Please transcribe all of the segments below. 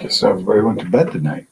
Guess everybody went to bed tonight.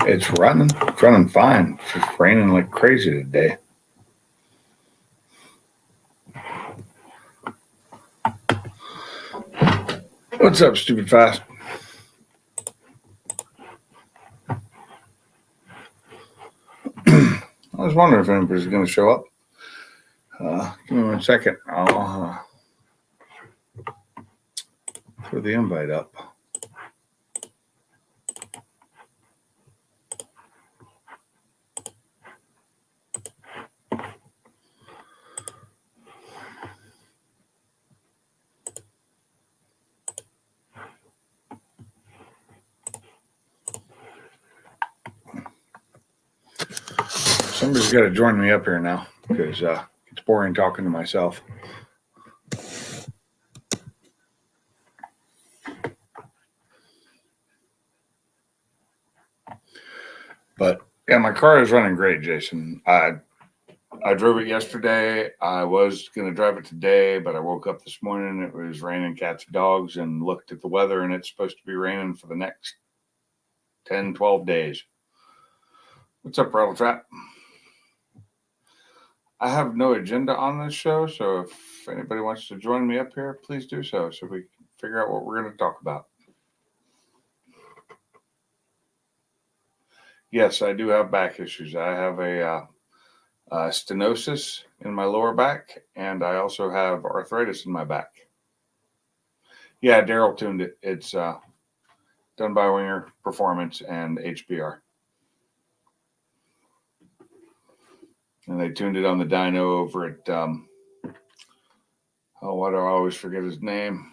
It's running. It's running fine. It's just raining like crazy today. What's up, stupid fast? I was wondering if anybody's going to show up. Give me 1 second. I'll throw the invite up. Somebody's got to join me up here now because it's boring talking to myself. But yeah, my car is running great, Jason. I drove it yesterday. I was going to drive it today, but I woke up this morning. It was raining cats and dogs and looked at the weather, and it's supposed to be raining for the next 10, 12 days. What's up, Rattle Trap? I have no agenda on this show, so if anybody wants to join me up here, please do so we can figure out what we're going to talk about. Yes, I do have back issues. I have a stenosis in my lower back, and I also have arthritis in my back. Yeah, Daryl tuned it. It's done by Winger Performance and HBR. And they tuned it on the dyno over at, why do I always forget his name?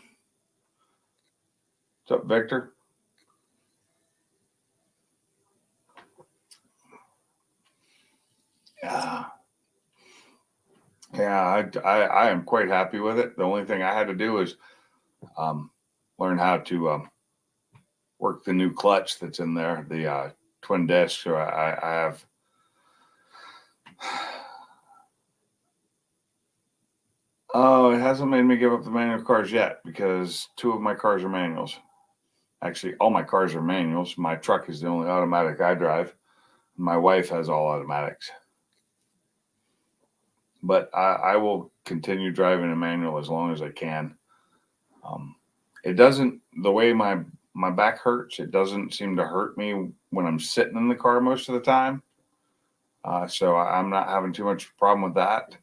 What's up, Victor? Yeah, I am quite happy with it. The only thing I had to do is learn how to work the new clutch that's in there, the twin disc. So I have it hasn't made me give up the manual cars yet because 2 of my cars are manuals. Actually, all my cars are manuals. My truck is the only automatic I drive. My wife has all automatics. But I will continue driving a manual as long as I can. It doesn't, the way my back hurts, it doesn't seem to hurt me when I'm sitting in the car most of the time. So I'm not having too much problem with that.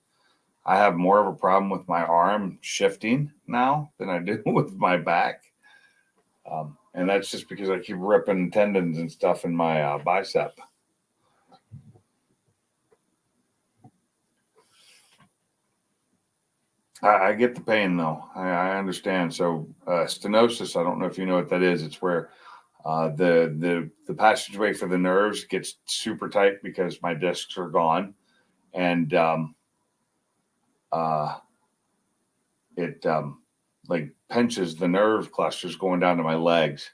I have more of a problem with my arm shifting now than I do with my back. And that's just because I keep ripping tendons and stuff in my bicep. I get the pain though. I understand. So stenosis, I don't know if you know what that is. It's where the passageway for the nerves gets super tight because my discs are gone, and it like pinches the nerve clusters going down to my legs.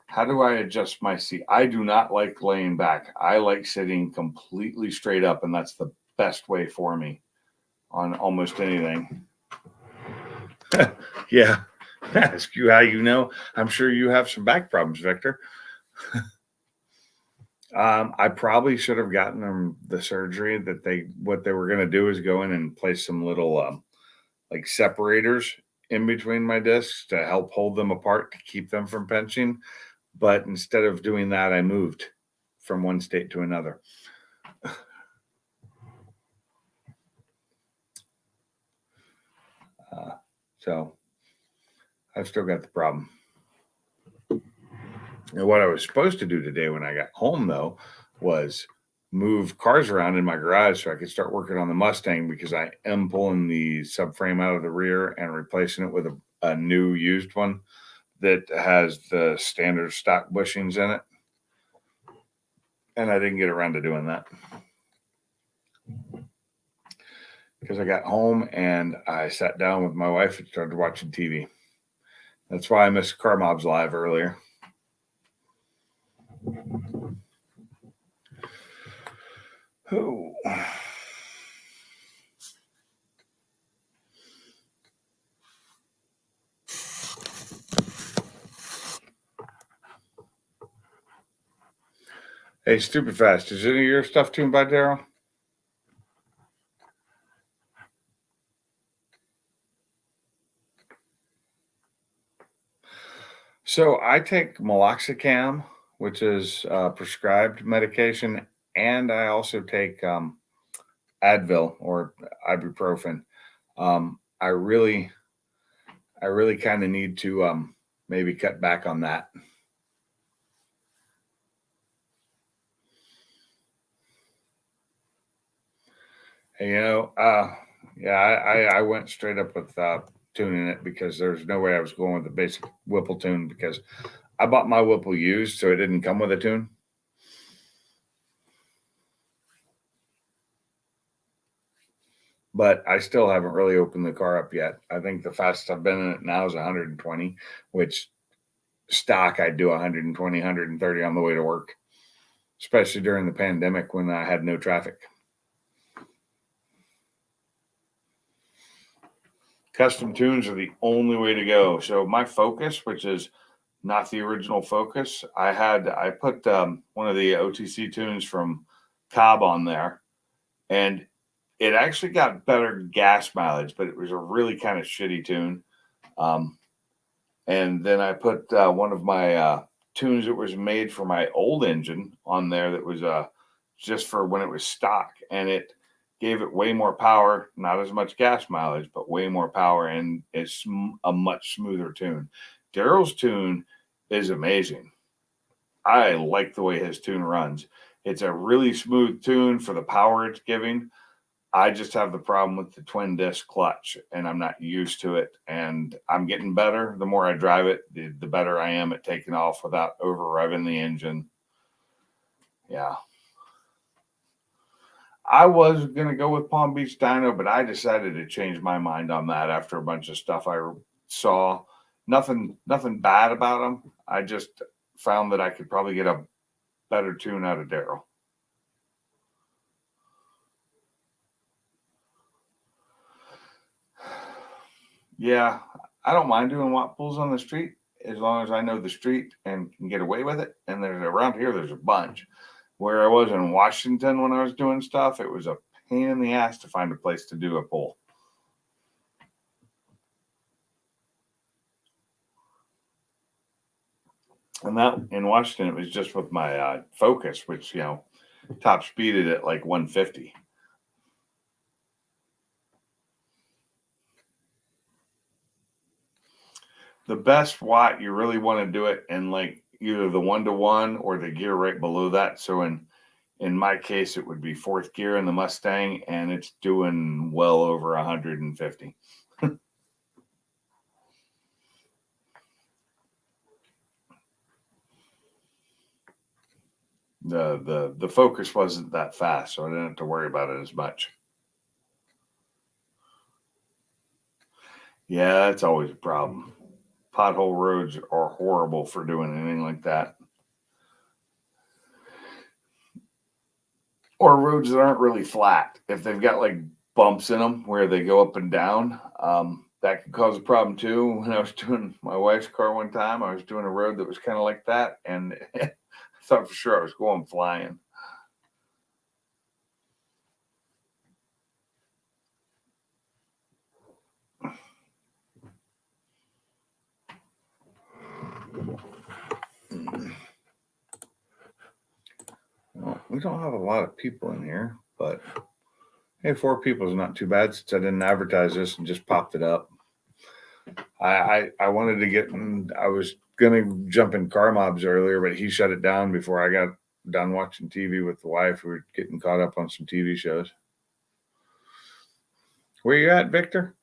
How do I adjust my seat? I do not like laying back. I like sitting completely straight up, and that's the best way for me on almost anything. Yeah. Ask you how you know. I'm sure you have some back problems, Victor. I probably should have gotten them the surgery that what they were going to do is go in and place some little like separators in between my discs to help hold them apart to keep them from pinching. But instead of doing that, I moved from one state to another. So I've still got the problem. And what I was supposed to do today when I got home, though, was move cars around in my garage so I could start working on the Mustang, because I am pulling the subframe out of the rear and replacing it with a new used one that has the standard stock bushings in it. And I didn't get around to doing that because I got home and I sat down with my wife and started watching TV. That's why I missed Car Mobs Live earlier. Oh. Hey, Stupid Fast, is any of your stuff tuned by Daryl? So I take meloxicam, which is prescribed medication, and I also take Advil or ibuprofen. I really kind of need to maybe cut back on that. And, yeah, I went straight up with tuning it because there's no way I was going with the basic Whipple tune, because I bought my Whipple used, so it didn't come with a tune. But I still haven't really opened the car up yet. I think the fastest I've been in it now is 120, which stock I'd do 120, 130 on the way to work, especially during the pandemic when I had no traffic. Custom tunes are the only way to go. So my Focus, which is not the original Focus, I put one of the OTC tunes from Cobb on there, and it actually got better gas mileage, but it was a really kind of shitty tune. And then I put one of my tunes that was made for my old engine on there that was just for when it was stock, and it gave it way more power, not as much gas mileage, but way more power, and it's a much smoother tune. Daryl's tune is amazing. I like the way his tune runs. It's a really smooth tune for the power it's giving. I just have the problem with the twin disc clutch, and I'm not used to it. And I'm getting better. The more I drive it, the better I am at taking off without over revving the engine. Yeah. I was going to go with Palm Beach Dyno, but I decided to change my mind on that after a bunch of stuff I saw. Nothing bad about them. I just found that I could probably get a better tune out of Daryl. Yeah, I don't mind doing watt pulls on the street as long as I know the street and can get away with it. And there's around here, there's a bunch. Where I was in Washington when I was doing stuff, it was a pain in the ass to find a place to do a pull. And that in Washington, it was just with my Focus, which, top speeded at like 150. The best watt you really want to do it in like either the 1-to-1 or the gear right below that. So in my case, it would be fourth gear in the Mustang, and it's doing well over 150. The Focus wasn't that fast, so I didn't have to worry about it as much. Yeah, that's always a problem. Pothole roads are horrible for doing anything like that. Or roads that aren't really flat. If they've got like bumps in them where they go up and down, that could cause a problem too. When I was doing my wife's car one time, I was doing a road that was kind of like that, and I thought for sure I was going flying. Well, we don't have a lot of people in here, but hey, 4 people is not too bad since I didn't advertise this and just popped it up. I wanted to get in, I was gonna jump in Car Mobs earlier, but he shut it down before I got done watching TV with the wife. We were getting caught up on some TV shows. Where you at, Victor?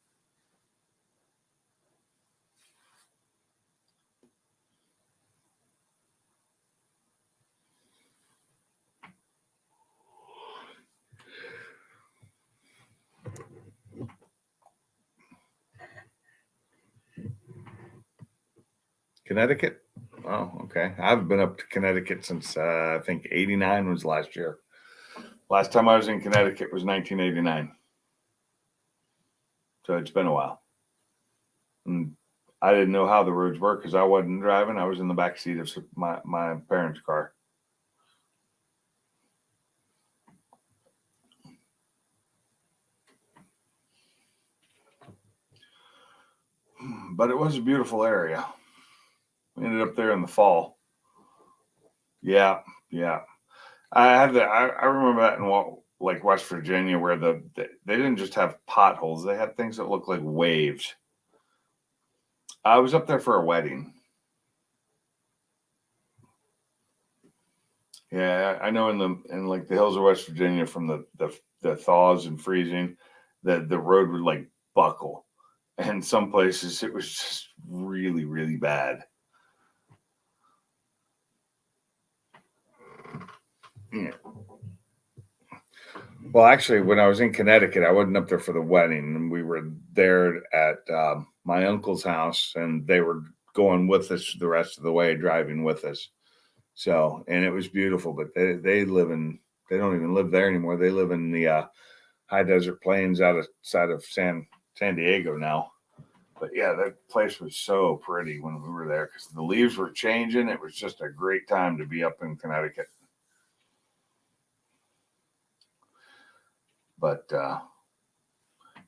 Connecticut? Oh, okay. I've been up to Connecticut since I think 89 was last year. Last time I was in Connecticut was 1989. So it's been a while. And I didn't know how the roads were because I wasn't driving. I was in the back seat of my parents' car. But it was a beautiful area. We ended up there in the fall. Yeah, yeah. I remember that in like West Virginia where they didn't just have potholes; they had things that looked like waves. I was up there for a wedding. Yeah, I know in like the hills of West Virginia from the thaws and freezing, the road would like buckle, and some places it was just really really bad. Yeah. Well, actually, when I was in Connecticut, I wasn't up there for the wedding, and we were there at my uncle's house, and they were going with us the rest of the way, driving with us. So, and it was beautiful, but they don't even live there anymore. They live in the high desert plains outside of San Diego now. But yeah, that place was so pretty when we were there because the leaves were changing. It was just a great time to be up in Connecticut. But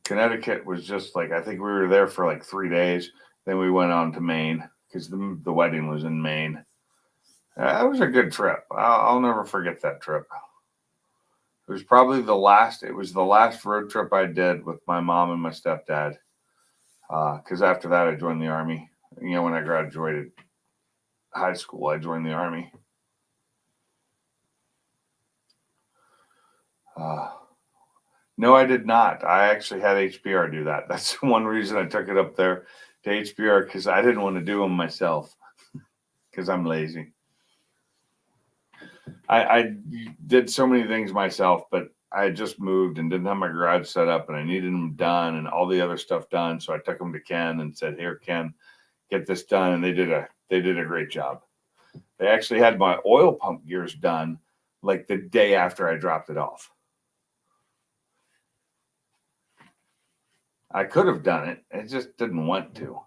Connecticut was just like I think we were there for like 3 days. Then we went on to Maine because the wedding was in Maine. That was a good trip. I'll never forget that trip. It was probably the last. It was the last road trip I did with my mom and my stepdad. Because after that, I joined the army. You know, when I graduated high school, I joined the army. Uh, no, I did not. I actually had HBR do that. That's one reason I took it up there to HBR because I didn't want to do them myself because I'm lazy. I did so many things myself, but I just moved and didn't have my garage set up, and I needed them done and all the other stuff done. So I took them to Ken and said, "Here, Ken, get this done." And they did a great job. They actually had my oil pump gears done like the day after I dropped it off. I could have done it. I just didn't want to.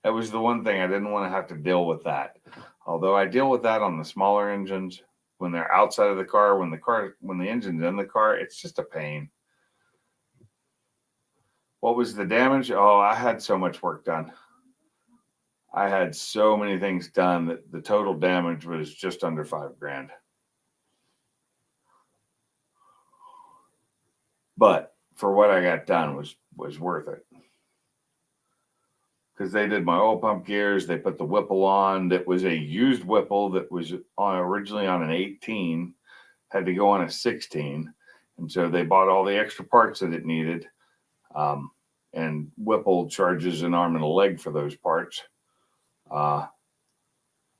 That was the one thing I didn't want to have to deal with that. Although I deal with that on the smaller engines when they're outside of the car, when the engine's in the car, it's just a pain. What was the damage? Oh, I had so much work done. I had so many things done that the total damage was just under $5,000. But for what I got done was worth it. because they did my oil pump gears. They put the Whipple on. That was a used Whipple that was originally on an 18, had to go on a 16. And so they bought all the extra parts that it needed. And Whipple charges an arm and a leg for those parts.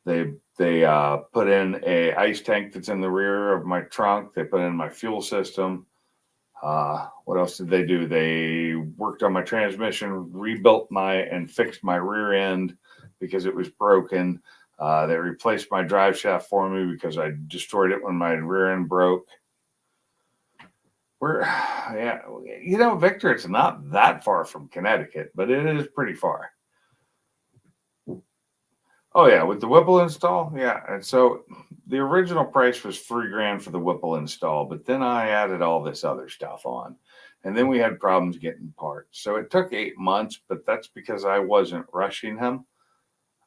They put in a ice tank that's in the rear of my trunk. They put in my fuel system. What else did they do? They worked on my transmission, rebuilt and fixed my rear end because it was broken. They replaced my drive shaft for me because I destroyed it when my rear end broke. Victor, it's not that far from Connecticut, but it is pretty far. Oh yeah, with the Whipple install, yeah. And so the original price was $3,000 for the Whipple install, but then I added all this other stuff on, and then we had problems getting parts. So it took 8 months, but that's because I wasn't rushing him.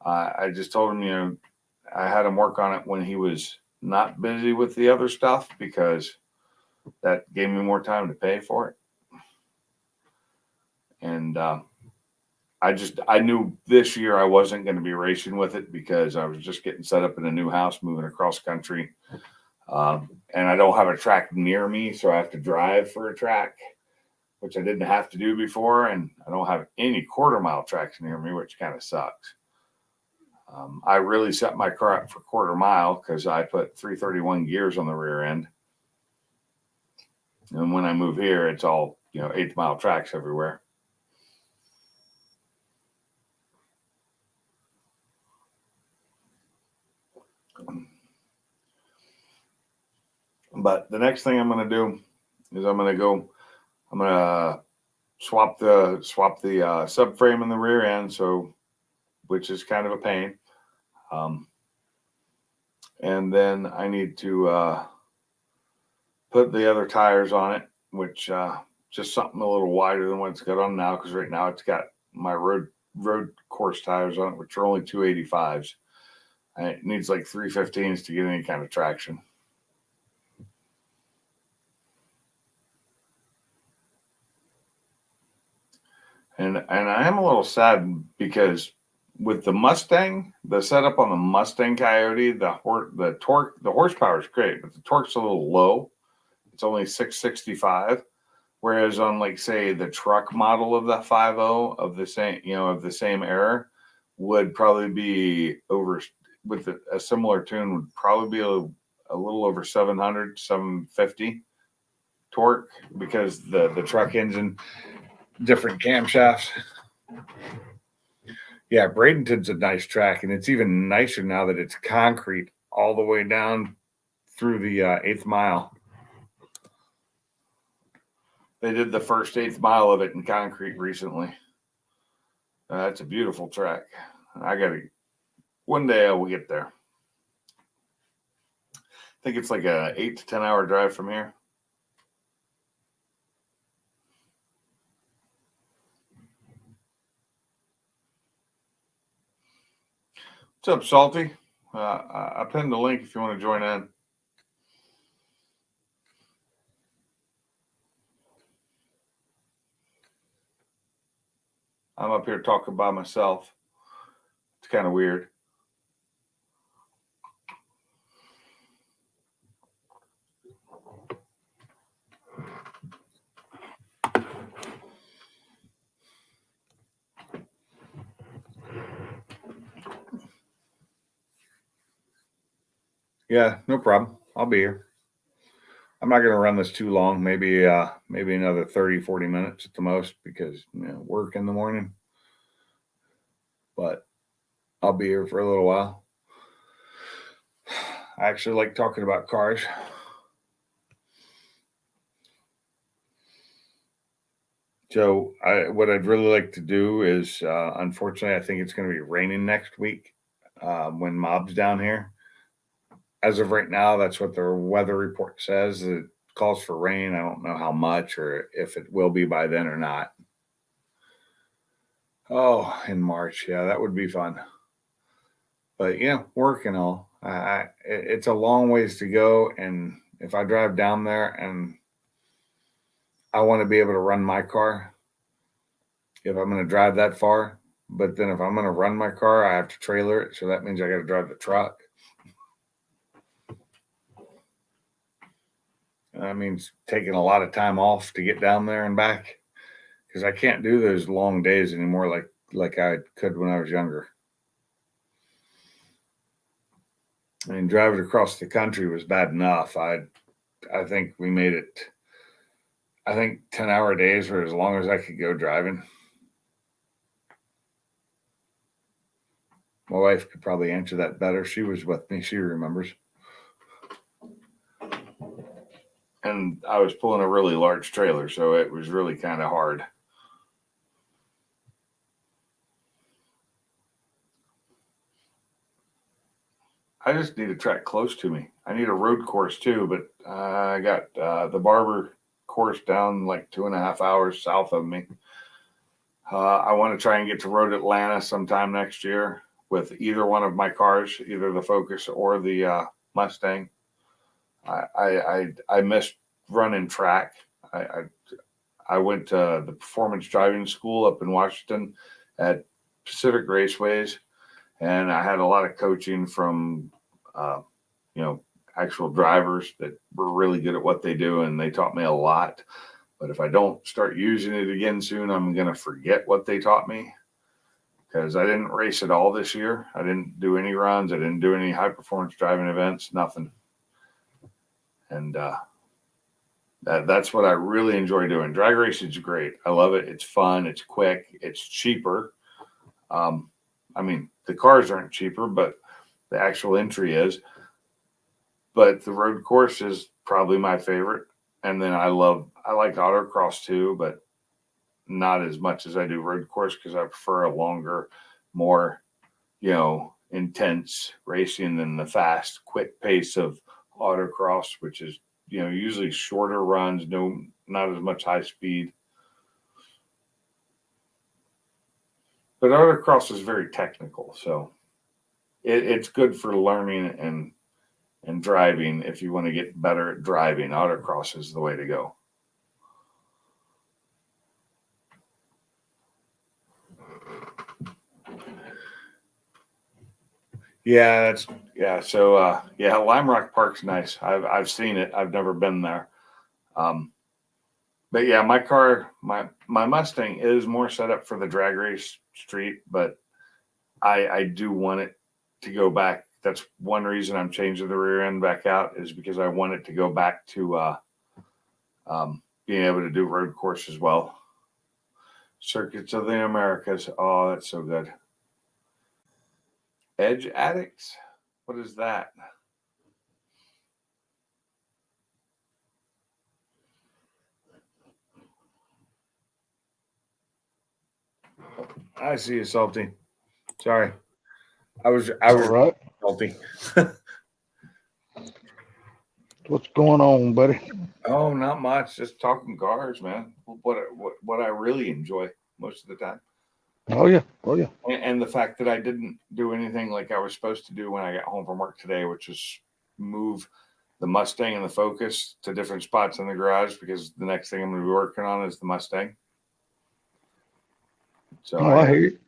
I just told him, I had him work on it when he was not busy with the other stuff because that gave me more time to pay for it. And I knew this year I wasn't going to be racing with it because I was just getting set up in a new house, moving across country. And I don't have a track near me, so I have to drive for a track, which I didn't have to do before. And I don't have any quarter-mile tracks near me, which kind of sucks. I really set my car up for quarter mile because I put 331 gears on the rear end. And when I move here, it's all, 8th-mile tracks everywhere. But the next thing I'm going to do is I'm going to swap the subframe in the rear end, which is kind of a pain. And then I need to put the other tires on it, which just something a little wider than what it's got on now, because right now it's got my road course tires on it, which are only 285s. And it needs like 315s to get any kind of traction. And I am a little sad because with the Mustang, the setup on the Mustang Coyote, the horsepower is great, but the torque's a little low. It's only 665, whereas on, like, say, the truck model of the 5.0 of the same era would probably be over with a similar tune would probably be a little over 700, 750 torque because the truck engine, different camshafts. Yeah, Bradenton's a nice track, and it's even nicer now that it's concrete all the way down through the 8th mile. They did the first 8th mile of it in concrete recently. It's a beautiful track. One day I will get there. I think it's like a 8 to 10 hour drive from here. What's up, Salty? I pinned the link if you want to join in. I'm up here talking by myself. It's kind of weird. Yeah, no problem. I'll be here. I'm not going to run this too long. Maybe another 30, 40 minutes at the most because work in the morning. But I'll be here for a little while. I actually like talking about cars. So what I'd really like to do is, unfortunately, I think it's going to be raining next week when Mob's down here. As of right now, that's what the weather report says. It calls for rain. I don't know how much or if it will be by then or not. Oh, in March. Yeah, that would be fun. But yeah, work and all. It's a long ways to go. And if I drive down there and I want to be able to run my car, if I'm going to drive that far, But then if I'm going to run my car, I have to trailer it. So that means I got to drive the truck. That means taking a lot of time off to get down there and back, because I can't do those long days anymore like I could when I was younger. I mean, driving across the country was bad enough. I think we made it. I think 10-hour days were as long as I could go driving. My wife could probably answer that better. She was with me. She remembers. And I was pulling a really large trailer, so it was really kind of hard. I just need a track close to me. I need a road course too, but I got the Barber course down like 2.5 hours south of me. I want to try and get to Road Atlanta sometime next year with either one of my cars, either the Focus or the Mustang. I missed running track. I went to the performance driving school up in Washington at Pacific Raceways, and I had a lot of coaching from actual drivers that were really good at what they do, and they taught me a lot. But if I don't start using it again soon, I'm going to forget what they taught me, because I didn't race at all this year. I didn't do any runs. I didn't do any high performance driving events, nothing. And that's what I really enjoy doing. Drag racing is great. I love it. It's fun. It's quick. It's cheaper. I mean, the cars aren't cheaper, but the actual entry is. But the road course is probably my favorite. And then I like autocross too, but not as much as I do road course, because I prefer a longer, more, intense racing than the fast, quick pace of autocross, which is, usually shorter runs, not as much high speed. But autocross is very technical, so it's good for learning and driving. If you want to get better at driving, autocross is the way to go. So Lime Rock Park's nice. I've seen it. I've never been there. But yeah, my car, my Mustang is more set up for the drag race street, but I do want it to go back. That's one reason I'm changing the rear end back out, is because I want it to go back to being able to do road course as well. Circuits of the Americas. Oh, that's so good. Edge Addicts? What is that? I see you, Salty. Sorry. I was All right. Salty. What's going on, buddy? Oh, not much. Just talking cars, man. What I really enjoy most of the time. Oh yeah. And the fact that I didn't do anything like I was supposed to do when I got home from work today, which was move the Mustang and the Focus to different spots in the garage, because the next thing I'm going to be working on is the Mustang. So I hear you.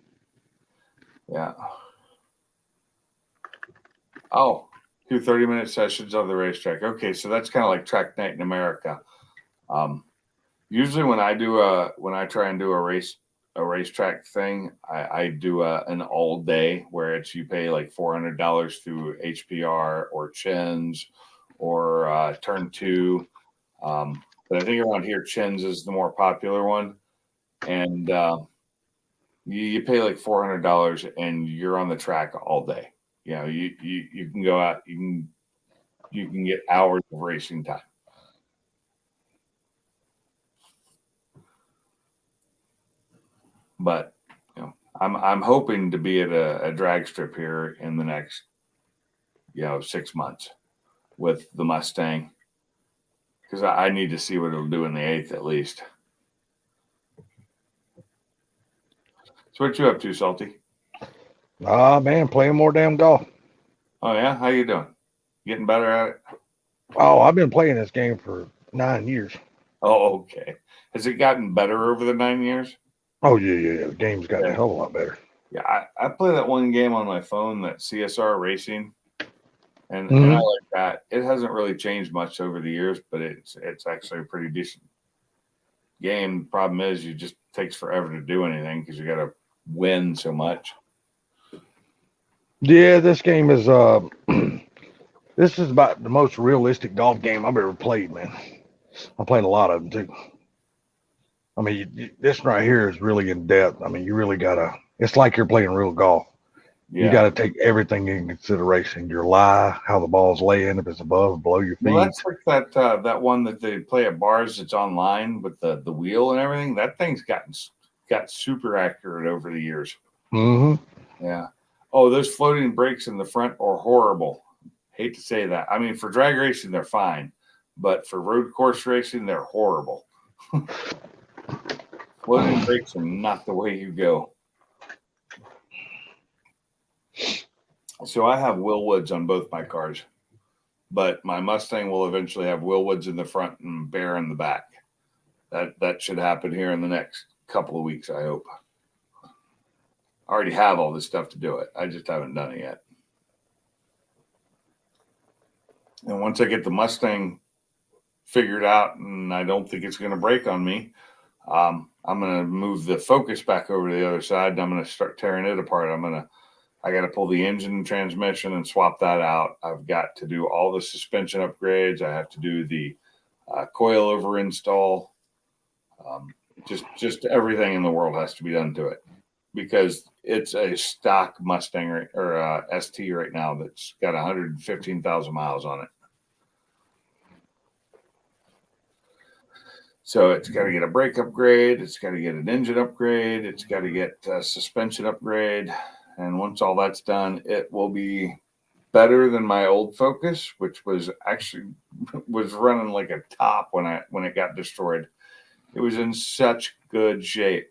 Yeah. Oh, 2 30-minute sessions of the racetrack. Okay, so that's kind of like Track Night in America. Usually when I try and do a racetrack thing, I do an all day, where you pay like $400 through HPR or Chins or Turn 2. But I think around here, Chins is the more popular one, and you pay like $400 and you're on the track all day. You can go out, you can get hours of racing time. But I'm hoping to be at a drag strip here in the next 6 months with the Mustang, because I need to see what it'll do in the 8th at least. So what you up to, Salty? Man, playing more damn golf. Oh yeah, how you doing? Getting better at it? Oh, I've been playing this game for 9 years. Oh, okay. Has it gotten better over the 9 years? Oh yeah. The game's gotten a hell of a lot better. Yeah, I play that one game on my phone, that CSR Racing, and I Mhm. like that. It hasn't really changed much over the years, but it's actually a pretty decent game. The problem is, you just takes forever to do anything because you got to win so much. Yeah, this game is this is about the most realistic golf game I've ever played, man. I played a lot of them too. I mean, this right here is really in depth. I mean, you really gotta. It's like you're playing real golf. You Yeah. got to take everything in consideration. Your lie, how the ball's laying, if it's above, below your Well, feet. that's like that one that they play at bars. It's online with the wheel and everything. That thing's got super accurate over the years. Hmm. Yeah. Oh, those floating brakes in the front are horrible. Hate to say that. I mean, for drag racing, they're fine, but for road course racing, they're horrible. Floating brakes are not the way you go. So I have Willwoods on both my cars, but my Mustang will eventually have Willwoods in the front and Bear in the back. That should happen here in the next couple of weeks, I hope. I already have all this stuff to do it. I just haven't done it yet. And once I get the Mustang figured out, and I don't think it's going to break on me, I'm going to move the Focus back over to the other side, and I'm going to start tearing it apart. I got to pull the engine and transmission and swap that out. I've got to do all the suspension upgrades. I have to do the coil over install. Just everything in the world has to be done to it, because it's a stock Mustang or ST right now that's got 115,000 miles on it. So it's got to get a brake upgrade. It's got to get an engine upgrade. It's got to get a suspension upgrade. And once all that's done, it will be better than my old Focus, which was running like a top when it got destroyed. It was in such good shape.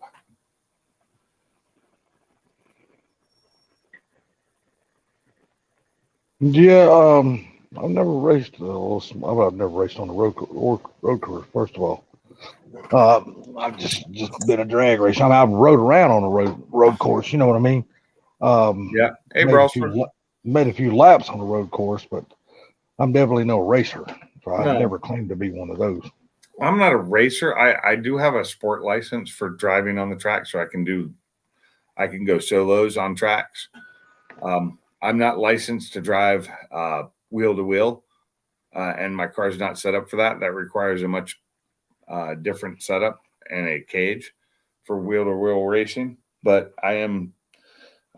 Yeah, I've never raced. I've never raced on the road course. First of all, I've just been a drag racer. I mean, I've rode around on a road course. You know what I mean? Yeah. Hey, made a Brosford. few made a few laps on the road course, but I'm definitely no racer. So I've No, never claimed to be one of those. I'm not a racer. I do have a sport license for driving on the track, so I can go solos on tracks. I'm not licensed to drive wheel to wheel, and my car's not set up for that. That requires a much different setup and a cage for wheel to wheel racing. But I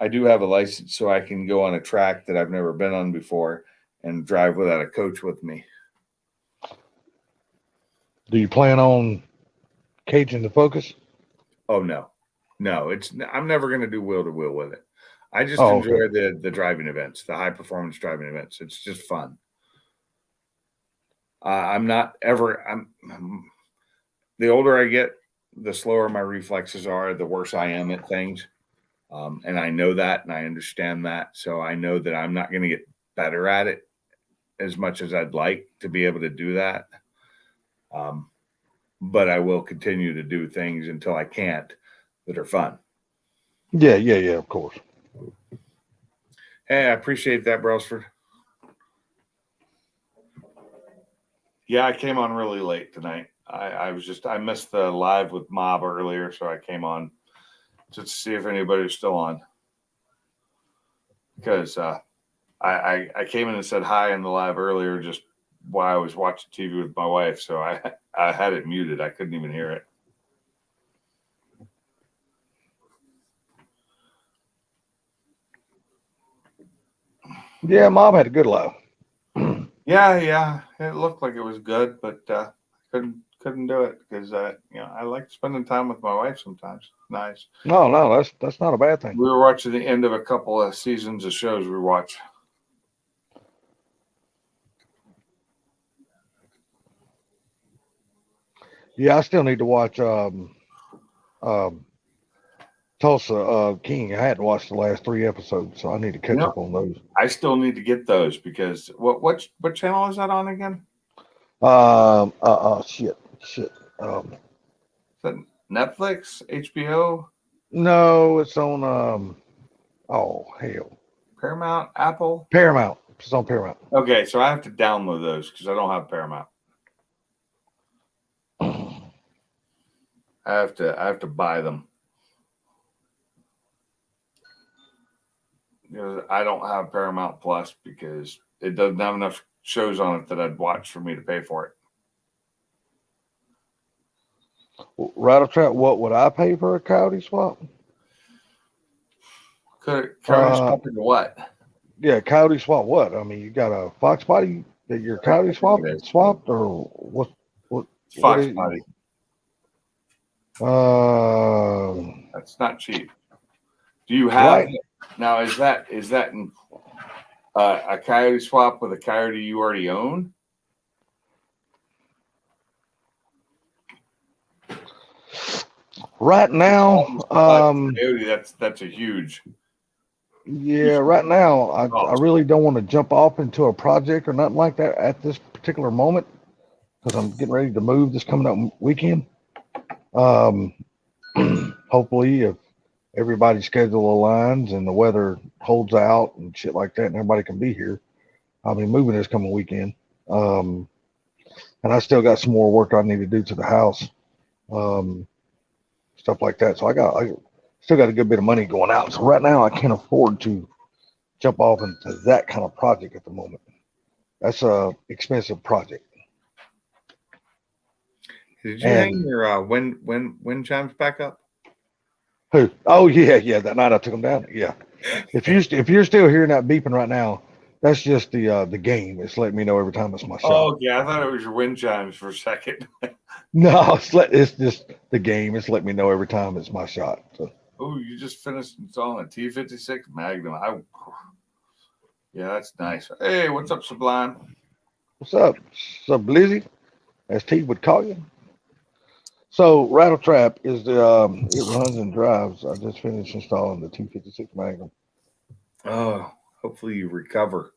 do have a license, so I can go on a track that I've never been on before and drive without a coach with me. Do you plan on caging the Focus? Oh no, I'm never going to do wheel to wheel with it. I just Oh, enjoy okay. the driving events, the high performance driving events. It's just fun. I'm not ever. The older I get, the slower my reflexes are, the worse I am at things. And I know that, and I understand that. So I know that I'm not going to get better at it as much as I'd like to be able to do that. But I will continue to do things until I can't that are fun. Yeah, of course. Hey, I appreciate that, Brosford. Yeah, I came on really late tonight. I missed the live with Mob earlier, so I came on just to see if anybody was still on. Because I came in and said hi in the live earlier just while I was watching TV with my wife, so I had it muted. I couldn't even hear it. Yeah, Mom had a good life. Yeah, it looked like it was good, but couldn't do it because I like spending time with my wife sometimes. Nice. No, that's not a bad thing. We were watching the end of a couple of seasons of shows we watch. Yeah, I still need to watch Tulsa King. I hadn't watched the last 3 episodes, so I need to catch up on those. I still need to get those because what channel is that on again? Shit. Is that Netflix, HBO? No, it's on Oh hell, Paramount, Apple. Paramount. It's on Paramount. Okay, so I have to download those because I don't have Paramount. I have to buy them. Because I don't have Paramount Plus because it doesn't have enough shows on it that I'd watch for me to pay for it. Rattle Trap. What would I pay for a Coyote swap? Could swap into what? Yeah, Coyote swap. What? I mean, you got a Fox body that your Coyote swapped, or what? It's Fox body. That's not cheap. Do you have now? Is that in, a Coyote swap with a Coyote you already own? Right now, Coyote, that's a huge. Yeah, right now, I really don't want to jump off into a project or nothing like that at this particular moment because I'm getting ready to move this coming up weekend. Hopefully, if everybody's schedule aligns and the weather holds out and shit like that, and everybody can be here, I'll be moving this coming weekend. And I still got some more work I need to do to the house, stuff like that. So I still got a good bit of money going out. So right now I can't afford to jump off into that kind of project at the moment. That's a expensive project. Did you hang your wind chimes back up? Who? Oh yeah. That night I took them down. Yeah. If you're still hearing that beeping right now, that's just the game. It's letting me know every time it's my shot. Oh yeah, I thought it was your wind chimes for a second. No, it's just the game. It's letting me know every time it's my shot. So. Oh, you just finished installing a T56 Magnum. Yeah, that's nice. Hey, what's up, Sublime? What's up? What's up, Blizzy? As T would call you. So, Rattle Trap is the it runs and drives. I just finished installing the T56 Magnum. Oh, hopefully you recover.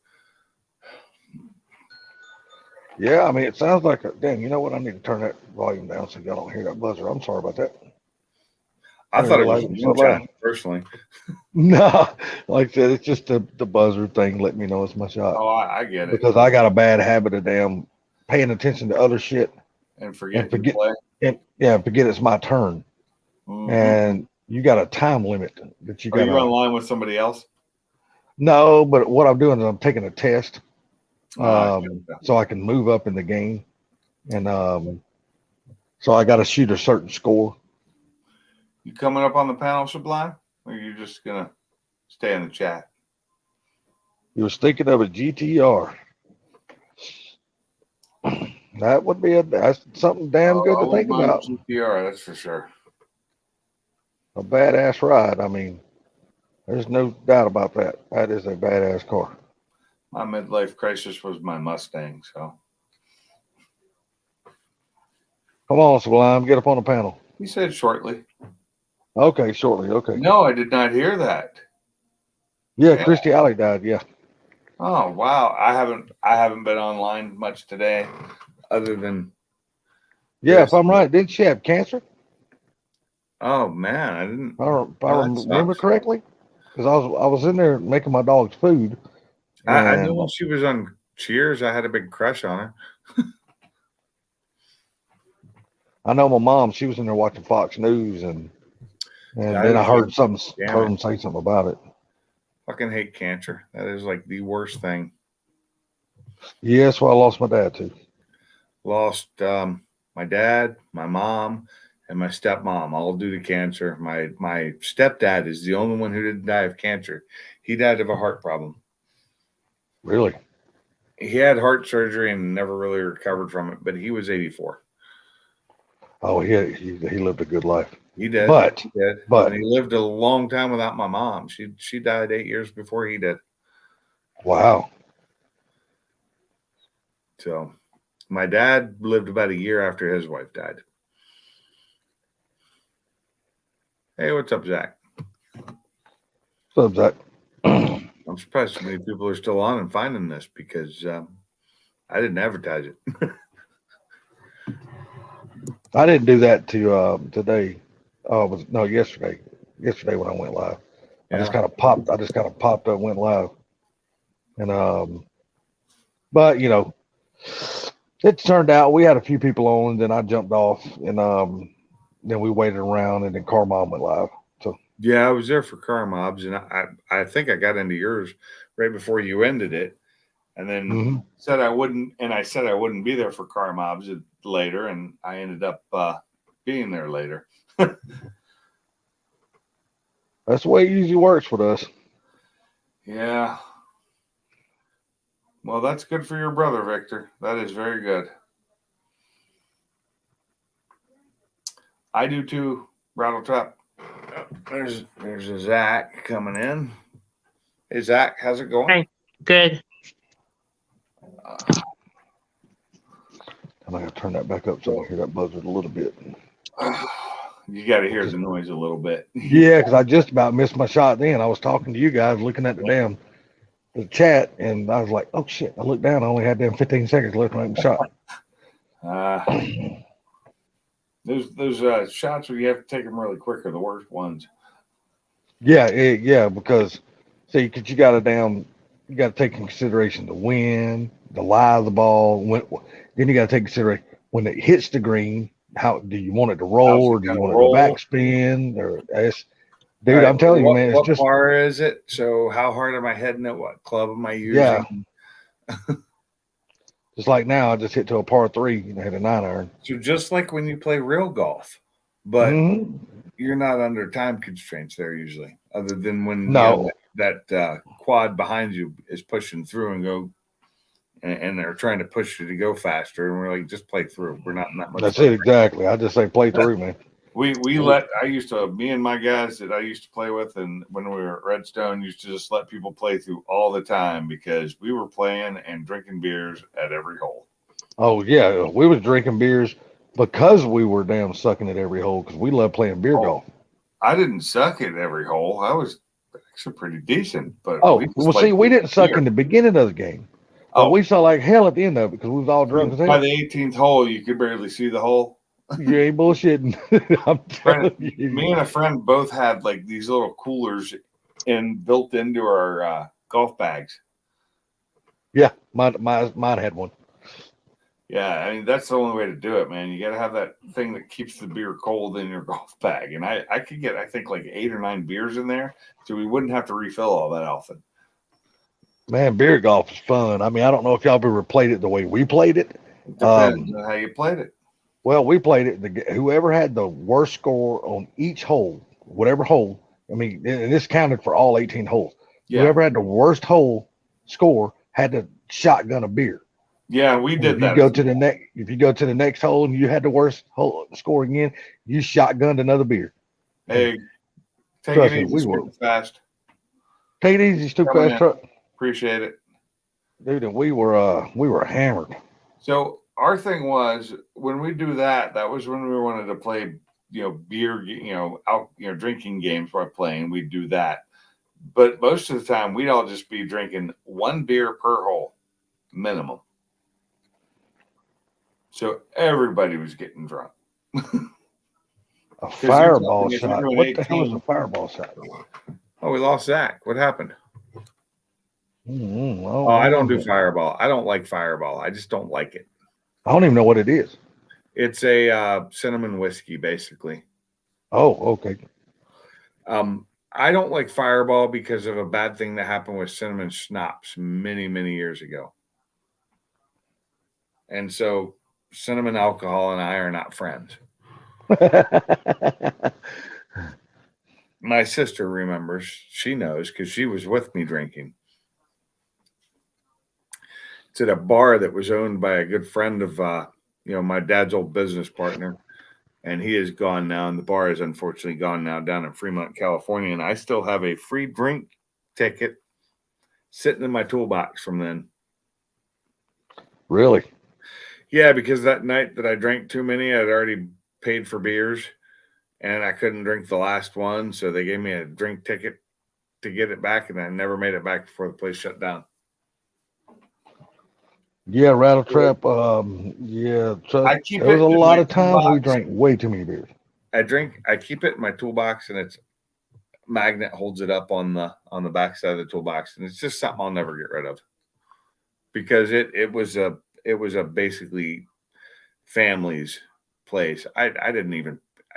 Yeah, I mean, it sounds like damn. You know what? I need to turn that volume down so y'all don't hear that buzzer. I'm sorry about that. I thought it was wind chime, personally. No, like I said, it's just the buzzer thing. Let me know it's my shot. Oh, I get it. Because I got a bad habit of damn paying attention to other shit and forget it's my turn. Mm-hmm. And you got a time limit that you got. Are you online with somebody else? No, but what I'm doing is I'm taking a test, so I can move up in the game, and so I got to shoot a certain score. You coming up on the panel, Sublime, or are you just gonna stay in the chat? You was thinking of a GTR. That would be that's something damn good to think about. GTR, that's for sure. A badass ride. I mean, there's no doubt about that. That is a badass car. My midlife crisis was my Mustang, so. Come on, Sublime, get up on the panel. He said shortly. Okay, shortly. Okay. No, I did not hear that. Yeah, Christy Alley died. Yeah. Oh wow, I haven't been online much today, other than. Yeah, if I'm right, didn't she have cancer? Oh man, I didn't. If I remember correctly, because I was in there making my dog's food. I knew when she was on Cheers, I had a big crush on her. I know my mom. She was in there watching Fox News, and then I heard them say something about it. Fucking hate cancer. That is like the worst thing. Yeah, that's why I lost my dad too. Lost my dad, my mom, and my stepmom, all due to cancer. My stepdad is the only one who didn't die of cancer. He died of a heart problem. Really? He had heart surgery and never really recovered from it, but he was 84. Oh, he lived a good life. He did. But he lived a long time without my mom. She died 8 years before he did. Wow. So my dad lived about a year after his wife died. Hey, what's up, Zach? What's up, Zach? I'm surprised so many people are still on and finding this because I didn't advertise it. I didn't do that to today. Yesterday. Yesterday when I went live, I just Yeah. kind of popped. I just kind of popped up, went live, and but you know, it turned out we had a few people on, and then I jumped off, and then we waited around, and then Carmine went live. So Yeah, I was there for car mobs, and I think I got into yours right before you ended it, and then mhm. said I wouldn't, and I said I wouldn't be there for car mobs later, and I ended up being there later. That's the way it usually works with us. Yeah. Well, that's good for your brother, Victor. That is very good. I do too, Rattletrap. There's a Zach coming in. Hey Zach, how's it going? Hi. Good. I'm gonna turn that back up so I can hear that buzzer a little bit. You got to hear the noise a little bit. Yeah, because I just about missed my shot. Then I was talking to you guys, looking at the chat, and I was like, "Oh shit!" I looked down. I only had them 15 seconds left to make my shot. Those shots where you have to take them really quick are the worst ones. Yeah, because see, because you got to take in consideration the wind, the lie of the ball. Then you got to take consideration when it hits the green. How do you want it to roll, or do you want it to backspin? Or dude, Right. I'm telling you, man, it's what just bar is it? So how hard am I hitting it? What club am I using? Yeah. Just like now, I just hit to a par 3 and hit a 9-iron. So just like when you play real golf, but Mhm. you're not under time constraints there usually, other than when No. that quad behind you is pushing through and go, and they're trying to push you to go faster, and we're like, just play through. We're not in that much. That's it exactly. I just say play through, man. Me and my guys that I used to play with, and when we were at Redstone, used to just let people play through all the time because we were playing and drinking beers at every hole. Oh yeah, we was drinking beers because we were damn sucking at every hole because we love playing beer golf. I didn't suck at every hole. I was actually pretty decent, but we didn't suck in the beginning of the game. But we saw like hell at the end of it because we was all drunk as hell. By the 18th hole, you could barely see the hole. You ain't bullshitting. I'm telling you. Me and a friend both had like these little coolers built into our golf bags. Yeah, mine had one. Yeah, I mean that's the only way to do it, man. You got to have that thing that keeps the beer cold in your golf bag, and I could get I think like 8 or 9 beers in there, so we wouldn't have to refill all that often. Man, beer golf is fun. I mean, I don't know if y'all ever played it the way we played it. Depends on how you played it. Well, we played it. Whoever had the worst score on each hole, whatever hole, I mean, and this counted for all 18 holes. Yeah. Whoever had the worst hole score had to shotgun a beer. Yeah, we did that. If you go to the next hole and you had the worst hole score again, you shotgunned another beer. Hey, take it easy, stupid fast. Take it easy, stupid fast truck. Appreciate it, dude. And we were hammered. So our thing was when we do that was when we wanted to play, beer, out, drinking games while playing. We'd do that, but most of the time we'd all just be drinking 1 beer per hole, minimum. So everybody was getting drunk. A fireball shot. What the hell is a fireball shot? Oh, we lost Zach. What happened? Mm-hmm. I don't do fireball. I don't like fireball. I just don't like it. I don't even know what it is. It's a cinnamon whiskey, basically. Oh, okay. I don't like fireball because of a bad thing that happened with cinnamon schnapps many, many years ago. And so cinnamon alcohol and I are not friends. My sister remembers. She knows because she was with me drinking. It's at a bar that was owned by a good friend of, my dad's old business partner. And he is gone now. And the bar is unfortunately gone now down in Fremont, California. And I still have a free drink ticket sitting in my toolbox from then. Really? Yeah, because that night that I drank too many, I'd already paid for beers. And I couldn't drink the last one. So they gave me a drink ticket to get it back. And I never made it back before the place shut down. Yeah, Rattletrap. Yeah, there was a lot of times we drank way too many beers. I keep it in my toolbox, and it's magnet holds it up on the back side of the toolbox, and it's just something I'll never get rid of because it was a basically family's place. I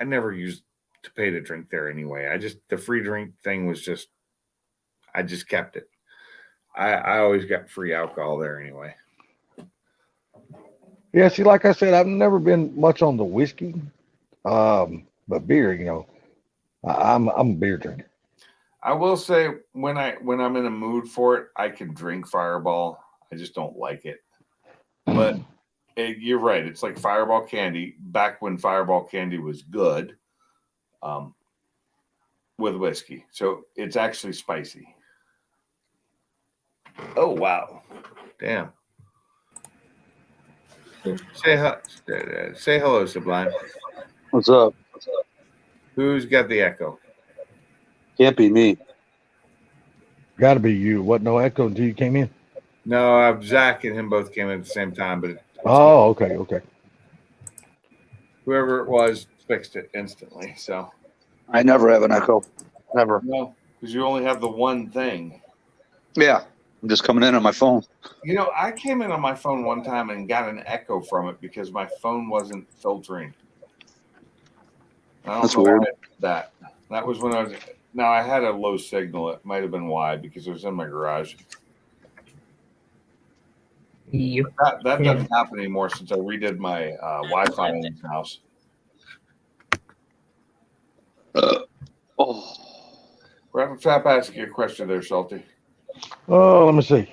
never used to pay to drink there anyway. The free drink thing was just I just kept it. I always got free alcohol there anyway. Yeah, see, like I said, I've never been much on the whiskey, but beer, I'm a beer drinker. I will say when I'm in a mood for it, I can drink Fireball. I just don't like it. But you're right. It's like Fireball candy back when Fireball candy was good, with whiskey. So it's actually spicy. Oh wow, damn. Say hello, Sublime. What's up? Who's got the echo? Can't be me. Got to be you. What? No echo until you came in. No, Zach and him both came in at the same time, but Oh, okay. Whoever it was fixed it instantly. So I never have an echo. Never. no, because you only have the one thing. Yeah. I'm just coming in on my phone. I came in on my phone one time and got an echo from it because my phone wasn't filtering. That's weird. That was when I was. Now I had a low signal. It might have been why because it was in my garage. Yep. That doesn't happen anymore since I redid my Wi-Fi in this house. Oh. Rattle Trap asked you a question there, Salty. Oh, let me see.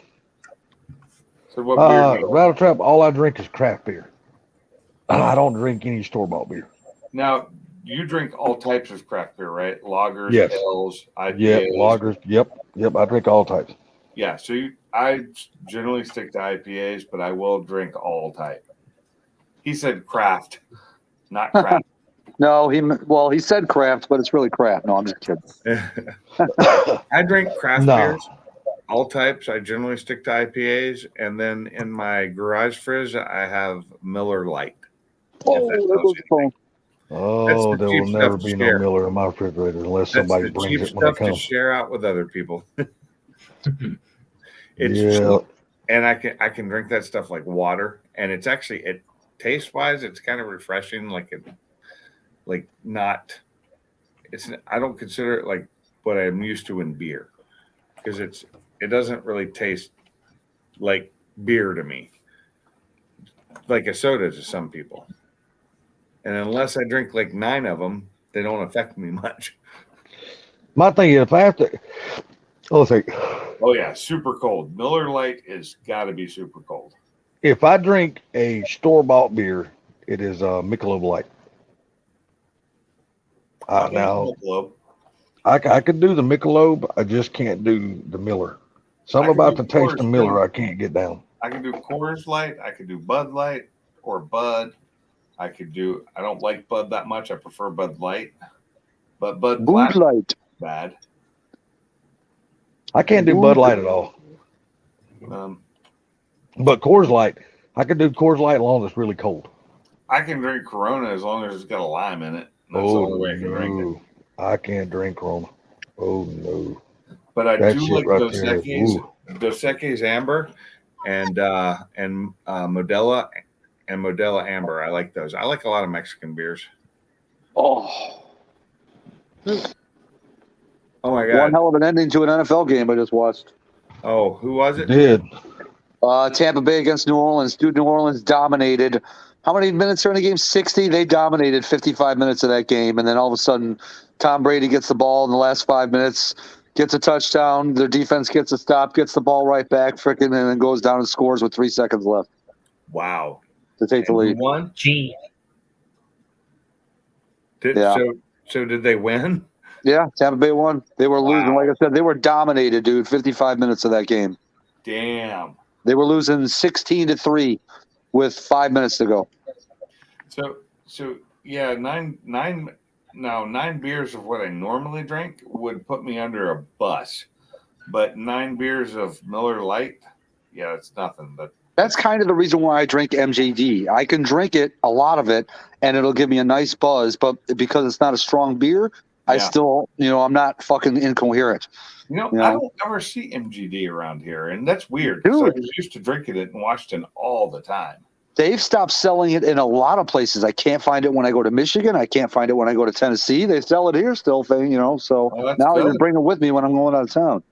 So what beer? Do you Rattle Trap. All I drink is craft beer. I don't drink any store-bought beer. Now you drink all types of craft beer, right? Lagers, Yes. ales, IPAs. Yep, lagers. Yep. I drink all types. Yeah, so I generally stick to IPAs, but I will drink all type. He said craft, not craft. No, he said craft, but it's really craft. No, I'm just kidding. I drink craft No. beers, all types. I generally stick to IPAs, and then in my garage fridge, I have Miller Lite. Oh, that there tells goes you the phone. Oh, the there cheap will never stuff to be share. no Miller in my refrigerator unless That's somebody the brings cheap it when they stuff to come. share out with other people. It's Yeah. cheap, and I can drink that stuff like water, and it's actually taste wise, it's kind of refreshing. I don't consider it like what I'm used to in beer because it doesn't really taste like beer to me, like a soda to some people. And unless I drink like 9 of them, they don't affect me much. My thing is, if I have to, let's see, Oh yeah, super cold. Miller Lite is got to be super cold. if I drink a store-bought beer, it is Michelob Light. Now, Michelob. I could do the Michelob. I just can't do the Miller. Something I can about do the taste Coors, of Miller too. I can't get down. I can do Coors Light. I could do Bud Light or Bud. I don't like Bud that much. I prefer Bud Light. But Bud Bud Black is Light. bad. I can't do Bud Light at all. But Coors Light, I could do Coors Light as long as it's really cold. I can drink Corona as long as it's got a lime in it. That's the only way I can drink it. no. I can't drink Corona. Oh, no. But I That do shit like right Dos there. Equis, Ooh. Dos Equis Amber and Modelo and Modelo Amber. I like those. I like a lot of Mexican beers. Oh. Oh my One god. hell of an ending to an NFL game I just watched. Oh, who was it? Did. Tampa Bay against New Orleans. Dude, New Orleans dominated. How many minutes are in the game? 60. They dominated 55 minutes of that game. And then all of a sudden, Tom Brady gets the ball in the last 5 minutes, gets a touchdown. Their defense gets a stop, gets the ball right back, and then goes down and scores with 3 seconds left Wow. to take the And who lead. won? Gee. Yeah. So did they win? Yeah, Tampa Bay won. They were losing. Wow. Like I said, they were dominated, dude. 55 minutes of that game. Damn. They were losing 16-3 with 5 minutes to go. So yeah, nine beers of what I normally drink would put me under a bus. But 9 beers of Miller Lite, yeah, it's nothing. But That's kind of the reason why I drink MJD. I can drink it, a lot of it, and it'll give me a nice buzz. But because it's not a strong beer, I Yeah. still, I'm not fucking incoherent. I Yeah. don't ever see MGD around here, and that's weird because I Dude. was used to drinking it in Washington all the time. They've stopped selling it in a lot of places. I can't find it when I go to Michigan. I can't find it when I go to Tennessee. They sell it here still, so Oh, that's now I good. just bring it with me when I'm going out of town.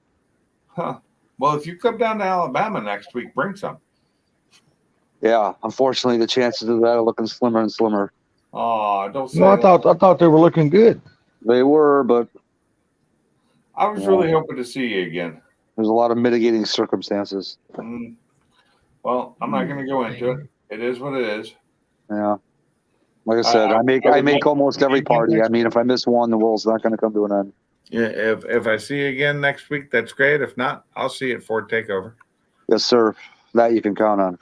Huh. Well, if you come down to Alabama next week, bring some. Yeah, unfortunately, the chances of that are looking slimmer and slimmer. Oh, don't say No, I that. thought they were looking good. They were, but I was really hoping to see you again. there's a lot of mitigating circumstances. Mm. Well, I'm not going to go into it. It is what it is. Yeah. Like I said, I make almost every party. I mean, if I miss one, the world's not going to come to an end. Yeah, if I see you again next week, that's great. If not, I'll see you at Ford Takeover. Yes, sir. That you can count on.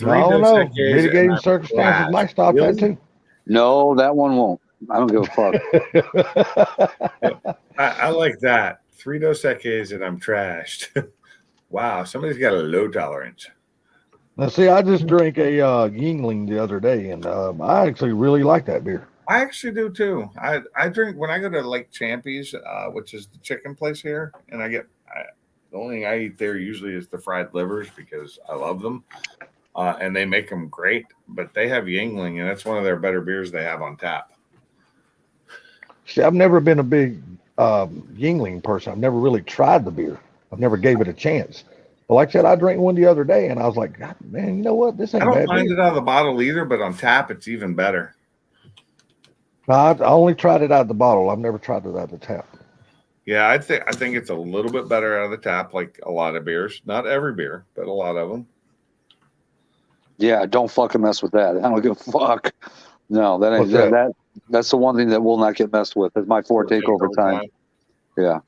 No, Dos Equis mitigating and circumstances I'm might stop Really? that too. No, that one won't. I don't give a fuck. I like that. 3 Dos Equis and I'm trashed. Wow, somebody's got a low tolerance. Now, see, I just drank a Yingling the other day, and I actually really like that beer. I actually do too. I drink when I go to Lake Champy's, which is the chicken place here, and the only thing I eat there usually is the fried livers because I love them, and they make them great. But they have Yingling, and that's one of their better beers they have on tap. See, I've never been a big Yingling person. I've never really tried the beer. I've never gave it a chance. But like I said, I drank one the other day, and I was like, God, man, you know what? This ain't I don't bad mind beer. it out of the bottle either, but on tap it's even better. No, I only tried it out of the bottle. I've never tried it out of the tap. Yeah, I think it's a little bit better out of the tap, like a lot of beers. Not every beer, but a lot of them. Yeah, don't fucking mess with that. I don't give a fuck. No, that ain't What's that? that's the one thing that will not get messed with. It's my Ford Takeover time. Yeah.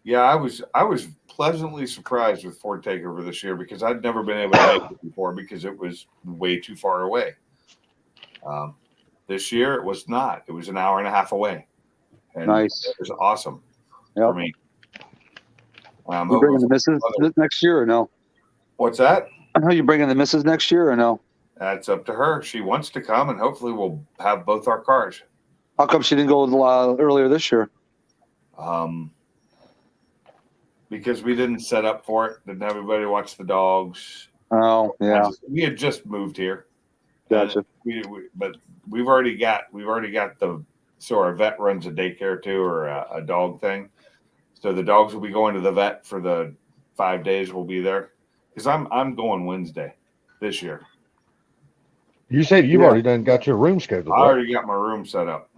Yeah, I was pleasantly surprised with Ford Takeover this year because I'd never been able to make it before because it was way too far away. This year it was not. It was an hour and a half away. And Nice. It was awesome Yep. for me. You bringing the missus next year or no? What's that? Are you bringing the missus next year or no? That's up to her. She wants to come, and hopefully we'll have both our cars. How come she didn't go earlier this year? Because we didn't set up for it. Didn't everybody watch the dogs? Oh, yeah. We had just moved here. Gotcha. But we've already got so our vet runs a daycare too, or a dog thing. So the dogs will be going to the vet for the 5 days we'll be there. Because I'm going Wednesday this year. You said you've already got your room scheduled. I Right? already got my room set up.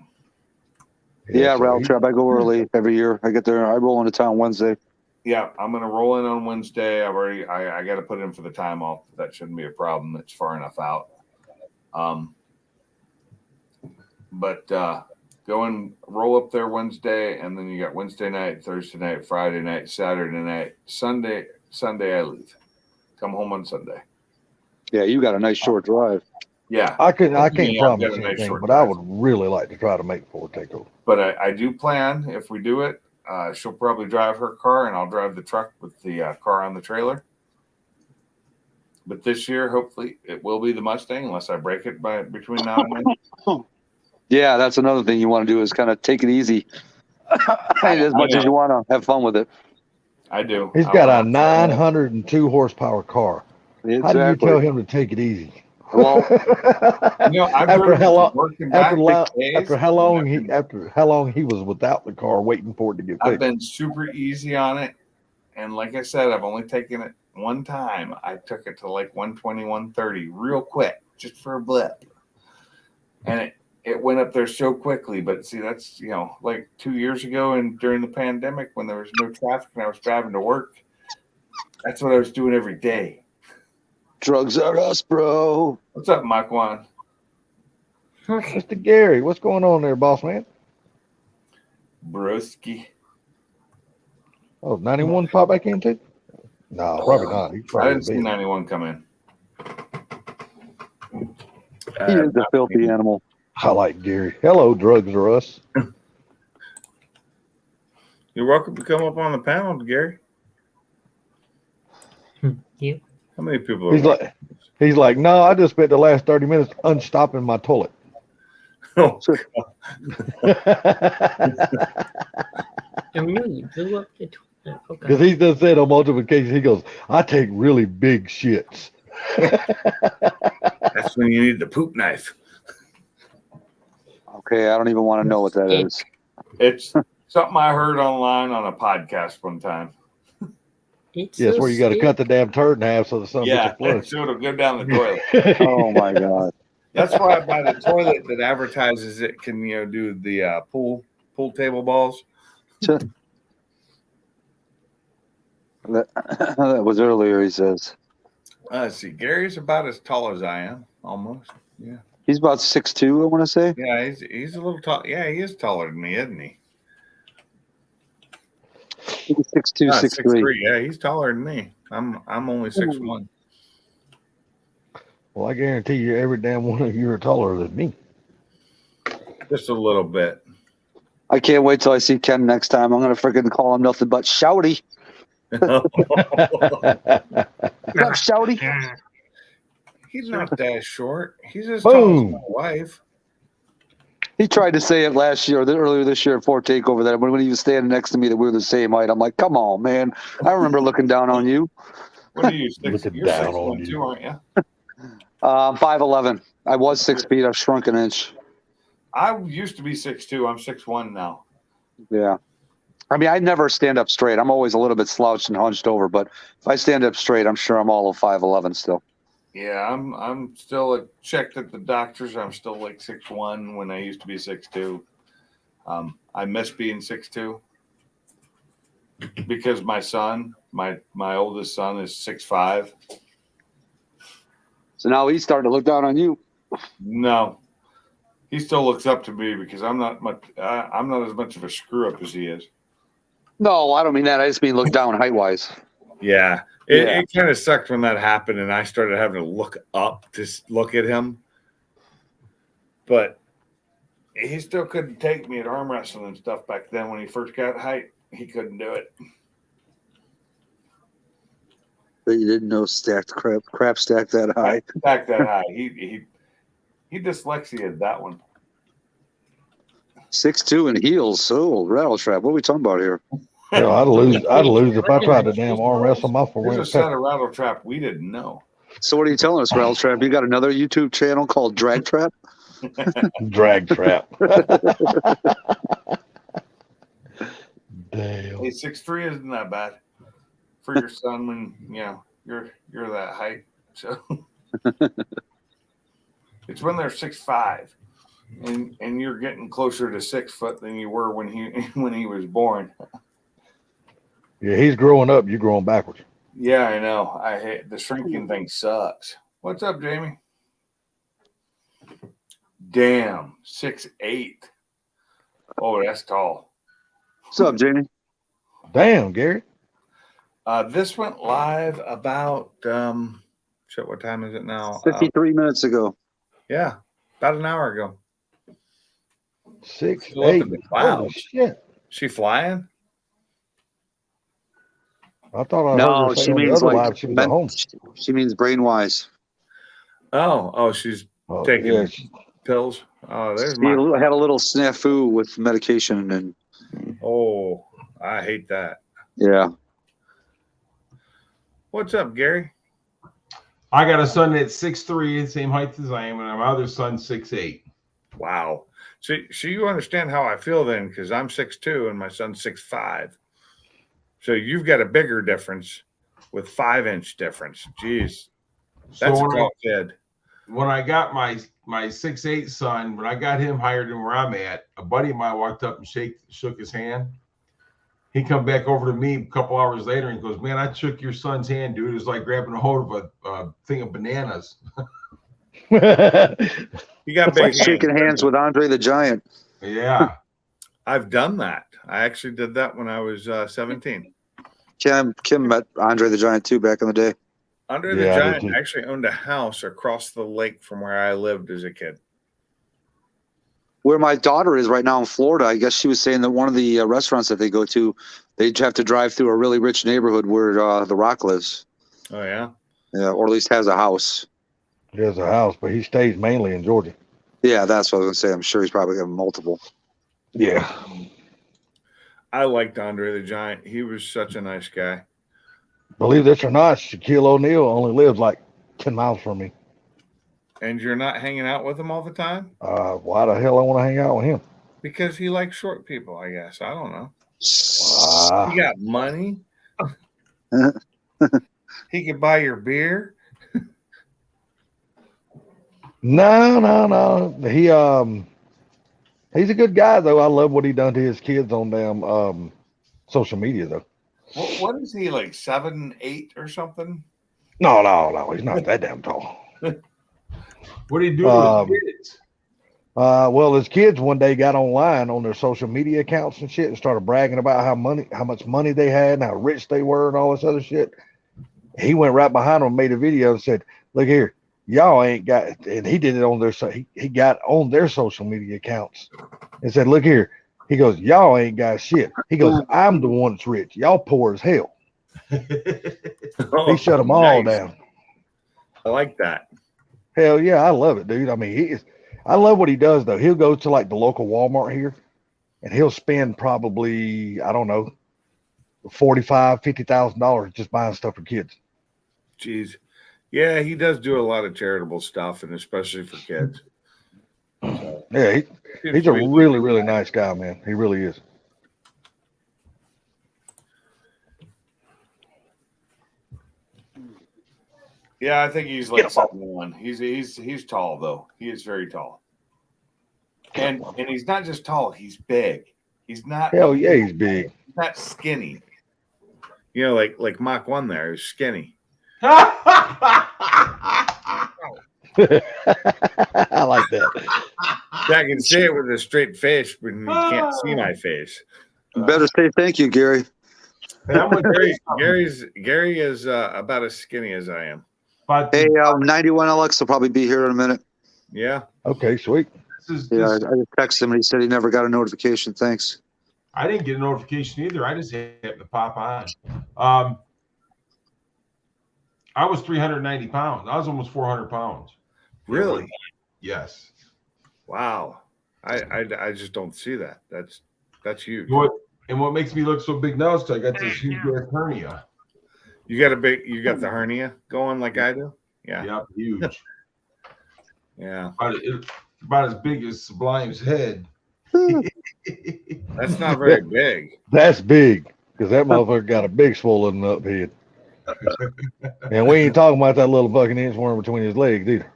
Yeah, so rail trap. I go early every year. I get there. I roll into town Wednesday. Yeah, I'm gonna roll in on Wednesday. I got to put in for the time off. That shouldn't be a problem. It's far enough out. But go and roll up there Wednesday, and then you got Wednesday night, Thursday night, Friday night, Saturday night, Sunday I leave. Come home on Sunday. Yeah, you got a nice short drive. Yeah, I can't Yeah, I've promise got a nice anything, short but I drive. would really like to try to make Ford Takeover. but I do plan if we do it. She'll probably drive her car, and I'll drive the truck with the car on the trailer. But this year, hopefully, it will be the Mustang, unless I break it between now and then. Yeah, that's another thing you want to do is kind of take it easy. As much as you want to have fun with it. I do. He's got a 902 horsepower car. Exactly. How do you tell him to take it easy? Well, after how long he was without the car, waiting for it to get I've fixed. been super easy on it, and like I said, I've only taken it one time. I took it to like 120, 130 real quick, just for a blip, and it went up there so quickly. But see, that's like 2 years ago, and during the pandemic when there was no traffic and I was driving to work, that's what I was doing every day. Drugs are us, bro. What's up, Mike Juan? Mr. Gary, what's going on there, boss man? Broski. Oh, 91 pop back in too? No, probably not. He's I probably didn't see big. 91 come in. He is the filthy animal. I like Gary. Hello, Drugs are us. You're welcome to come up on the panel, Gary. You. How many people are He's like, no, I just spent the last 30 minutes unstopping my toilet. Oh, And really, you blew up the toilet. Because Okay. he does said on multiple occasions, he goes, I take really big shits. that's when you need the poop knife. Okay, I don't even want to know what that is. It's something I heard online on a podcast one time. It's Yes, so where you got to cut the damn turd in half so the sun Yeah, gets a flush. so it'll go down the toilet. Oh my god. That's why I buy the toilet that advertises it can, do the pool table balls. That was earlier, he says. Let's see, Gary's about as tall as I am, almost. Yeah, He's about 6'2", I want to say. yeah, he's a little tall. Yeah, he is taller than me, isn't he? He's 6'2", 6'3". 6'3". Yeah, he's taller than me. I'm only 6'1". Well, I guarantee you, every damn one of you are taller than me. Just a little bit. I can't wait till I see Ken next time. I'm gonna freaking call him nothing but Shouty. What's up, Shouty? He's not that short. He's as tall as Boom. my wife. He tried to say it last year, or earlier this year at Fort Takeover, that when he was standing next to me, that we were the same height. I'm like, come on, man. I remember looking down on you. What are you? Looking You're down 6'1" on you. too, aren't you? I'm 5'11". I was 6 feet. I've shrunk an inch. I used to be 6'2". I'm 6'1" now. Yeah. I mean, I never stand up straight. I'm always a little bit slouched and hunched over, but if I stand up straight, I'm sure I'm all of 5'11" still. Yeah, I'm still checked at the doctors. I'm still like 6'1" when I used to be 6'2". I miss being 6'2" because my son, my oldest son, is 6'5". So now he's starting to look down on you. No, he still looks up to me because I'm not as much of a screw up as he is. No, I don't mean that. I just mean look down height wise. Yeah. Yeah. It kind of sucked when that happened, and I started having to look up to look at him. But he still couldn't take me at arm wrestling and stuff back then when he first got height. He couldn't do it. But you didn't know crap stacked that high. Back that high. He dyslexia that one. 6'2" and heels. So rattle trap. What are we talking about here? I'd lose if I tried to damn arm wrestle my There's four a set of rattle trap we didn't know. So what are you telling us, rattle trap? You got another YouTube channel called Drag Trap? drag trap. Damn. Hey, 6'3" isn't that bad for your son when you're that height. So it's when they're 6'5", and you're getting closer to 6 foot than you were when he was born. Yeah, he's growing up. You're growing backwards. Yeah, I know. I hate the shrinking thing. Sucks. What's up, Jamie? Damn, 6'8". Oh, that's tall. What's up, Jamie? Damn, Gary. This went live about shit. What time is it now? 53 minutes ago. Yeah, about an hour ago. 6'8". Look at the clouds. Holy shit. She flying? I thought I heard No, her say she on the means other like live she was at home. she means brain wise. Oh, she's Oh, taking yeah, pills. Oh, there's She my. had a little snafu with medication, and Oh, I hate that. yeah. What's up, Gary? I got a son that's 6'3", same height as I am, and my other son's 6'8". Wow. So you understand how I feel then, because I'm 6'2" and my son's 6'5". So you've got a bigger difference with 5-inch difference. Jeez, that's So a tall kid. when I got my 6'8" son, when I got him higher than where I'm at, a buddy of mine walked up and shook his hand. He come back over to me a couple hours later and goes, "Man, I shook your son's hand, dude. It was like grabbing a hold of a thing of bananas." You got It's like big shaking hands with Andre the Giant. Yeah. I've done that. I actually did that when I was 17. Kim met Andre the Giant too back in the day. Andre the Yeah, I did Giant too. actually owned a house across the lake from where I lived as a kid. Where my daughter is right now in Florida, I guess she was saying that one of the restaurants that they go to, they have to drive through a really rich neighborhood where The Rock lives. Oh, yeah? Yeah, or at least has a house. He has a house, but he stays mainly in Georgia. Yeah, that's what I was gonna say. I'm sure he's probably got multiple. Yeah. I liked Andre the Giant. He was such a nice guy. Believe this or not, Shaquille O'Neal only lives like 10 miles from me. And you're not hanging out with him all the time? Why the hell I want to hang out with him? Because he likes short people, I guess. I don't know. Ah. He got money. He could buy your beer. No. He's a good guy though. I love what he done to his kids on damn social media though. What is he, like 7'8" or something? No. He's not that damn tall. What do you do with kids? Well, his kids one day got online on their social media accounts and shit and started bragging about how much money they had and how rich they were and all this other shit. He went right behind them and made a video and said, "Look here, y'all ain't got," and he did it on their he got on their social media accounts and said, "Look here," he goes, "Y'all ain't got shit." He goes, "I'm the one that's rich. Y'all poor as hell." He shut them all down. I like that. Hell yeah, I love it, dude. I mean, I love what he does though. He'll go to like the local Walmart here, and he'll spend probably, I don't know, $50,000 just buying stuff for kids. Jeez. Yeah, he does do a lot of charitable stuff, and especially for kids. So, Yeah, he's a really, really nice guy, man. He really is. yeah, I think he's like 7'1". He's tall though. He is very tall. And he's not just tall, he's big. He's not Hell yeah, he's big. He's not skinny. You know, like Mach 1 there is skinny. I like that. I can say it with a straight face when you can't see my face. Better say thank you, Gary. Gary is about as skinny as I am. But Hey, 91LX will probably be here in a minute. Yeah. Okay, sweet. Yeah, I just texted him and he said he never got a notification. Thanks. I didn't get a notification either. I just happened to pop on. I was 390 pounds. I was almost 400 pounds. Really? Yes. Wow. I just don't see that. That's huge. What makes me look so big now is because I got this huge hernia. You got the hernia going like I do? Yeah. Yep, huge. Yeah. About as big as Sublime's head. That's not very big. That's big because that motherfucker got a big swollen up head. And we ain't talking about that little fucking inchworm between his legs either.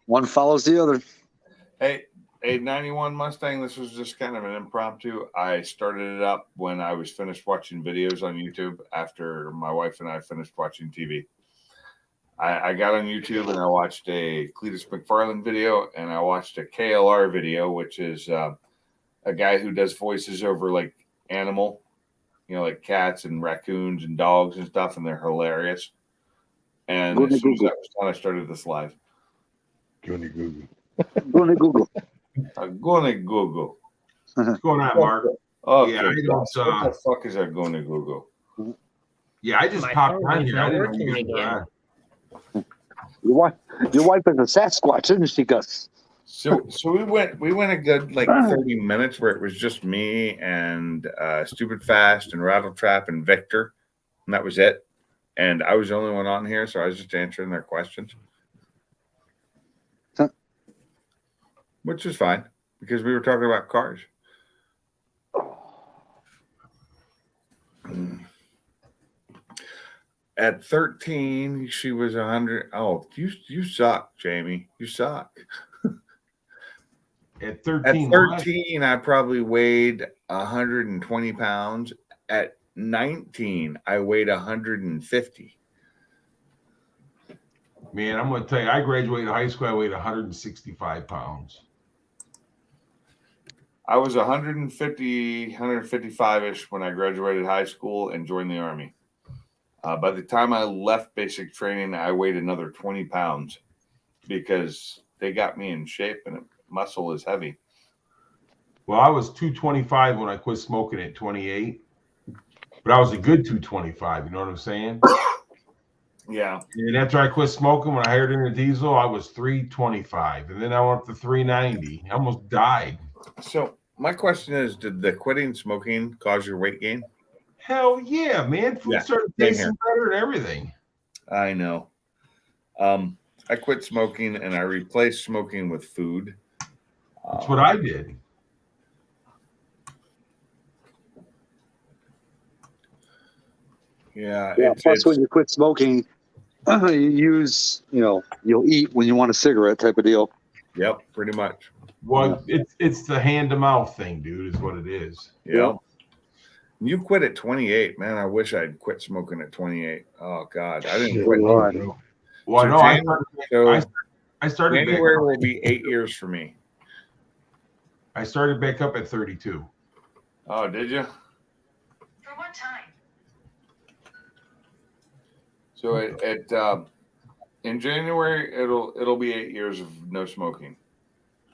One follows the other. Hey, a 91 Mustang, this was just kind of an impromptu. I started it up when I was finished watching videos on YouTube after my wife and I finished watching TV. I got on YouTube and I watched a Cletus McFarland video and I watched a KLR video, which is a guy who does voices over like animal, like cats and raccoons and dogs and stuff, and they're hilarious. And as soon as that was done, I started this live. Goony Google. Goony Google. Gonna Google. What's going on, Mark? Okay. Yeah, I don't, what the fuck is that going to Google? Yeah, I just My popped phone on is here. not I didn't working know you again. were Your wife is a Sasquatch, isn't she, Gus? So we went a good like 30 minutes where it was just me and Stupid Fast and Rattletrap and Victor, and that was it. And I was the only one on here, so I was just answering their questions, which is fine because we were talking about cars. At 13, she was 100. Oh, you suck, Jamie. You suck. At 13. At 13, I probably weighed 120 pounds. At 19, I weighed 150. Man, I'm going to tell you, I graduated high school, I weighed 165 pounds. I was 150, 155-ish when I graduated high school and joined the Army. By the time I left basic training, I weighed another 20 pounds because they got me in shape and muscle is heavy. Well, I was 225 when I quit smoking at 28, but I was a good 225. You know what I'm saying? Yeah. And after I quit smoking, when I hired in a diesel, I was 325, and then I went up to 390. I almost died. So my question is, did the quitting smoking cause your weight gain? Hell yeah, man! Food Yeah, started same tasting here. better and everything. I know. I quit smoking and I replaced smoking with food. That's what I did. Yeah. Plus, when you quit smoking, you use, you'll eat when you want a cigarette type of deal. Yep, pretty much. Well, it's the hand to mouth thing, dude. Is what it is. Yep. You quit at 28, man. I wish I'd quit smoking at 28. Oh God, I didn't Shit, quit. Lord. Well, So no, I started back January up. will be 8 years for me. I started back up at 32. Oh, did you? For what time? So in January it'll be 8 years of no smoking.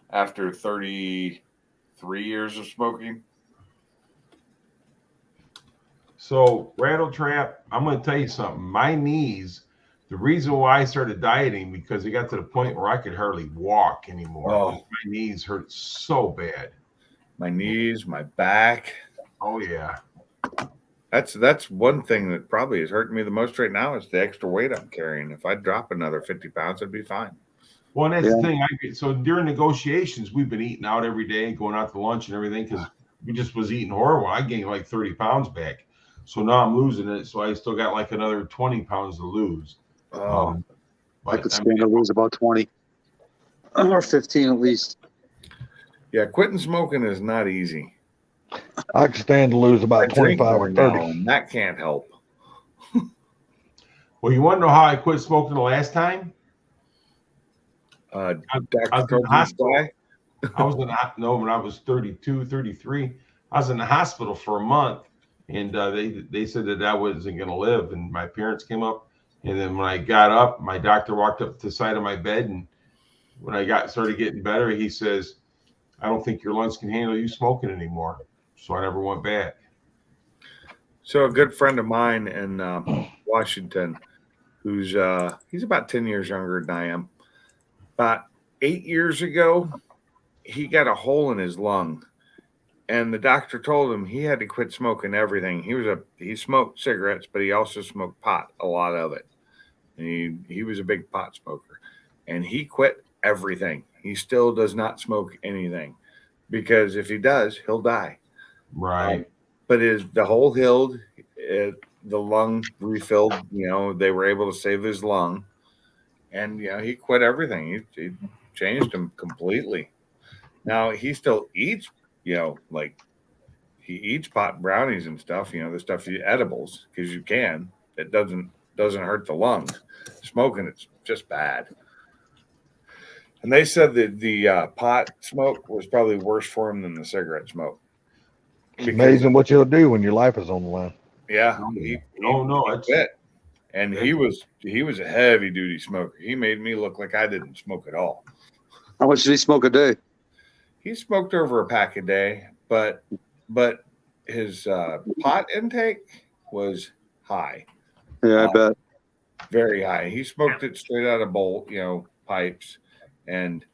After 33 years of smoking. So, Rattle Trap, I'm going to tell you something. My knees, the reason why I started dieting, because it got to the point where I could hardly walk anymore. Oh. My knees hurt so bad. My knees, my back. Oh, yeah. That's one thing that probably is hurting me the most right now is the extra weight I'm carrying. If I drop another 50 pounds, I'd be fine. Well, and that's the thing. So during negotiations, we've been eating out every day, going out to lunch and everything, because we just was eating horrible. I gained like 30 pounds back. So now I'm losing it. So I still got like another 20 pounds to lose. Oh, I could stand to lose about 20 or 15 at least. yeah, quitting smoking is not easy. I can stand to lose I about drink 25 more or now, 30. and that can't help. Well, you want to know how I quit smoking the last time? Dr. I was in the Trojan's hospital. guy? I was when I was 32, 33. I was in the hospital for a month, and they said that I wasn't going to live. And my parents came up, and then when I got up, my doctor walked up to the side of my bed, and when I started getting better, he says, "I don't think your lungs can handle you smoking anymore." So I never went back. So a good friend of mine in Washington, who's he's about 10 years younger than I am. About 8 years ago, he got a hole in his lung, and the doctor told him he had to quit smoking everything. He smoked cigarettes, but he also smoked pot, a lot of it. And he was a big pot smoker, and he quit everything. He still does not smoke anything because if he does, he'll die. Right. But the hole healed, the lung refilled. They were able to save his lung, and he quit everything. He changed him completely. Now he still eats, like he eats pot brownies and stuff. The stuff edibles because you can. It doesn't hurt the lungs. Smoking it's just bad. And they said that the pot smoke was probably worse for him than the cigarette smoke. It's amazing what you'll do when your life is on the line. Yeah, He quit. And he was a heavy duty smoker. He made me look like I didn't smoke at all. How much did he smoke a day? He smoked over a pack a day, but his pot intake was high. Yeah, I bet. Very high. He smoked it straight out of bowl, pipes, and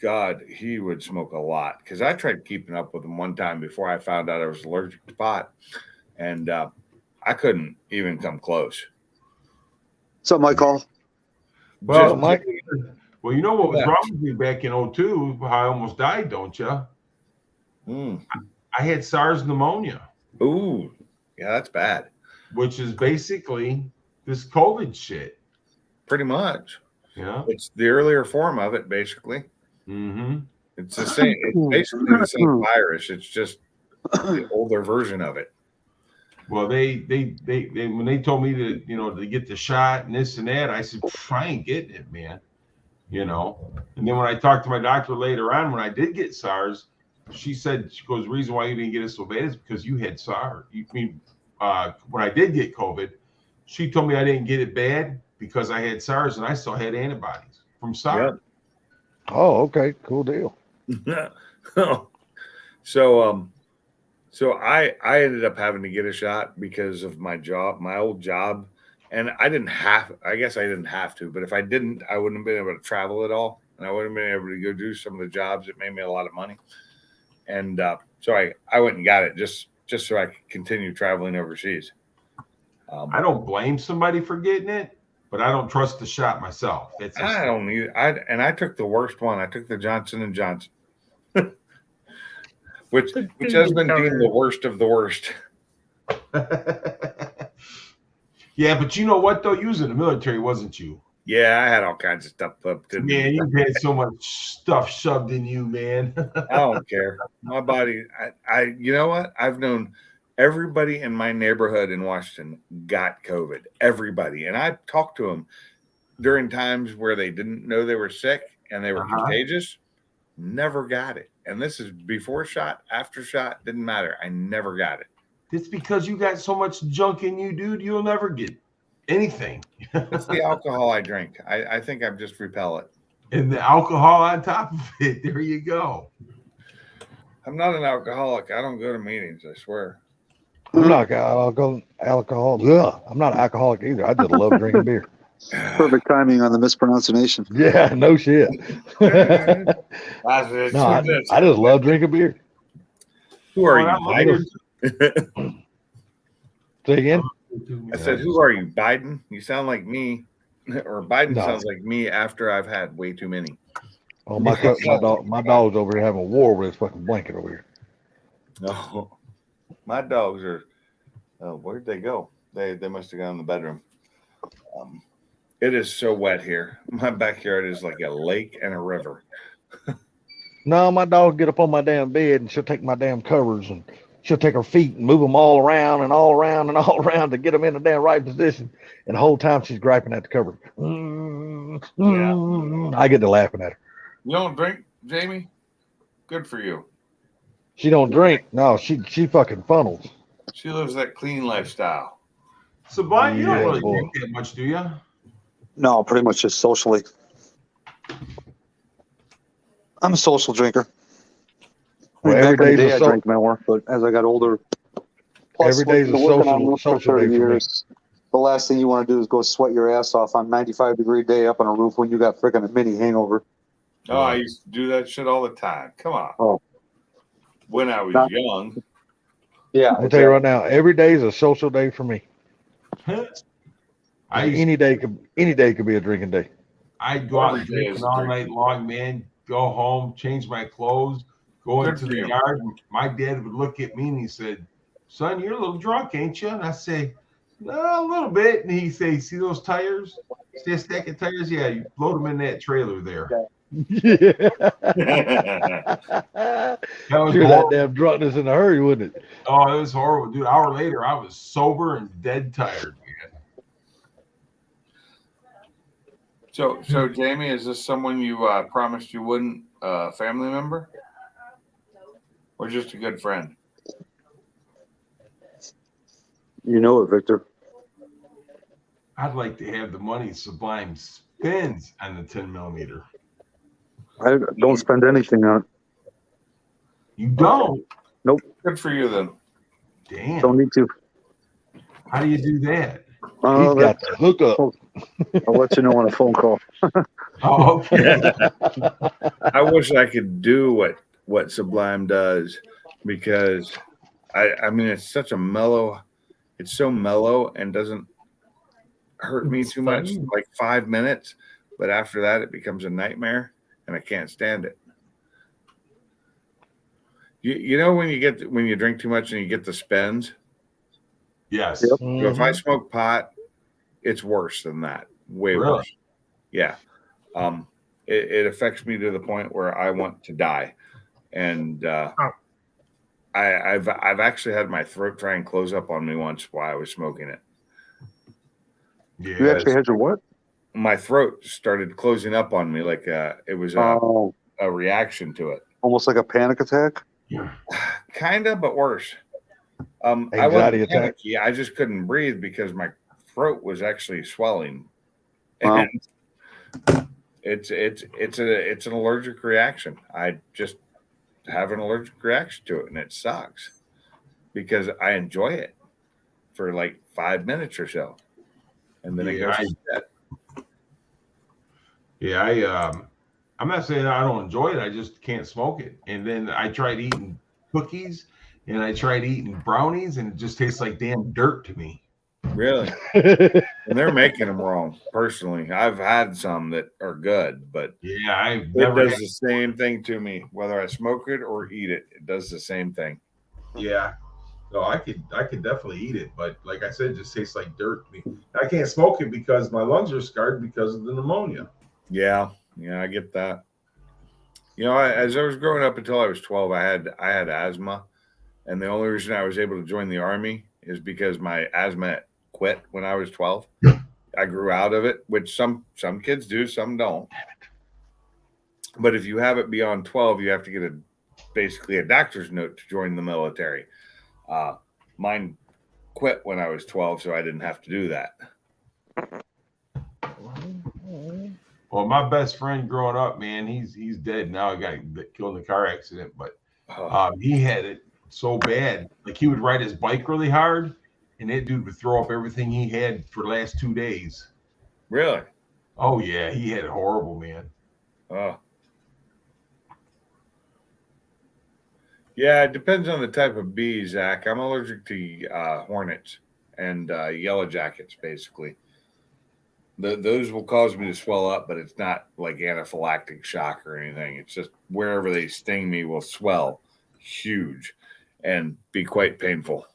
God, he would smoke a lot because I tried keeping up with him one time before I found out I was allergic to pot, and I couldn't even come close. So, Michael. Well, Mike. Well, you know what was wrong with me back in 2002? How I almost died, don't you? I had SARS pneumonia. Ooh, yeah, that's bad. Which is basically this COVID shit. Pretty much. Yeah. It's the earlier form of it, basically. Mm-hmm. It's the same. It's basically the same virus. It's just the older version of it. Well, they when they told me to get the shot and this and that, I said, I ain't getting it, man. And then when I talked to my doctor later on, when I did get SARS, she goes, the reason why you didn't get it so bad is because you had SARS. When I did get COVID, she told me I didn't get it bad because I had SARS and I still had antibodies from SARS. Yep. Oh, okay. Cool deal. So I ended up having to get a shot because of my job. My old job and I guess I didn't have to, but if I didn't, I wouldn't have been able to travel at all. And I wouldn't have been able to go do some of the jobs that made me a lot of money. And so I went and got it just so I could continue traveling overseas. I don't blame somebody for getting it, but I don't trust the shot myself. I don't need I took the worst one. I took the Johnson and Johnson, which has been deemed the worst of the worst. Yeah, but you know what though? You was in the military, wasn't you? Yeah, I had all kinds of stuff up to Man, you've had so much stuff shoved in you, man. I don't care. My body, you know what? I've known everybody in my neighborhood in Washington got COVID. Everybody. And I talked to them during times where they didn't know they were sick and they were contagious. Never got it. And this is before shot, after shot, didn't matter. I never got it. It's because you got so much junk in you, dude. You'll never get anything. It's the alcohol I drink. I think I'm just repellent. And the alcohol on top of it. There you go. I'm not an alcoholic. I don't go to meetings, I swear. I'm not alcohol. Ugh, I'm not an alcoholic either. I just love drinking beer. Perfect timing on the mispronunciation. Yeah, no shit. No, I just love drinking beer. Who are you, Biden? Say again? I said, who are you, Biden? You sound like me. Or Biden sounds like me after I've had way too many. Oh, my dog's over here having a war with his fucking blanket over here. No, my dogs are. Where'd they go? They must have gone in the bedroom. It is so wet here. My backyard is like a lake and a river. No, my dog get up on my damn bed and she'll take my damn covers and she'll take her feet and move them all around and all around and all around to get them in the damn right position. And the whole time she's griping at the cover. I get to laughing at her. You don't drink, Jamie? Good for you. She don't drink. No, she fucking funnels. She lives that clean lifestyle. Sublime, you don't really boy. drink that much, do you? No, pretty much just socially. I'm a social drinker. Well, Back every in the day's day, a I so- drank more, but as I got older, Every day's a working on roofs for social 30 day for me. years, the last thing you want to do is go sweat your ass off on 95-degree day up on a roof when you got freaking a mini hangover. Oh, I used to do that shit all the time. Come on. Oh. When I was young. Yeah, I'll tell you right now, every day is a social day for me. Any day could be a drinking day. I'd go out and drink all night long, man. Go home, change my clothes, go into the yard. My dad would look at me and he said, "Son, you're a little drunk, ain't you?" And I say, "No, a little bit." And he say, "See those tires? See a stack of tires? Yeah, you load them in that trailer there." Yeah. That was Sure, that horrible. damn drunkenness in a hurry, wouldn't it? Oh, it was horrible, dude. An hour later, I was sober and dead tired, man. So Jamie, is this someone you promised you wouldn't? Family member? Or just a good friend? you know it, Victor. I'd like to have the money Sublime spends on the 10 millimeter. I don't spend anything on it. You don't? Good for you then. Damn. Don't need to. How do you do that? He's got the hookup. I'll let you know on a phone call. Oh, okay. I wish I could do what Sublime does, because I mean it's such a mellow, it's so mellow and doesn't hurt me too much, like 5 minutes, but after that it becomes a nightmare and I can't stand it. You know when you drink too much and you get the spins? Yes. Yep. So if I smoke pot, it's worse than that. Way Really? worse. Yeah. It affects me to the point where I want to die. And I've actually had my throat try and close up on me once while I was smoking it. Yeah. You actually had your what? My throat started closing up on me like it was Oh, a reaction to it. almost like a panic attack. Kind of, but worse. I Anxiety wasn't attack. panicky. I just couldn't breathe because my throat was actually swelling. Wow. And it's an allergic reaction. I just have an allergic reaction to it, and it sucks because I enjoy it for like 5 minutes or so. and then it Yeah, goes to shit. I'm not saying I don't enjoy it. I just can't smoke it. And then I tried eating cookies and I tried eating brownies, and it just tastes like damn dirt to me. Really. And they're making them wrong. Personally, I've had some that are good, but Yeah, I've it never. does the same thing to me, whether I smoke it or eat it. It does the same thing. Yeah, no, I could definitely eat it, but like I said, it just tastes like dirt to me. I can't smoke it because my lungs are scarred because of the pneumonia. Yeah, I get that. As I was growing up until I was 12, I had asthma, and the only reason I was able to join the army is because my asthma quit when I was 12. I grew out of it, which some kids do, some don't. But if you have it beyond 12, you have to get basically a doctor's note to join the military. Mine quit when I was 12, so I didn't have to do that. Well, my best friend growing up, man, he's dead now. He got killed in a car accident, but he had it so bad. Like he would ride his bike really hard, and that dude would throw up everything he had for the last 2 days. Really? Oh yeah, he had it horrible, man. Oh. Yeah, it depends on the type of bee, Zach. I'm allergic to hornets and yellow jackets, basically. Those will cause me to swell up, but it's not like anaphylactic shock or anything. It's just wherever they sting me will swell huge and be quite painful.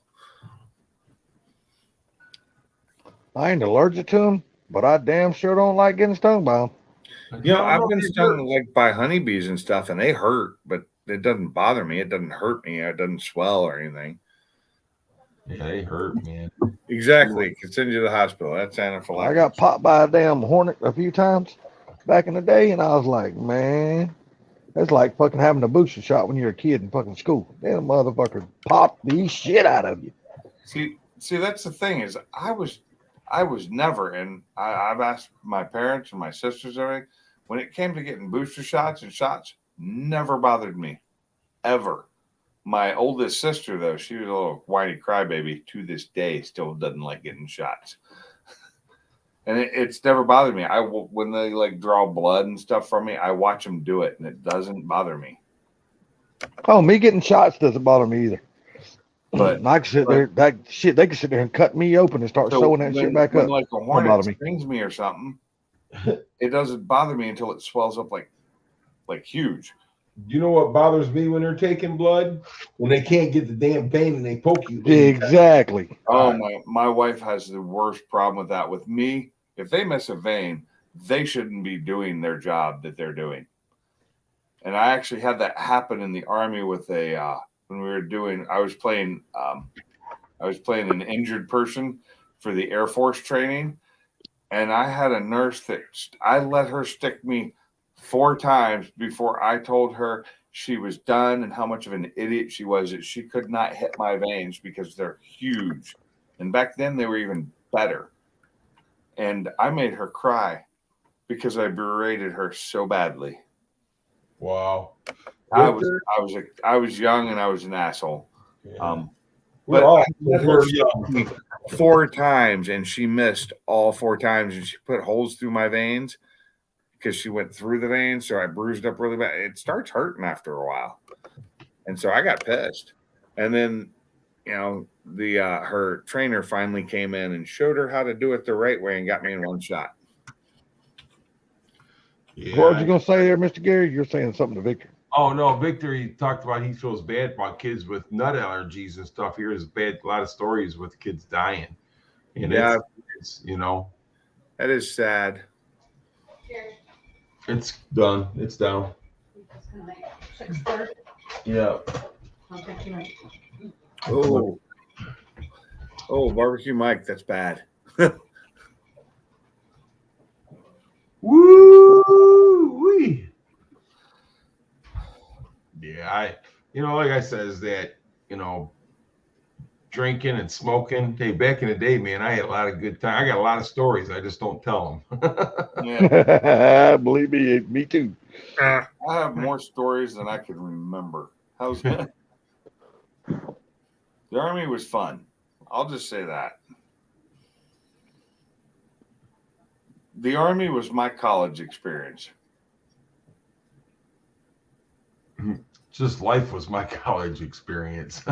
I ain't allergic to them, but I damn sure don't like getting stung by them. I've been stung like by honeybees and stuff, and they hurt, but it doesn't bother me. It doesn't hurt me. It doesn't swell or anything. Yeah, they hurt, man. Exactly. It can send you to the hospital. That's anaphylactic. I got popped by a damn hornet a few times back in the day, and I was like, man, that's like fucking having a booster shot when you're a kid in fucking school. Damn motherfucker popped the shit out of you. See, that's the thing is I was never, and I've asked my parents and my sisters everything, when it came to getting booster shots, never bothered me, ever. My oldest sister, though, she was a little whiny crybaby to this day, still doesn't like getting shots. And it's never bothered me. When they like draw blood and stuff from me, I watch them do it, and it doesn't bother me. Oh, me getting shots doesn't bother me either. But I can sit there, they can sit there and cut me open and start sewing that shit back up. Like a hornet stings me or something, it doesn't bother me until it swells up like huge. You know what bothers me when they're taking blood? When they can't get the damn vein and they poke you. Exactly. Oh, my wife has the worst problem with that. With me, if they miss a vein, they shouldn't be doing their job that they're doing. And I actually had that happen in the Army with when we were doing. I was playing an injured person for the Air Force training, and I had a nurse that I let her stick me 4 times before I told her she was done and how much of an idiot she was that she could not hit my veins because they're huge. And back then they were even better. And I made her cry because I berated her so badly. Wow. I was young and I was an asshole. Yeah. But I let her stick me 4 times and she missed all 4 times, and she put holes through my veins because she went through the veins, so I bruised up really bad. It starts hurting after a while. And so I got pissed. And then, her trainer finally came in and showed her how to do it the right way and got me in 1 shot. Yeah. What were you going to say there, Mr. Gary? You're saying something to Victor. Oh, no, Victor, he talked about he feels bad about kids with nut allergies and stuff. He hears a lot of stories with kids dying. And yeah. It's that is sad. It's done. It's down. Yeah. Oh, barbecue Mike, that's bad. Woo-wee. Yeah, like I said, is that, drinking and smoking. Hey, back in the day, man, I had a lot of good time. I got a lot of stories. I just don't tell them. Yeah. Believe me too. I have more stories than I can remember. How's that? The Army was fun. I'll just say that. the Army was my college experience. Just life was my college experience.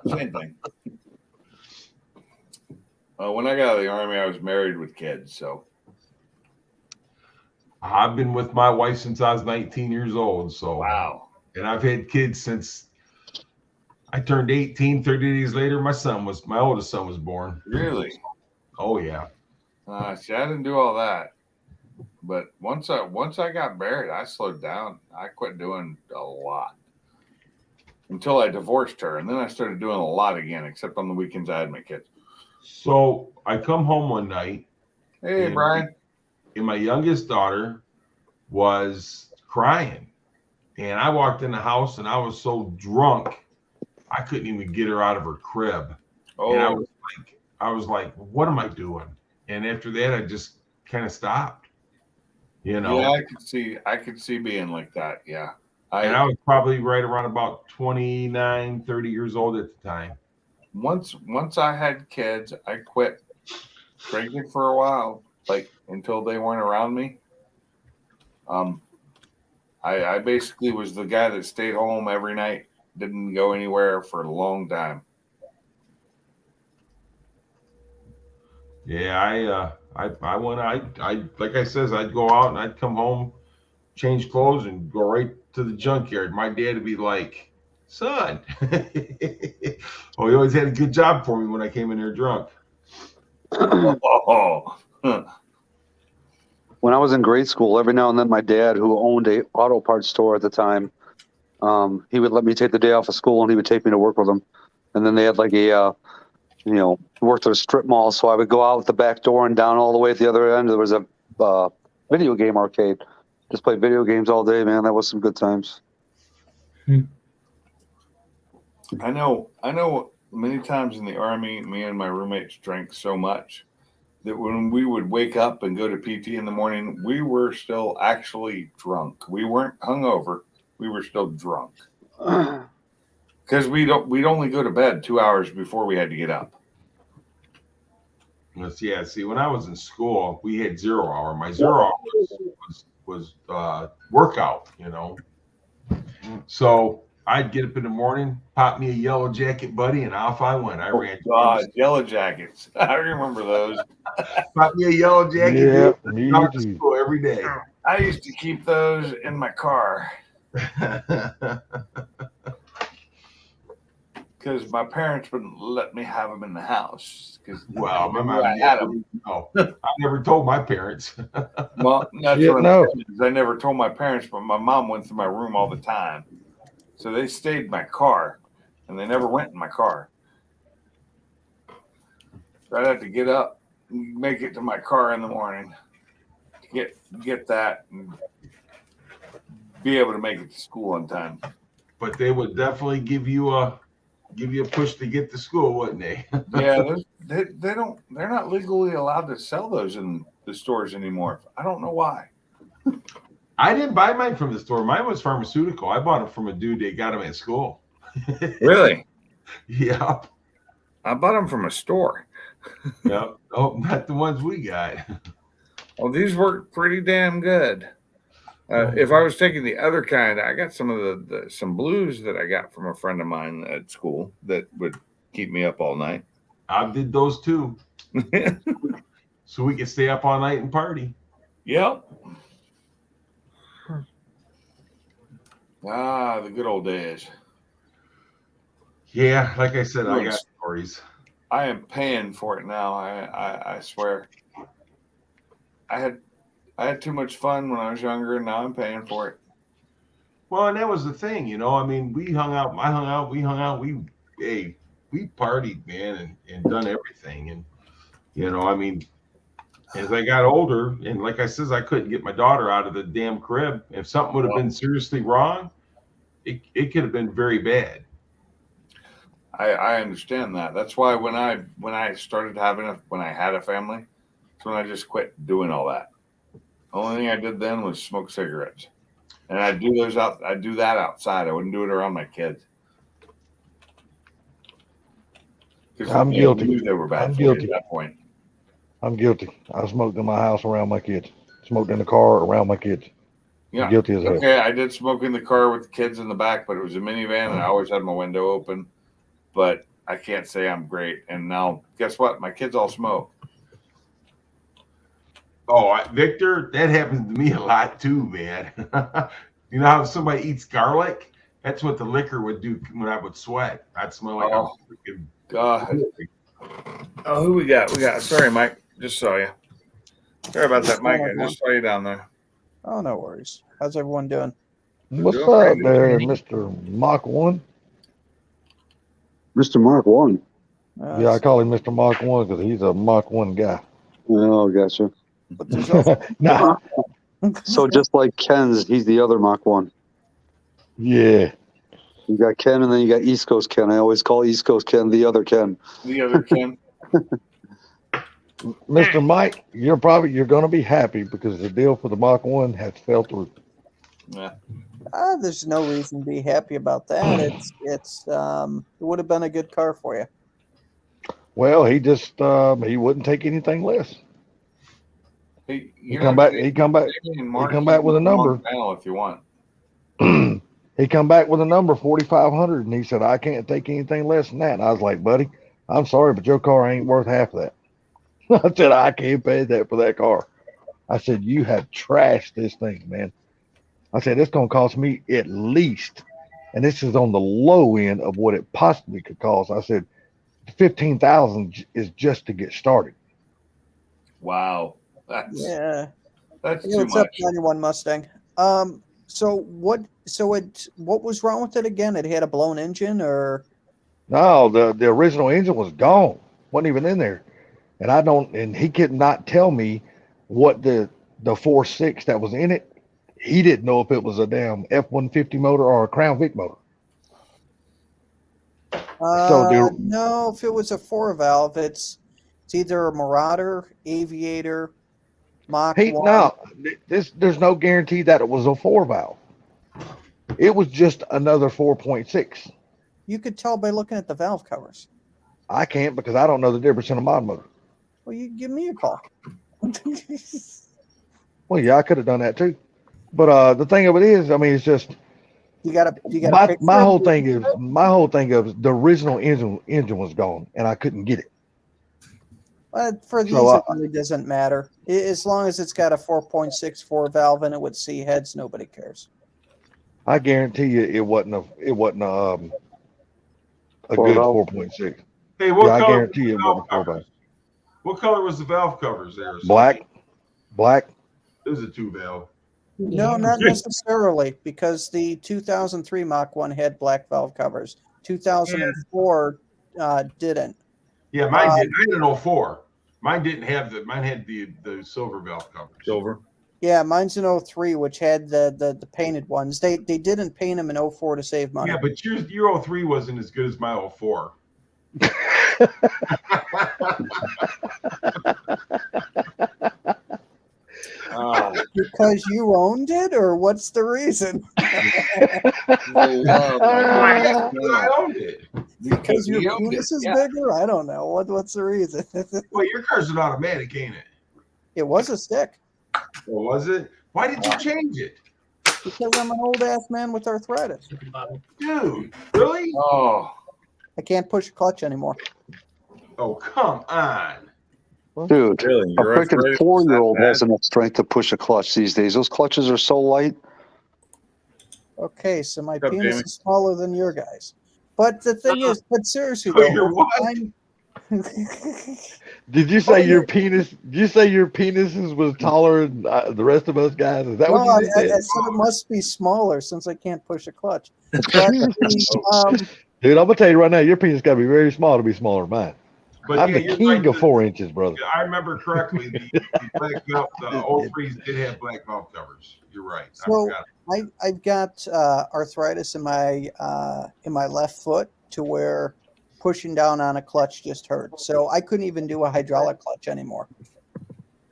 Same thing. When I got out of the Army, I was married with kids. So I've been with my wife since I was 19 years old. So wow. And I've had kids since I turned 18. 30 days later, my oldest son was born. Really? Oh yeah. See, I didn't do all that. But once I got married, I slowed down. I quit doing a lot until I divorced her, and then I started doing a lot again. Except on the weekends, I had my kids. So I come home one night, Hey, and, Brian. and my youngest daughter was crying, and I walked in the house, and I was so drunk, I couldn't even get her out of her crib. Oh, And I was like, what am I doing? And after that, I just kind of stopped. You know. yeah, I could see being like that. Yeah. And I was probably right around about 29, 30 years old at the time. Once I had kids, I quit drinking for a while, like until they weren't around me. I basically was the guy that stayed home every night, didn't go anywhere for a long time. Yeah, I went. I like I says, I'd go out and I'd come home, change clothes, and go right to the junkyard. My dad would be like, "Son," oh, he always had a good job for me when I came in there drunk. Oh, When I was in grade school, every now and then my dad, who owned a auto parts store at the time, he would let me take the day off of school and he would take me to work with him. And then they had like a, worked at a strip mall. So I would go out the back door and down all the way at the other end. There was a video game arcade. Just play video games all day, man. That was some good times. I know. Many times in the Army, me and my roommates drank so much that when we would wake up and go to PT in the morning, we were still actually drunk. We weren't hungover. We were still drunk because we'd only go to bed 2 hours before we had to get up. Yeah, see, when I was in school, we had 0 hour. My 0 hour was workout, So I'd get up in the morning, pop me a yellow jacket, buddy, and off I went. I ran. God, yellow jackets. I remember those. Pop me a yellow jacket. Yeah, dude, me out to too. school every day. I used to keep those in my car because my parents wouldn't let me have them in the house. Well, my mom I had them. No, I never told my parents. Well, that's Yeah, what no. I'm saying is I never told my parents, but my mom went through my room all the time. So they stayed in my car, and they never went in my car. So I'd have to get up, and make it to my car in the morning, to get that, and be able to make it to school on time. But they would definitely give you a push to get to school, wouldn't they? Yeah, they're not legally allowed to sell those in the stores anymore. I don't know why. I didn't buy mine from the store. Mine was pharmaceutical. I bought them from a dude that got them at school. Really? Yeah. I bought them from a store. Yeah. Oh, not the ones we got. Well, these work pretty damn good. If I was taking the other kind, I got some of some blues that I got from a friend of mine at school that would keep me up all night. I did those too. So we could stay up all night and party. Yep. The good old days. Yeah, like I said, I got stories. I am paying for it now. I swear. I had too much fun when I was younger, and now I'm paying for it. Well, and that was the thing, I mean, we hung out, we partied, man, and done everything. And, I mean, as I got older, and like I says, I couldn't get my daughter out of the damn crib. If something would have been seriously wrong, it could have been very bad. I understand that. That's why when I started when I had a family, that's when I just quit doing all that. The only thing I did then was smoke cigarettes, and I do that outside. I wouldn't do it around my kids. I'm guilty. I knew they were bad I'm for me guilty. at that point. I'm guilty. I smoked in my house around my kids. Smoked in the car around my kids. Yeah. Guilty as hell. Okay, I did smoke in the car with the kids in the back, but it was a minivan, and I always had my window open. But I can't say I'm great. And now, guess what? My kids all smoke. Oh, Victor, that happens to me a lot too, man. You know how somebody eats garlic? That's what the liquor would do when I would sweat. I'd smell like Oh, a freaking. God. Oh, who we got? Sorry, Mike. Just saw you. Sorry about that, Mike. I just saw you down there. Oh, no worries. How's everyone doing? What's doing up great. there, Mr. Mach 1? Mr. Mark 1. Yeah, I call him Mr. Mach 1 because he's a Mach 1 guy. Oh, gotcha. But there's also Nah, So just like Ken's, he's the other Mach 1. yeah. You got Ken, and then you got East Coast Ken. I always call East Coast Ken the other Ken. The other Ken. Mr. Mike, you're going to be happy because the deal for the Mach 1 has fell through. Yeah. there's no reason to be happy about that. It would have been a good car for you. Well, he just he wouldn't take anything less. Hey, He come back with a number. Panel if you want. He come back with a number 4,500, and he said, "I can't take anything less than that." And I was like, "Buddy, I'm sorry, but your car ain't worth half of that." I said, "I can't pay that for that car." I said, "You have trashed this thing, man." I said, "It's gonna cost me at least," and this is on the low end of what it possibly could cost. I said, 15,000 is just to get started. Wow. That's Yeah. that's Hey, too what's up, much. 91 Mustang? So what was wrong with it again? It had a blown engine, or No, the original engine was gone, wasn't even in there, and he could not tell me what the 4.6 that was in it. He didn't know if it was a damn F-150 motor or a Crown Vic motor. no, if it was a 4-valve, it's either a Marauder, Aviator, Mach 1. No, there's no guarantee that it was a 4-valve. It was just another 4.6. You could tell by looking at the valve covers. I can't because I don't know the difference in a mod motor. Well, you give me a call. Well, yeah, I could have done that too. But the thing of it is, I mean, it's just you got my whole thing is the original engine was gone and I couldn't get it. For these, So, it really doesn't matter. As long as it's got a 4.64 valve in it with C heads, nobody cares. I guarantee you, it wasn't a good 4.6. Hey, what Yeah, I color? guarantee you it wasn't a 4-valve. What color was the valve covers there? Black. It was a 2-valve. No, not necessarily, because the 2003 Mach 1 had black valve covers. 2004 didn't. Yeah, mine did. I had an 04. Mine didn't have mine had the silver valve covers. Silver. Yeah, mine's an 03, which had the painted ones. They didn't paint them in 04 to save money. Yeah, but your 03 wasn't as good as my 04. Because you owned it, or what's the reason? I owned it. Because your penis is bigger? I don't know. What's the reason? Well, your car's an automatic, ain't it? It was a stick. Or was it? Why did you change it? Because I'm an old ass man with arthritis. Dude, really? Oh, I can't push a clutch anymore. Oh, come on. Dude, really? a freaking 4-year-old has enough strength to push a clutch these days. Those clutches are so light. Okay, so my What's up, penis Jamie? is smaller than your guys. But the thing is, but seriously, Oh, you're what? Did you say your penis? Did you say your penises was taller than the rest of us guys? Is that no, what you I said? said it must be smaller since I can't push a clutch. But Dude, I'm gonna tell you right now, your penis got to be very small to be smaller than mine. But I'm yeah, the you're king right. of 4 inches, brother. I remember correctly. The black valve, the 03s did have black valve covers. You're right. I So- forgot. I've got arthritis in my left foot to where pushing down on a clutch just hurt. So I couldn't even do a hydraulic clutch anymore.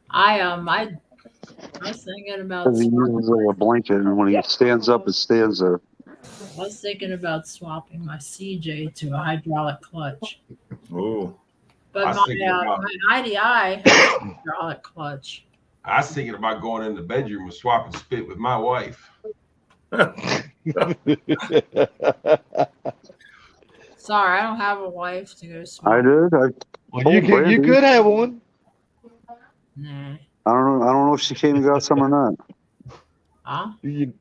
I was thinking about Because he uses a blanket, and when he stands up, it stands there. I was thinking about swapping my CJ to a hydraulic clutch. Ooh. But I was thinking about- my IDI has a hydraulic clutch. I was thinking about going in the bedroom and swapping spit with my wife. Sorry, I don't have a wife to go I smoke. did. Well, you could have one. Nah. I don't know if she came and got some or not. Huh? You,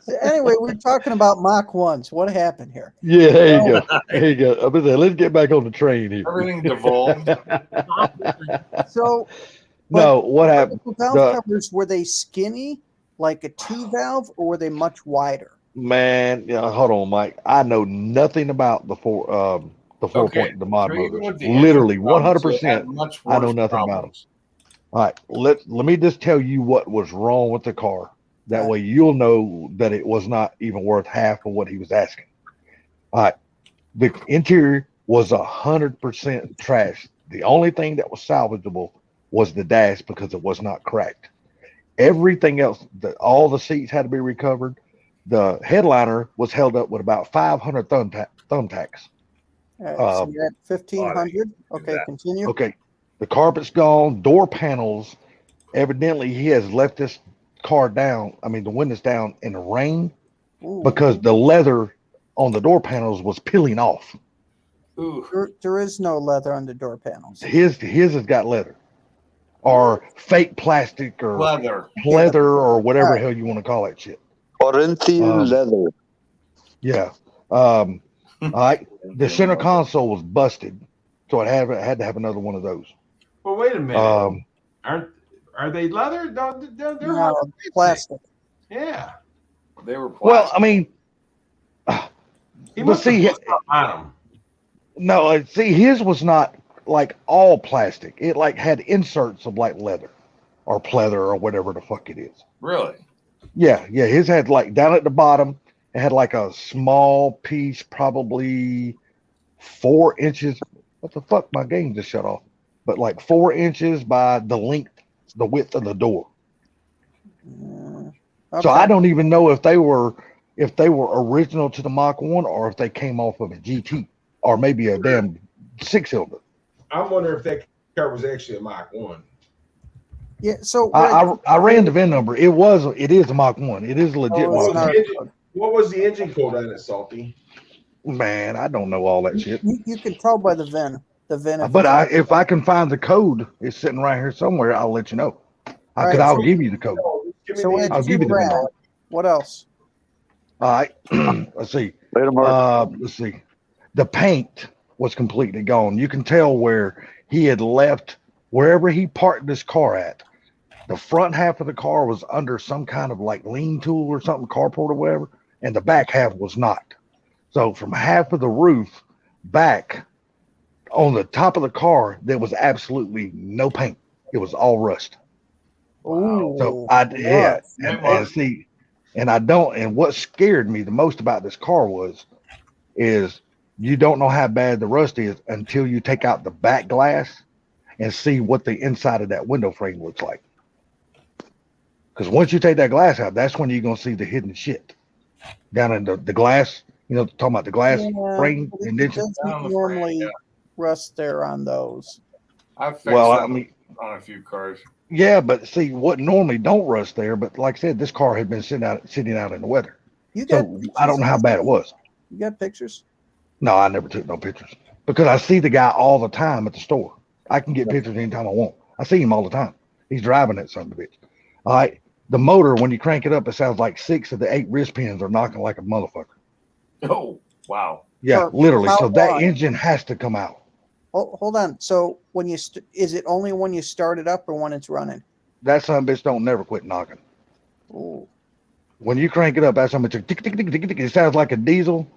So anyway, we're talking about Mach 1s. What happened here? yeah, there you go. There you go. I'm gonna say, let's get back on the train here. Everything devolved. So No, what happened? the valve The- covers, were they skinny like a 2-valve, or were they much wider? Man, yeah, hold on, Mike. I know nothing about the four Okay, point the mod so even motors. with the Literally engine problems, they 100%. had much I know worse nothing about 'em. problems. All right, let me just tell you what was wrong with the car. That Okay. way you'll know that it was not even worth half of what he was asking. All right, the interior was 100% trash. The only thing that was salvageable was the dash because it was not cracked. Everything else, all the seats had to be recovered. The headliner was held up with about 500 thumbtacks. All right, so you're at 1,500. do Okay, that. continue. Okay, the carpet's gone. Door panels. Evidently, he has left this car down. I mean, the windows down in the rain Ooh. because the leather on the door panels was peeling off. Ooh, There is no leather on the door panels. His has got leather, or fake plastic, or leather. pleather, or whatever Alright. hell you want to call that shit. Corinthian leather. Yeah. All right. The center console was busted, so it had to have another one of those. Well, wait a minute. Are they leather? No, they're No, 100%. plastic. Yeah. They were plastic. Well, I mean, He But must have see, put stuff on them. no, see, his was not like all plastic. It like had inserts of like leather or pleather or whatever the fuck it is. Really? Yeah, his had like down at the bottom, it had like a small piece, probably 4 inches. What the fuck? My game just shut off. But like 4 inches by the width of the door. So I don't even know if they were original to the Mach 1 or if they came off of a GT or maybe a damn 6-cylinder. I'm wondering if that car was actually a Mach 1. Yeah, so I ran the VIN number. It is a Mach 1. It is a legit Oh, it's Mach an 1. R- What was the engine code on it, Salty? Man, I don't know all that shit. you can tell by the VIN. The VIN. But if I can find the code, it's sitting right here somewhere. I'll let you know. Right, I'll so- give you the code. Give me So the we had I'll two give you the Brad. number. What else? All right. Let's see. Later, Mark. Let's see. The paint was completely gone. You can tell where he had left wherever he parked this car at. The front half of the car was under some kind of like lean tool or something, carport or whatever, and the back half was not. So from half of the roof back on the top of the car, there was absolutely no paint. It was all rust. Ooh, So rust. and see, and what scared me the most about this car is you don't know how bad the rust is until you take out the back glass and see what the inside of that window frame looks like. Because once you take that glass out, that's when you're gonna see the hidden shit down in the glass. You know, talking about the glass Yeah, frame but it indentation. Down the normally frame, rust there on those. I fixed Well, that I mean, on a few cars. yeah, but see, what normally don't rust there, but like I said, this car had been sitting out in the weather, You got. so I don't know how bad it was. You got pictures? No, I never took no pictures because I see the guy all the time at the store. I can get pictures anytime I want. I see him all the time. He's driving that son of a bitch. All right. The motor, when you crank it up, it sounds like 6 of the 8 wrist pins are knocking like a motherfucker. Oh, wow. Yeah, For literally. how So that long? engine has to come out. Oh, hold on. So when you is it only when you start it up or when it's running? That son of a bitch don't never quit knocking. Ooh. When you crank it up, that son of a bitch, tick, tick, tick, tick, tick, it sounds like a diesel.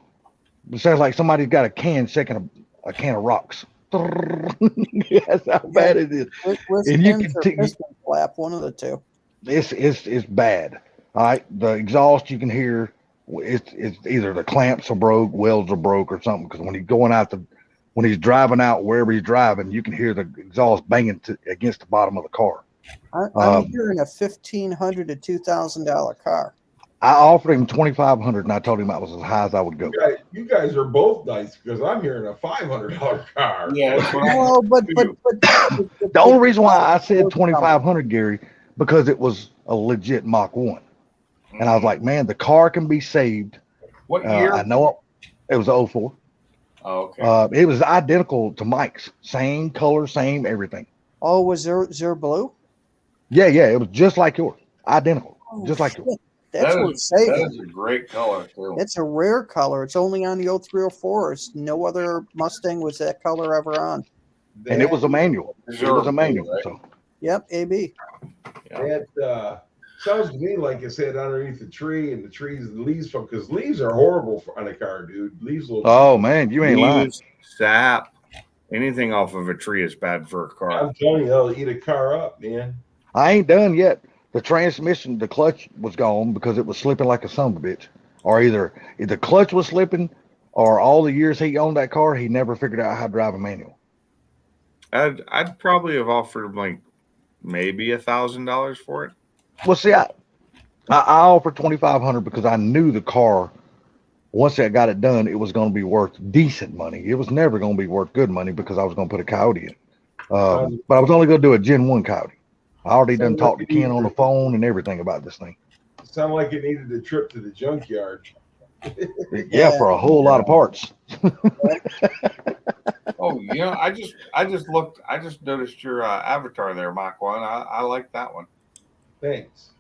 It sounds like somebody's got a can shaking a can of rocks. That's how bad it is. Wrist And you pins can or piston flap, one of the two. It's bad. All right, the exhaust you can hear it's either the clamps are broke, welds are broke, or something. Because when he's driving out wherever he's driving, you can hear the exhaust banging against the bottom of the car. I'm hearing a $1,500 to $2,000 car. I offered him 2,500, and I told him that was as high as I would go. You guys are both nice because I'm hearing a $500 car. Yeah, that's what I Well, but The only reason why I said 2,500, Gary, because it was a legit Mach 1. And I was like, man, the car can be saved. What year? I know it was 04. Oh, okay. It was identical to Mike's. Same color, same everything. oh, was there blue? Yeah, it was just like yours. Identical. Oh, Just like shit. yours. That's That worth is saving. a great color too. It's a rare color. It's only on the 0304s. No other Mustang was that color ever on. And it was a manual. Is It there was a blue, manual. right? So Yep, AB. That sounds to me like it said underneath the tree, and the leaves from, because leaves are horrible on a car, dude. Leaves will. oh man, you ain't lying. Leaves, sap, anything off of a tree is bad for a car. I'm telling you, they'll eat a car up, man. I ain't done yet. The transmission, the clutch was gone because it was slipping like a son of a bitch. Or either the clutch was slipping, or all the years he owned that car, he never figured out how to drive a manual. I'd probably have offered him like maybe $1,000 for it. Well, see, I offered 2,500 because I knew the car. Once I got it done, it was going to be worth decent money. It was never going to be worth good money because I was going to put a Coyote in. But I was only going to do a Gen 1 Coyote. I already done talked to Ken on the phone and everything about this thing. Sounded like it needed a trip to the junkyard. Yeah, for a whole lot of parts. Oh, I just looked. I just noticed your avatar there, Mach 1. I like that one. Thanks.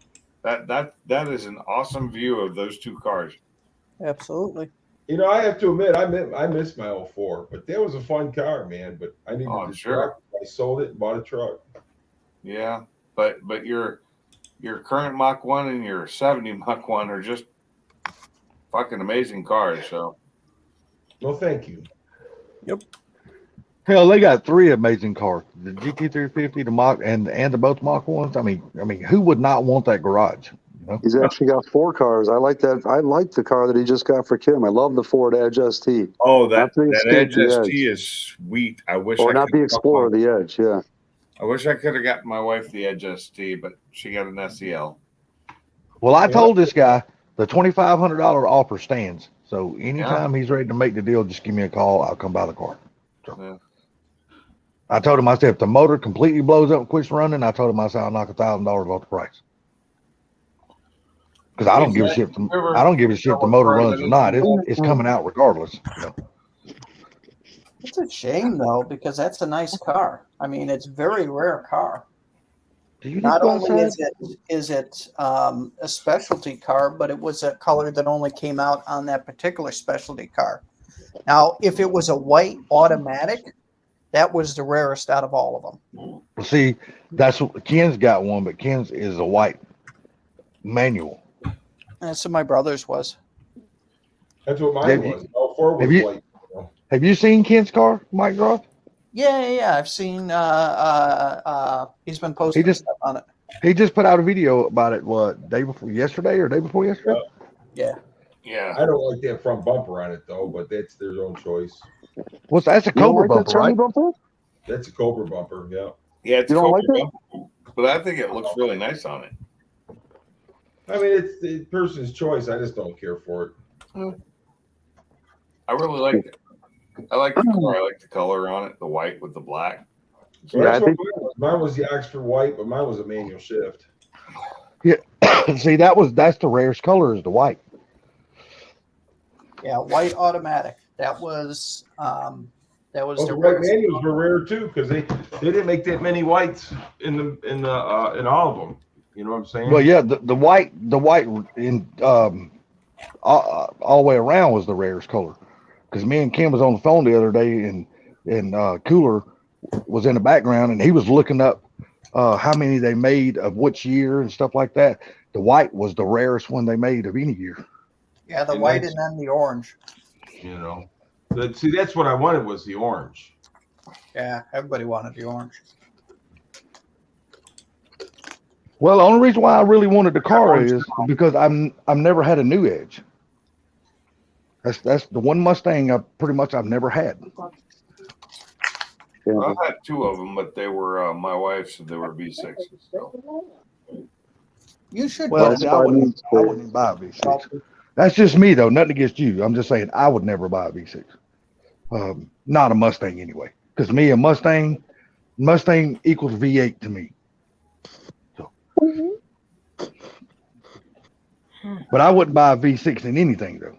That is an awesome view of those two cars. Absolutely. I have to admit, I missed my 04, but that was a fun car, man. But I needed Oh, the sure. truck. I sold it and bought a truck. Yeah, but your current Mach 1 and your 70 Mach 1 are just fucking amazing cars. So No, thank you. Hell, they got three amazing cars: the GT350, the Mach, and the both Mach 1s. I mean, who would not want that garage? He's actually got 4 cars. I like that. I like the car that he just got for Kim. I love the Ford Edge ST. that Not the Edge Escape, the ST Edge. is sweet. I wish Or I not could the Explorer, the Edge. Yeah. I wish I could have gotten my wife the Edge ST, but she got an SEL. Well, I told this guy the $2,500 offer stands. So anytime he's ready to make the deal, just give me a call. I'll come buy the car. So, Yeah. I told him, I said, if the motor completely blows up and quits running, I told him, I said, I'll knock $1,000 off the price. Because I don't give a shit. I don't give a shit if the motor runs or not. It's coming out regardless. It's a shame though, because that's a nice car. I mean, it's a very rare car. Do you Not go only outside? is it a specialty car, but it was a color that only came out on that particular specialty car. Now, if it was a white automatic, that was the rarest out of all of them. Well, see, that's what Ken's got one, but Ken's is a white manual. And so my brother's was. That's what mine Have you- was. 04 was have you- white. Have you seen Ken's car, Mike Groff? Yeah. I've seen. He's been posting He just- stuff on it. He just put out a video about it. What, day before yesterday or day before yesterday? Yeah. Yeah. I don't like that front bumper on it though, but that's their own choice. Well, that's a You don't Cobra like that bumper, right? Tony bumper? That's a Cobra bumper. Yeah. Yeah, it's You don't cool, like but I think it looks really nice on it. I mean, it's the person's choice. I just don't care for it. I really like it. I like the car. I like the color on it, the white with the black. So Yeah, that's I what mine was. Mine was the Oxford white, but mine was a manual shift. See, that's the rarest color is the white. Yeah, white automatic. That was Well, the the white rarest. manuals were rare too because they didn't make that many whites in all of them. You know what I'm saying? Well, yeah, the white in all the way around was the rarest color. Because me and Kim was on the phone the other day, and Cooler was in the background, and he was looking up how many they made of which year and stuff like that. The white was the rarest one they made of any year. Yeah, the And white that's- and then the orange. You know, see, that's what I wanted was the orange. Yeah, everybody wanted the orange. Well, the only reason why I really wanted the car is because I've never had a new Edge. That's the one Mustang I've never had. Yeah. I've had two of them, but they were my wife's, and they were V6s. So. You should. Well, put see, it I on wouldn't even buy a V6. That's just me though. Nothing against you. I'm just saying I would never buy a V6. Not a Mustang anyway. Because me, a Mustang equals V8 to me. So, but I wouldn't buy a V6 in anything though.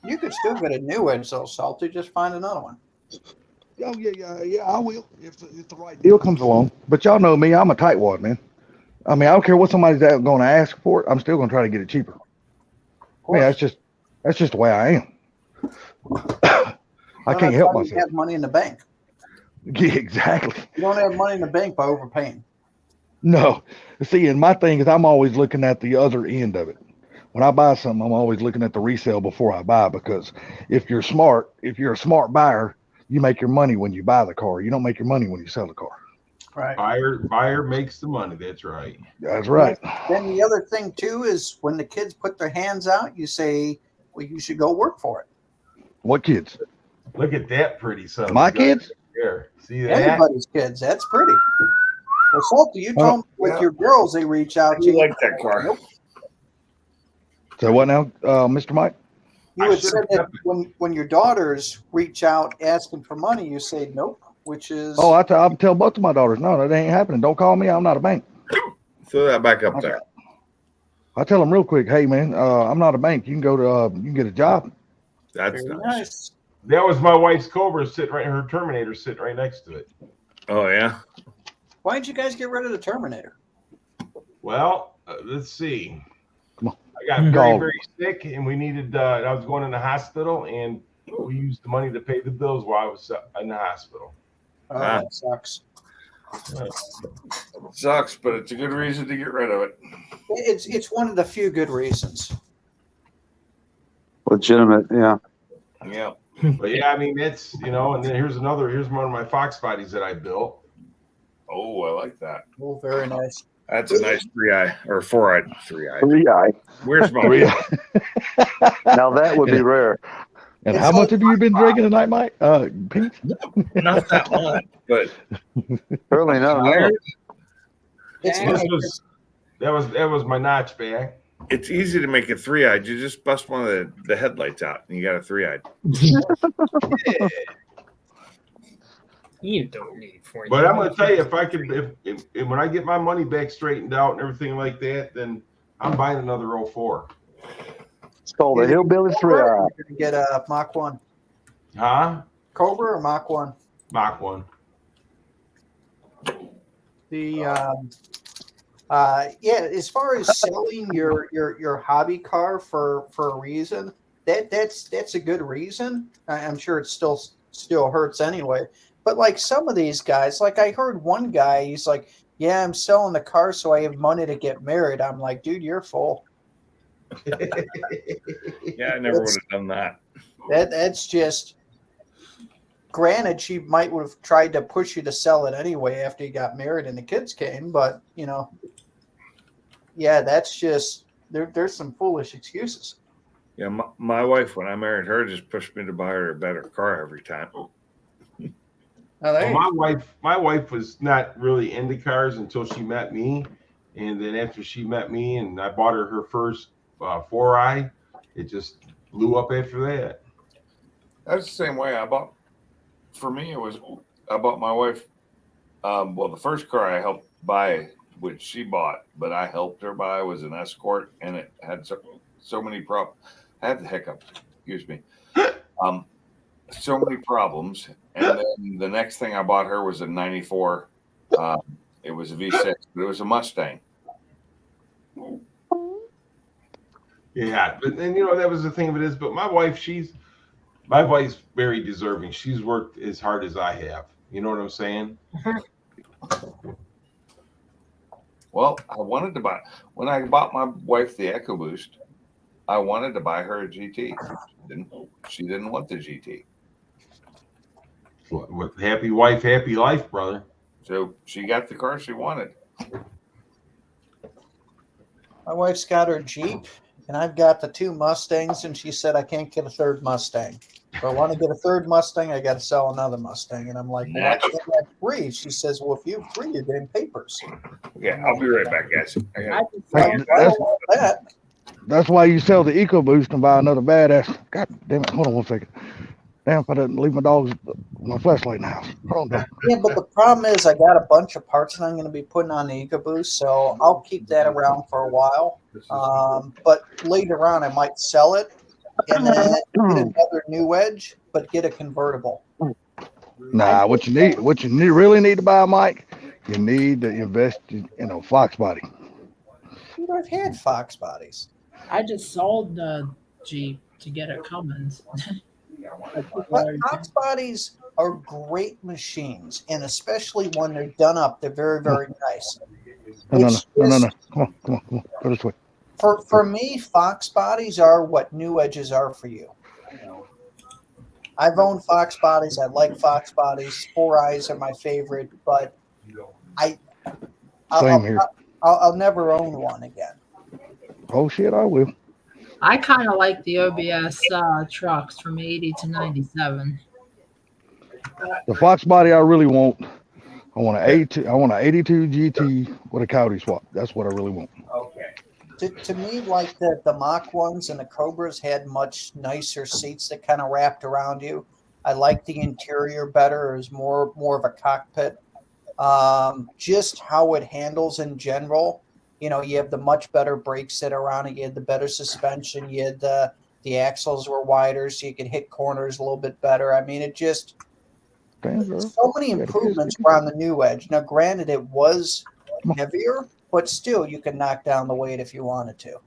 You could still get a new one, so Salty. Just find another one. Oh yeah. I will if the right deal comes along. But y'all know me. I'm a tightwad, man. I mean, I don't care what somebody's going to ask for it. I'm still going to try to get it cheaper. I mean, that's just the way I am. I can't help You myself. have money in the bank. Yeah, exactly. You don't have money in the bank by overpaying. No. See, and my thing is I'm always looking at the other end of it. When I buy something, I'm always looking at the resale before I buy, because if you're a smart buyer, you make your money when you buy the car. You don't make your money when you sell the car. Right. Buyer makes the money. That's right. That's right. Then the other thing too is when the kids put their hands out, you say, "Well, you should go work for it." What kids? Look at that pretty son. My kids? There. See that? Anybody's kids. That's pretty. Well, Salty, you told me with your girls, they reach out to You you. like that car? So what now, Mr. Mike? You I had should've said that kept it. when your daughters reach out asking for money, you say nope, which is Oh, I tell both of my daughters, no, that ain't happening. Don't call me. I'm not a bank. Throw that back up there. I tell them real quick, hey man, I'm not a bank. You can go to you can get a job. That's very nice. nice. That was my wife's Cobra sitting right, her Terminator sitting right next to it. Oh yeah. Why did you guys get rid of the Terminator? Well, let's see. Come on. I got very, Go. very sick, and we needed. I was going in the hospital, and we used the money to pay the bills while I was in the hospital. Oh, Ah. that sucks. Sucks, but it's a good reason to get rid of it. It's one of the few good reasons. Legitimate, yeah. Yeah. But yeah, I mean that's and then here's one of my Fox bodies that I built. Oh, I like that. Oh, very nice. That's a nice 3-eye or 4-eyed 3-eye. 3-eye. Where's my Now that would be rare. And It's how much like- have you been drinking tonight, Mike? Pete? not that much, but Apparently not. No. It's Yeah. This nice. was that was my notch back. it's easy to make it 3-eyed. You just bust one of the headlights out and you got a 3-eyed. You don't need 40. But I'm going to tell you, if I could, if when I get my money back straightened out and everything like that, then I'm buying another 04. It's called a hillbilly 3-eye. You're gonna get a Mach 1 Huh? Cobra or Mach 1. Mach 1. The as far as selling your hobby car for a reason, that's a good reason. I'm sure it still hurts anyway. But like some of these guys, like I heard one guy, he's like, "Yeah, I'm selling the car so I have money to get married." I'm like, "Dude, you're full." Yeah, I never would have done that. That's just. Granted, she might would have tried to push you to sell it anyway after you got married and the kids came, but yeah, that's just there's some foolish excuses. Yeah, my wife, when I married her, just pushed me to buy her a better car every time. Oh, there Well, you my wife was not really into cars until she met me, and then after she met me and I bought her first 4-eye, it just blew up after that. That's the same way I bought. For me, I bought my wife. Well, the first car I helped buy, which she bought, but I helped her buy, was an Escort, and it had so many problems. I had the hiccups. Excuse me. So many problems, and then the next thing I bought her was a '94. It was a V6, but it was a Mustang. Yeah, but then that was the thing of it is. But my wife's very deserving. She's worked as hard as I have. You know what I'm saying? Well, I wanted to buy when I bought my wife the EcoBoost. I wanted to buy her a GT. She didn't want the GT, With happy wife, happy life, brother. so she got the car she wanted. My wife's got her Jeep, and I've got the 2 Mustangs, and she said I can't get a third Mustang. If I want to get a third Mustang, I got to sell another Mustang. And I'm like, well, I can't have 3. She says, well, if you have 3, you're getting papers. Yeah, I'll be right back, guys. I I gotta- just Hey, sold- I don't want that. That's why you sell the EcoBoost and buy another badass. God damn it. Hold on one second. Damn, if I didn't leave my flashlight in the house. Hold on. Yeah, but the problem is I got a bunch of parts that I'm going to be putting on the EcoBoost, so I'll keep that around for a while. But later on, I might sell it and then get another new Edge, but get a convertible. Nah, what you really need to buy, Mike, you need to invest in a Fox body. Dude, I've had Fox bodies. I just sold the Jeep to get a Cummins. But Fox bodies are great machines, and especially when they're done up, they're very, very nice. No. It's Come just- on. Come on. Go this way. For me, Fox bodies are what new Edges are for you. I've owned Fox bodies. I like Fox bodies. 4 Eyes are my favorite, but Same here. I'll never own one again. Oh shit, I will. I kind of like the OBS trucks from 80 to 97. The Fox body I really want. I want an 82 GT with a Coyote swap. That's what I really want. To me, like the Mach ones and the Cobras had much nicer seats that kind of wrapped around you. I like the interior better. It was more of a cockpit. Just how it handles in general. You know, you have the much better brakes that are around it. You had the better suspension. You had the axles were wider, so you could hit corners a little bit better. I mean, it just Damn, girl. so many improvements were on the new Edge. Now, granted, it was heavier, but still, you could knock down the weight if you wanted to.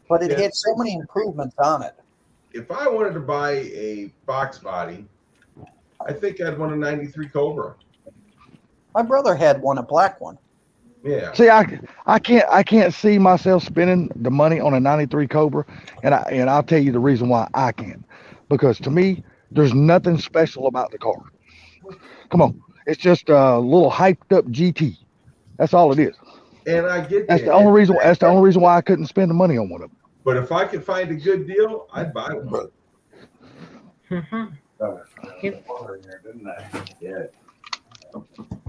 But it had so many improvements on it. If I wanted to buy a Fox body, I think I'd want a 93 Cobra. My brother had one, a black one. Yeah. See, I can't see myself spending the money on a 93 Cobra, and I'll tell you the reason why I can't. Because to me, there's nothing special about the car. Come on, it's just a little hyped up GT. That's all it is. And I get That's that. the only reason. That's the only reason why I couldn't spend the money on one of them. But if I could find a good deal, I'd buy one.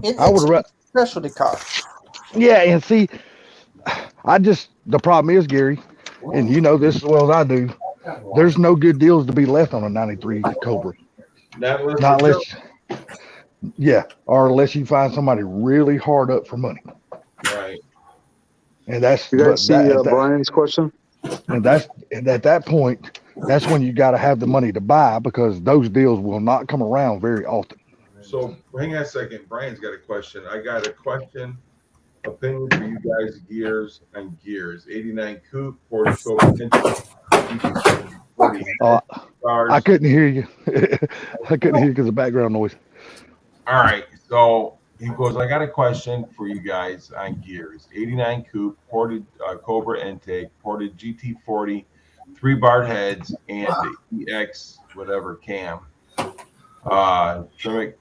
It's I would. a specialty car. Yeah, and see, the problem is, Gary, and you know this as well as I do. There's no good deals to be left on a 93 Cobra. Not Not unless, or unless you find somebody really hard up for money. right. And that's You guys see that- Brian's question? and at that point, that's when you got to have the money to buy, because those deals will not come around very often. So hang on a second. Brian's got a question. I got a question. Opinion for you guys, gears and gears. 89 coupe, 40 40 cars. I couldn't hear you. I couldn't hear you because of background noise. All right. So he goes, I got a question for you guys on gears. 89 coupe, ported Cobra intake, ported GT40, 3-bar heads, and the EX whatever cam. Tremec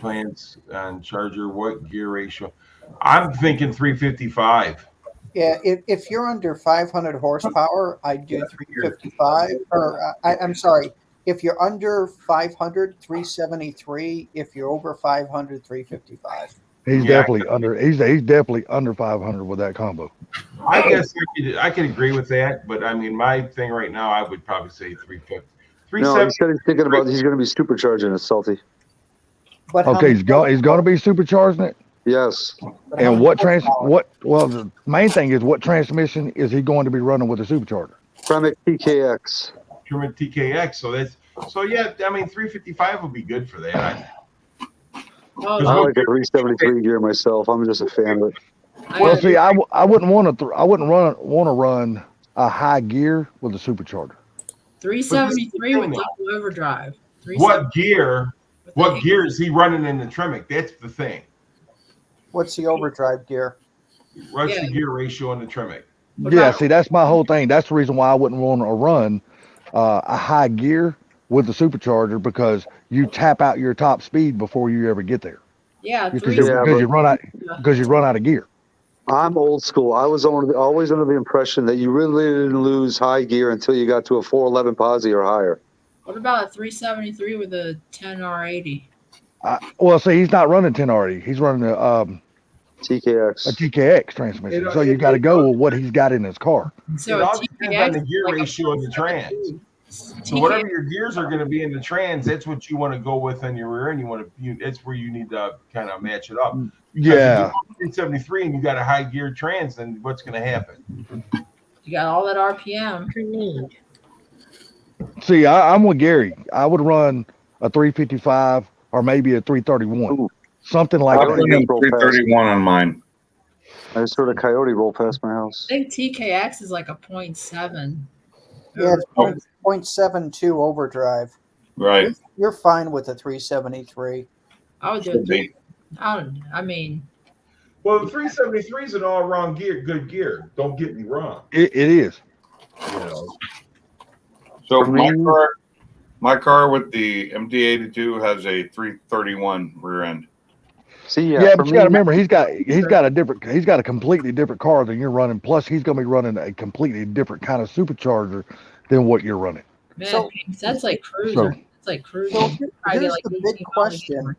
plans on Charger. What gear ratio? I'm thinking 355. Yeah, if you're under 500 horsepower, I do 355. Or I'm sorry, if you're under 500, 373. If you're over 500, 355. He's Yeah. definitely under. He's definitely under 500 with that combo. I guess I could agree with that, but I mean, my thing right now, I would probably say 350. No, 370. he said he's thinking about he's going to be supercharging it, Salty. But how Okay, many- he's going to be supercharging it. Yes. but how And many horsepower? well, the main thing is, what transmission is he going to be running with a supercharger? Tremec PKX. German TKX. So yeah, I mean, 355 would be good for that. Oh, I like a 373 gear myself. I'm just a fan of it. Well, see, I wouldn't want to. I wouldn't want to run a high gear with a supercharger. 373 with double overdrive. What gear? with What the- gear is he running in the Tremec? That's the thing. What's the overdrive gear? What's Yeah. the gear ratio in the Tremec? What Yeah, about- see, that's my whole thing. That's the reason why I wouldn't want to run a high gear with the supercharger, because you tap out your top speed before you ever get there, Yeah, because Yeah, you run out of gear. I'm old school. I was always under the impression that you really didn't lose high gear until you got to a 411 posi or higher. What about a 373 with a 10R80? Well, see, he's not running 10 already. He's running a TKX. TKX transmission. It- So you it- got to it- go with what he's got in his car. So It a all depends on the TKX gear like a ratio of the trans. 0.72. So whatever your gears are going to be in the trans, that's what you want to go with in your rear end. That's where you need to kind of match it up. Yeah. 373 and you got a high gear trans, then what's going to happen? You got all that RPM. What you need? See, I'm with Gary. I would run a 355 or maybe a 331, Ooh. something I like Coyote put that. in roll 331 on mine. I just heard a coyote roll past my house. I think TKX is like a 0.7. Yeah, it's 0.72 overdrive. Right. You're fine with the 373. I would do Should it. be. I mean, Well, the 373 is an all-around gear, good gear. Don't get me wrong. It is. You know, So For my me- car with the MT82 has a 331 rear end. See, Yeah, for but you me, got to remember he's got a completely different car than you're running. Plus, he's going to be running a completely different kind of supercharger than what you're running. man, So- that's like cruiser. So- It's like cruiser. So You probably get here's like the 18 big miles question. an hour.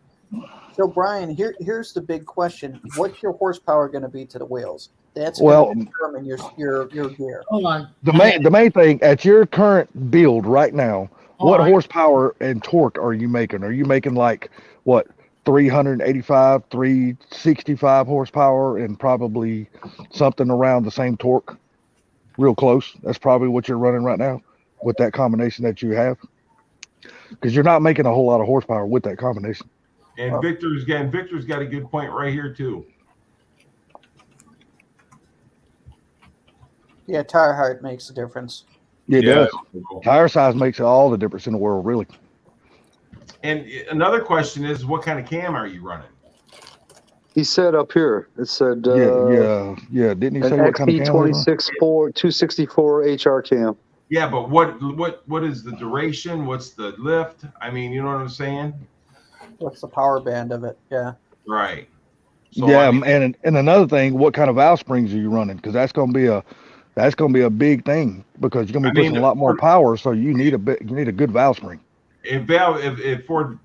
So Brian, here's the big question: what's your horsepower going to be to the wheels? That's Well- going to determine your gear. Hold on. The main thing at your current build right now, what Hold on. horsepower and torque are you making? Are you making like what 385, 365 horsepower and probably something around the same torque? Real close. That's probably what you're running right now with that combination that you have. Because you're not making a whole lot of horsepower with that combination. and Victor's got a good point right here too. Yeah, tire height makes a difference. It Yeah. does. Tire size makes all the difference in the world, really. And another question is, what kind of cam are you running? he said up here, it said Yeah. Didn't he an say what kind of camera? he was on? XP 264 HR cam. Yeah, but what is the duration? What's the lift? I mean, you know what I'm saying? What's the power band of it? Yeah. Right. So, Yeah, I mean, and another thing, what kind of valve springs are you running? Because that's gonna be a big thing because you're gonna be I mean, pushing a lot more power, so you need a good valve spring. if Ford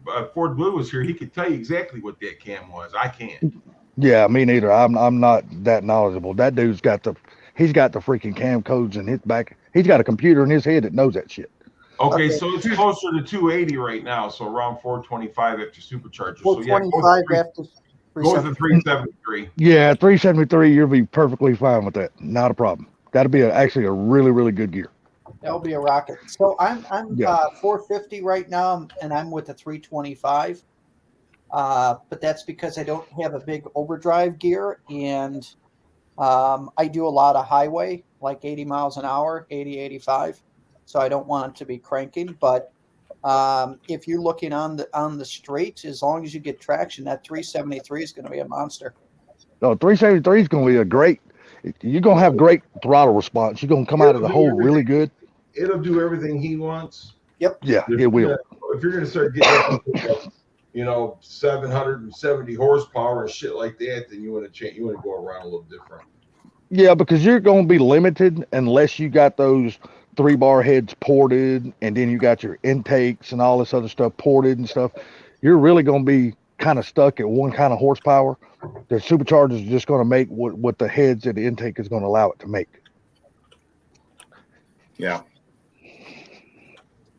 Blue was here, he could tell you exactly what that cam was. I can't. Yeah, me neither. I'm not that knowledgeable. That dude's got the freaking cam codes in his back. He's got a computer in his head that knows that shit. Okay, Okay. so it's closer to 280 right now, so around 425 after supercharger. So yeah, 425 after. go with the 373. Yeah, 373, you'll be perfectly fine with that. Not a problem. That'll be actually a really, really good gear. That'll be a rocket. So I'm Yeah. 450 right now, and I'm with a 325. But that's because I don't have a big overdrive gear, and I do a lot of highway, like 80 miles an hour, 80, 85. So I don't want it to be cranking. But if you're looking on the straight, as long as you get traction, that 373 is going to be a monster. No, 373 is going to be a great. You're going to have great throttle response. You're going to come out of the hole really good. It'll do everything he wants. Yeah, it will. If you're going to start getting up, 770 horsepower and shit like that, then you want to change. You want to go around a little different. Yeah, because you're going to be limited unless you got those 3-bar heads ported, and then you got your intakes and all this other stuff ported and stuff. You're really going to be kind of stuck at one kind of horsepower. The supercharger is just going to make what the heads and the intake is going to allow it to make. Yeah.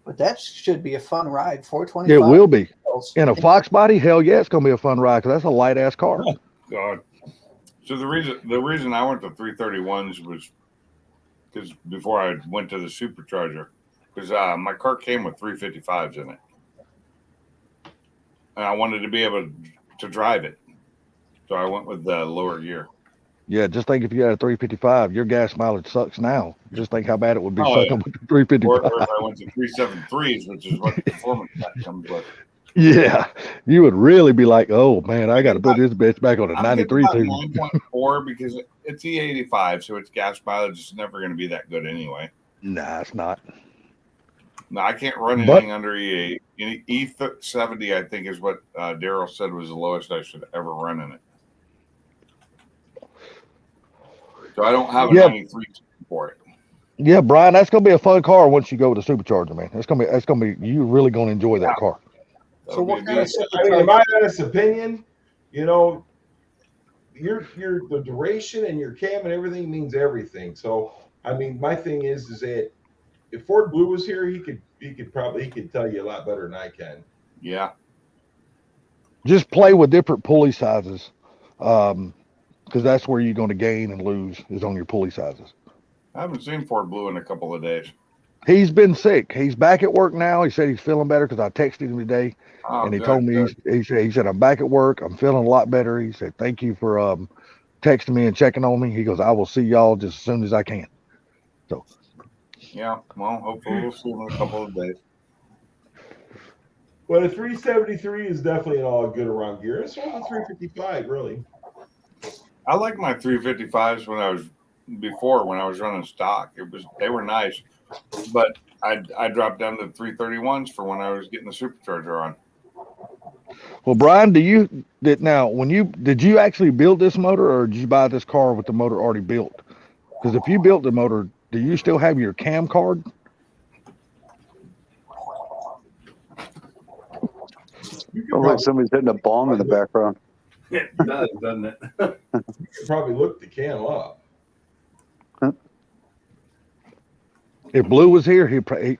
But that should be a fun ride. 425. It will be. miles. In a Fox body, hell yeah, it's going to be a fun ride because that's a light ass car. God. So the reason I went to 331s was because before I went to the supercharger, because my car came with 355s in it, and I wanted to be able to drive it, so I went with the lower gear. Yeah, just think if you had a 355, your gas mileage sucks now. Just think how bad it would be Oh, sucking yeah. with the 355. Or if I went to 373s, which is what the performance pack comes with. Yeah, you would really be like, oh man, I got to put this bitch back on a I'm 93 getting too. about 9.4 because it's E85, so its gas mileage is never going to be that good anyway. Nah, it's not. No, I can't run But- anything under E8. E70, I think, is what Daryl said was the lowest I should ever run in it. So I don't have a Yeah. 93 for it. Yeah, Brian, that's gonna be a fun car once you go with the supercharger, man. That's gonna be you really gonna enjoy that car. That So would what be a kind of decent- I mean, in my honest opinion, you know, your the duration and your cam and everything means everything. So I mean, my thing is that if Ford Blue was here, he could tell you a lot better than I can. Yeah. Just play with different pulley sizes, because that's where you're gonna gain and lose is on your pulley sizes. I haven't seen Ford Blue in a couple of days. He's been sick. He's back at work now. He said he's feeling better because I texted him today, Oh, and he good, told me good. he said I'm back at work. I'm feeling a lot better. He said thank you for texting me and checking on me. He goes, I will see y'all just as soon as I can. Yeah. Well, hopefully we'll see him in a couple of days. But a 373 is definitely an all good around gear. It's only a 355, really. I like my 355s when I was running stock. They were nice, but I dropped down to 331s for when I was getting the supercharger on. Well, Brian, did you actually build this motor, or did you buy this car with the motor already built? Because if you built the motor, do you still have your cam card? You could Oh, look, somebody's hitting a bong in the background. It does, doesn't it? probably look the cam up. If Blue was here, he don't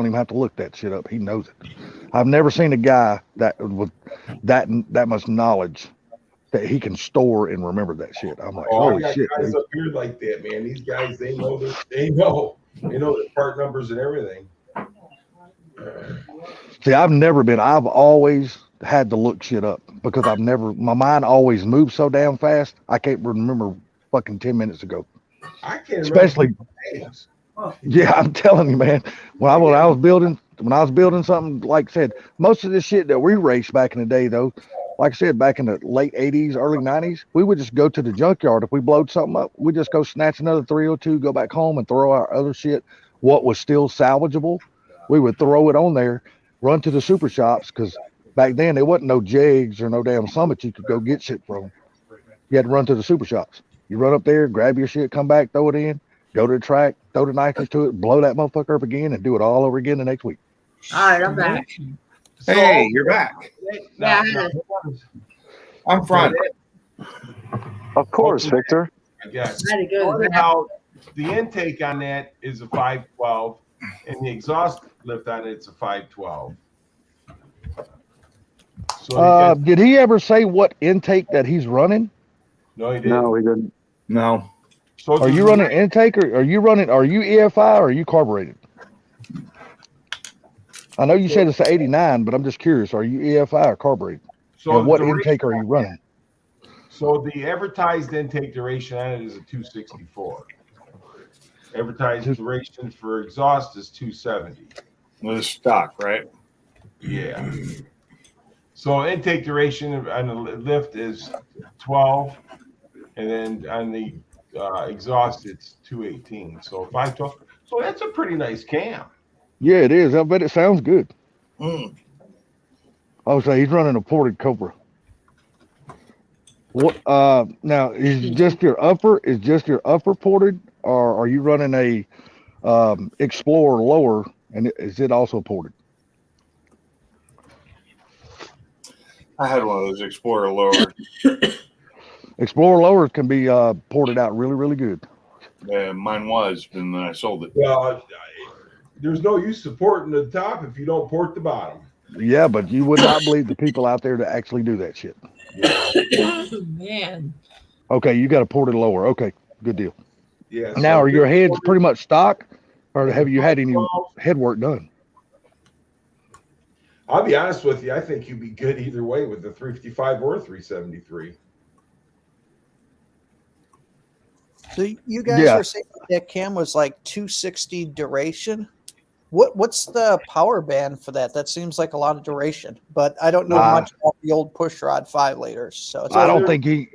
even have to look that shit up. He knows it. I've never seen a guy that with that much knowledge that he can store and remember that shit. I'm like, Oh, I holy got shit. guys Dude. up here like that, man. These guys, they know the part numbers and everything. See, I've always had to look shit up because my mind always moves so damn fast. I can't remember fucking 10 minutes ago. I can't Especially, remember names. yeah, I'm telling you, man. When I was building something, like I said, most of this shit that we raced back in the day, though, like I said, back in the late 80s, early 90s, we would just go to the junkyard. If we blowed something up, we just go snatch another 302, go back home and throw our other shit, what was still salvageable. We would throw it on there, run to the super shops, because back then there wasn't no Jegs or no damn Summit you could go get shit from. You had to run to the super shops. You run up there, grab your shit, come back, throw it in, go to the track, throw the nitrous to it, blow that motherfucker up again, and do it all over again the next week. All right, I'm back. Hey, you're back. Now, Yeah. I'm front. Of course, Victor. I guess. I had to go to the bathroom. Now, the intake on that is a 512, and the exhaust lift on it's a 512. So Did he ever say what intake that he's running? no, he didn't. No, he didn't. No. So Are you running intake, or are you EFI, or are you carbureted? I know you said it's an 89, but I'm just curious. Are you EFI or carbureted? So And what the intake are you running? So the advertised intake duration on it is a 264. Advertised duration for exhaust is 270. With stock, right? Yeah. So intake duration on the lift is 12, and then on the exhaust it's 218. So 512. So that's a pretty nice cam. Yeah, it is. I bet it sounds good. Mm. I would say he's running a ported Cobra. What now is just your upper ported, or are you running a Explorer lower, and is it also ported? I had one of those Explorer lower. Explorer lowers can be ported out really, really good. Mine was, and then I sold it. Well, there's no use supporting the top if you don't port the bottom. Yeah, but you would not believe the people out there that actually do that shit. Man. Okay, you got a ported lower. Okay, good deal. Yeah. Now, are your heads pretty much stock, or have you had any head work done? I'll be honest with you. I think you'd be good either way with the 355 or 373. So you guys Yeah. were saying that cam was like 260 duration. What's the power band for that? That seems like a lot of duration, but I don't know much about the old pushrod 5 liters. So it's I don't think he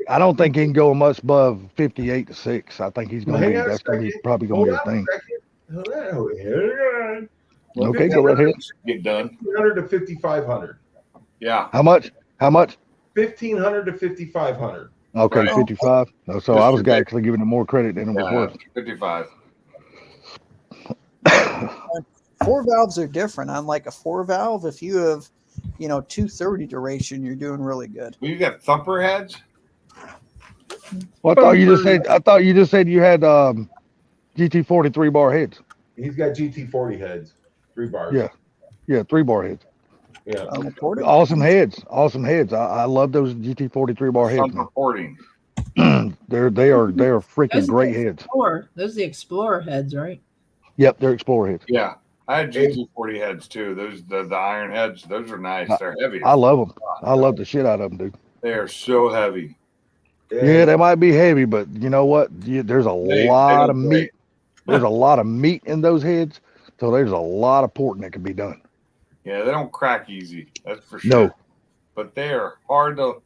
can go much above 58 to 6. I think he's going to be Hang on a that's going to be second. probably going to be a thing. Hold on. Okay, go right ahead. Get done. 1,500 to 5,500. Yeah. How much? 1,500 to 5,500. Okay, Right. 55. So Just I was for actually giving it more credit than it was Yeah, worth. 55. 4 valves are different. On like a 4 valve, if you have, 230 duration, you're doing really good. Well, you got thumper heads? Well, I thought you just said you had GT40 3-bar heads. He's got GT40 heads, 3 bars. Yeah. Yeah, 3-bar heads. Yeah. On the porting. Awesome heads. Awesome heads. I love those GT40 3-bar heads, Thumper porting. man. they are freaking Those are great the heads. Those are the Explorer heads, right? Yep, they're Explorer heads. Yeah. I had GT40 heads too. Those the iron heads, those are nice. They're heavy. I love them. I love the shit out of them, dude. They are so heavy. Yeah, they might be heavy, but you know what? There's a They lot don't of meat. break. There's a lot of meat in those heads, so there's a lot of porting that can be done. Yeah, they don't crack easy. That's for sure. No. But they are hard to.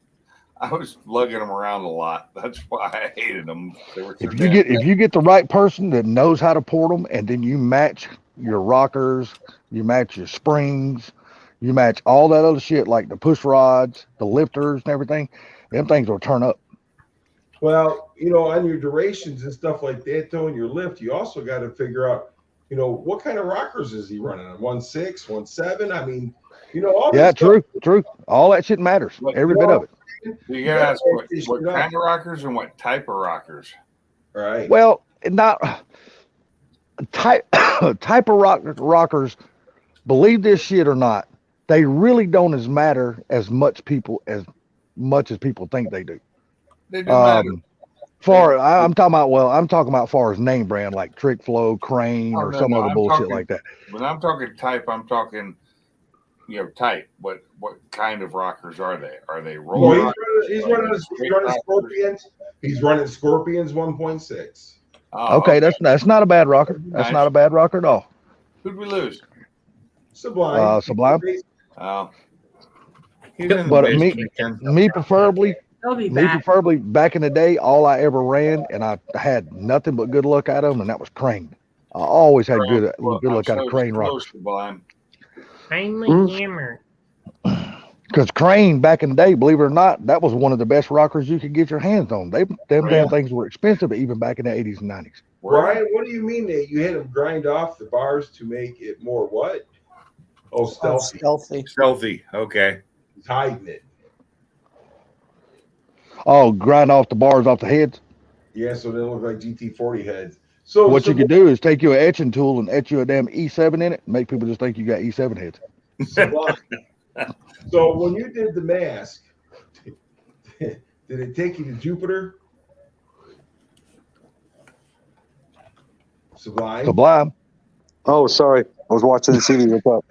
I was lugging them around a lot. That's why I hated them. They were so If damn you get the right person that knows how to port them, and then you match your rockers, you match your springs, you match all that other shit like the push rods, the lifters, and everything, them things will turn up. Well, on your durations and stuff like that, though, in your lift, you also got to figure out, what kind of rockers is he running? 1.6, 1.7? I mean, all Yeah, this stuff. true. All that shit matters. Look, Every bit of it. You gotta ask what kind of rockers and what type of rockers. Right. Well, not type type of rockers. Believe this shit or not, they really don't matter as much as people think they do. They do matter. I'm talking about far as name brand like Trick Flow, Crane, or some other I'm bullshit talking- like that. When I'm talking type, I'm talking type. What kind of rockers are they? Are they roll? Well, rockers? he's Are they running straight rockers? Scorpions. He's running Scorpions 1.6. Oh, Okay, that's not a bad rocker. That's Nice. not a bad rocker at all. Who'd we lose? Sublime. Sublime. Oh, he's in the But basement, Ken. me preferably They'll be back. back in the day, all I ever ran, and I had nothing but good luck out of them, and that was Crane. I always had good Well, luck out I'm of Crane so rockers. Sublime. Finally, hammer. Because Crane back in the day, believe it or not, that was one of the best rockers you could get your hands on. Them damn things were expensive even back in the 80s and 90s. Brian, what do you mean that you had him grind off the bars to make it more what? Oh, stealthy. Stealthy. Okay. He's hiding it. Oh, grind off the bars off the heads. Yeah, so they look like GT40 heads. So What you could do is take you an etching tool and etch you a damn E7 in it, and make people just think you got E7 heads. Sublime. So when you did the mask, did it take you to Jupiter? Sublime. Oh, sorry. I was watching the TV. What's up?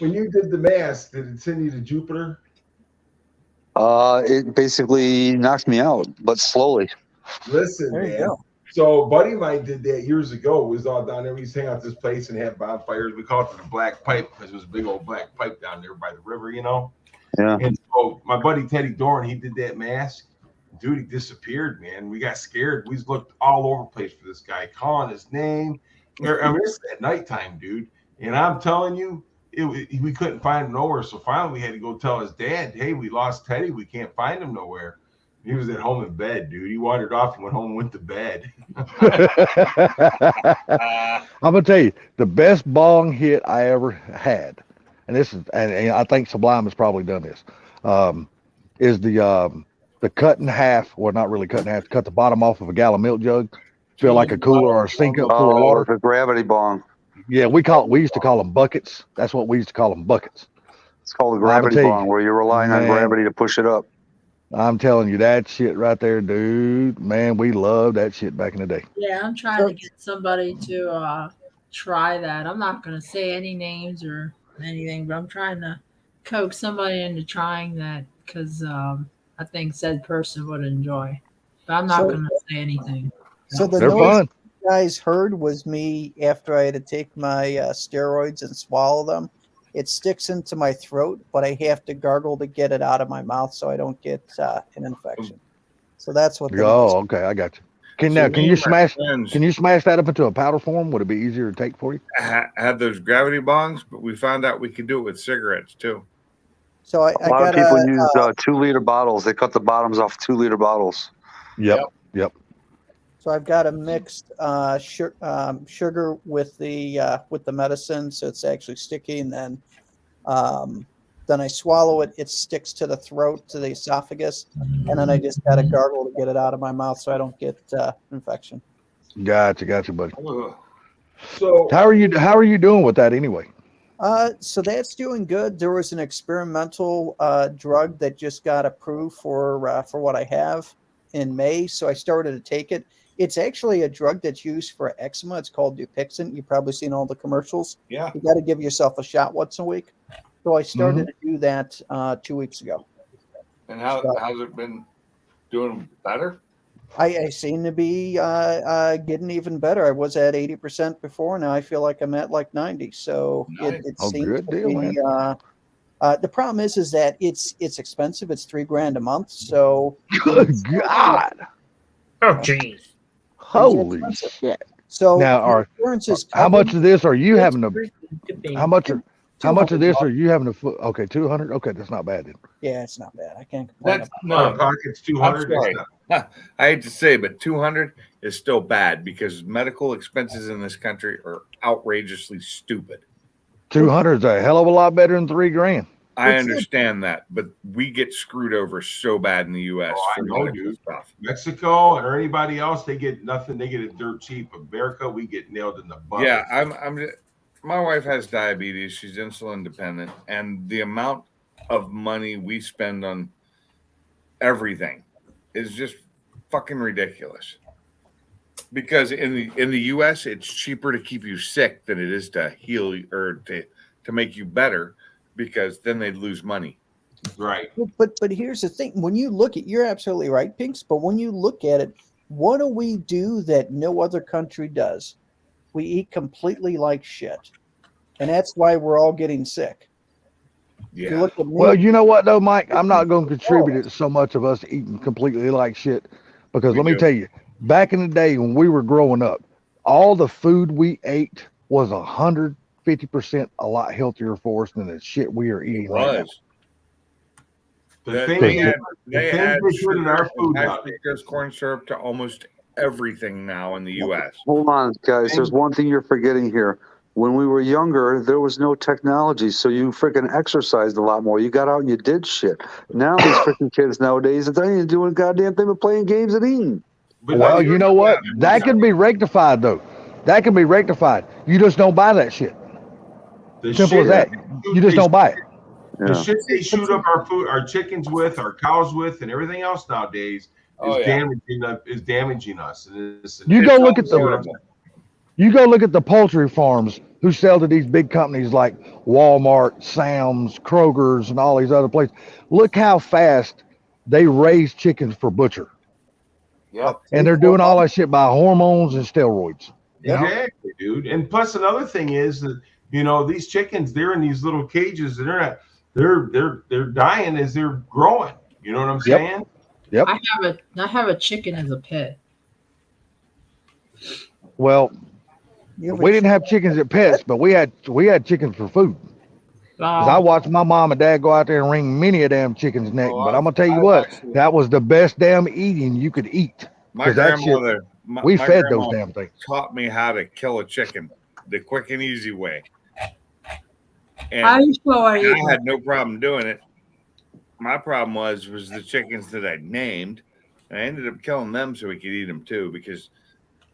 When you did the mask, did it send you to Jupiter? It basically knocked me out, but slowly. Listen, There you man. go. So, buddy of mine did that years ago. We was all down there. We used to hang out at this place and have bonfires. We called it the Black Pipe because it was a big old black pipe down there by the river, Yeah. And so, my buddy Teddy Dorn, he did that mask. Dude, he disappeared, man. We got scared. We looked all over the place for this guy, calling his name. I mean, it's at nighttime, dude. And I'm telling you, we couldn't find him nowhere. So finally, we had to go tell his dad, "Hey, we lost Teddy. We can't find him nowhere." He was at home in bed, dude. He wandered off and went home and went to bed. I'm gonna tell you the best bong hit I ever had, and this is, and I think Sublime has probably done this. Is the cut in half, well, not really cut in half, cut the bottom off of a gallon milk jug, fill like a cooler or a sink up full of water. The gravity bong. Yeah, we used to call them buckets. That's what we used to call them, buckets. It's called a I'ma gravity tell you, bong, where you're relying on man. gravity to push it up. I'm telling you, that shit right there, dude. Man, we loved that shit back in the day. Yeah, I'm trying to get somebody to try that. I'm not going to say any names or anything, but I'm trying to coax somebody into trying that because I think said person would enjoy. But I'm not So- going to say anything. So the They're noise fun. you guys heard was me after I had to take my steroids and swallow them. It sticks into my throat, but I have to gargle to get it out of my mouth so I don't get an infection. So that's what. The noise- Oh, okay, I got you. Can So now me can you and my smash friends can you smash that up into a powder form? Would it be easier to take for you? had those gravity bongs, but we found out we could do it with cigarettes too. So I A lot of got people a, use 2-liter bottles. They cut the bottoms off 2-liter bottles. Yep. so I've got a mixed sugar with the medicine, so it's actually sticky, and then I swallow it. It sticks to the throat, to the esophagus, and then I just got to gargle to get it out of my mouth so I don't get infection. Gotcha, buddy. Ugh. So How are you doing with that anyway? So that's doing good. There was an experimental drug that just got approved for what I have in May, so I started to take it. It's actually a drug that's used for eczema. It's called Dupixent. You've probably seen all the commercials. Yeah. You got to give yourself a shot once a week. So I started to do that 2 weeks ago. And how's it been doing better? I seem to be getting even better. I was at 80% before. Now I feel like I'm at like 90. So Nice. it Oh, seems good to deal, be, man. the problem is that it's expensive. It's $3,000 a month. So Good God. Oh, jeez. Holy expensive. shit. So Now, the insurance is how much covered. of this are you having to, to how much of this $200. are you having to, okay, 200? Okay, that's not bad then. Yeah, it's not bad. I can't complain. That's out of no. pocket's I'm 200. sorry. I hate to say, but 200 is still bad because medical expenses in this country are outrageously stupid. 200 is a hell of a lot better than $3,000. I It's it. understand that, but we get screwed over so bad in the U.S. Oh, I for know, medical dude. stuff. Mexico or anybody else, they get nothing. They get it dirt cheap. America, we get nailed in the butt. Yeah, my wife has diabetes. She's insulin dependent, and the amount of money we spend on everything is just fucking ridiculous. Because in the U.S., it's cheaper to keep you sick than it is to heal you or to make you better, because then they'd lose money. Right. But here's the thing. When you look at, you're absolutely right, Pinks. But when you look at it, what do we do that no other country does? We eat completely like shit, and that's why we're all getting sick. If you Yeah. look at me, Well, you know what though, Mike? I'm not going to contribute it so much of us eating completely like shit, because let me tell you, back in the day when we were growing up, all the food we ate was 150% a lot healthier for us than the shit we are eating It right now. was. The They thing they is, add, the they thing add they put in sugar our and food high nowadays. fructose corn syrup to almost everything now in the U.S. Hold on, guys. There's one thing you're forgetting here. When we were younger, there was no technology, so you freaking exercised a lot more. You got out and you did shit. Now these freaking kids nowadays, they ain't doing a goddamn thing but playing games and eating. But Well, you know what? That can be rectified though. That can be rectified. You just don't buy that shit. the Simple shit as that. You just don't buy it. The Yeah. shit they shoot up our food, our chickens with, our cows with, and everything else nowadays Oh, is yeah. damaging us. And it's- You it's go look at the horrible. You go look at the poultry farms who sell to these big companies like Walmart, Sam's, Kroger's, and all these other places. Look how fast they raise chickens for butcher. Yep. And they're doing all that shit by hormones and steroids. Exactly, dude. And plus, another thing is that these chickens, they're in these little cages, and they're dying as they're growing. You know what I'm saying? Yep. I have a chicken as a pet. Well, you we didn't have chickens as pets, but we had chickens for food. 'Cause I Oh, watched my mom and dad go out there and wring many a damn chicken's neck. Oh, But I'm gonna tell you I've what, actually- that was the best damn eating you could eat. My 'Cause that shit- grandmother, We my fed grandma those damn things. taught me how to kill a chicken the quick and easy way. And how you sure I you? had no problem doing it. My problem was the chickens that I named. And I ended up killing them so we could eat them too, because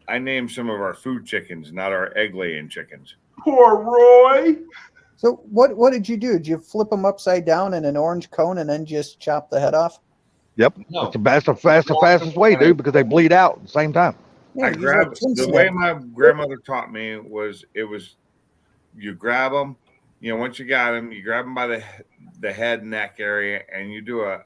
I named some of our food chickens, not our egg laying chickens. Poor Roy. So what did you do? Did you flip them upside down in an orange cone and then just chop the head off? Yep. No, That's the fastest way, dude, because they bleed out at the same time. Yeah, I use grabbed like tin the snap. way my grandmother taught me was you grab them, once you got them, you grab them by the head neck area, and you do a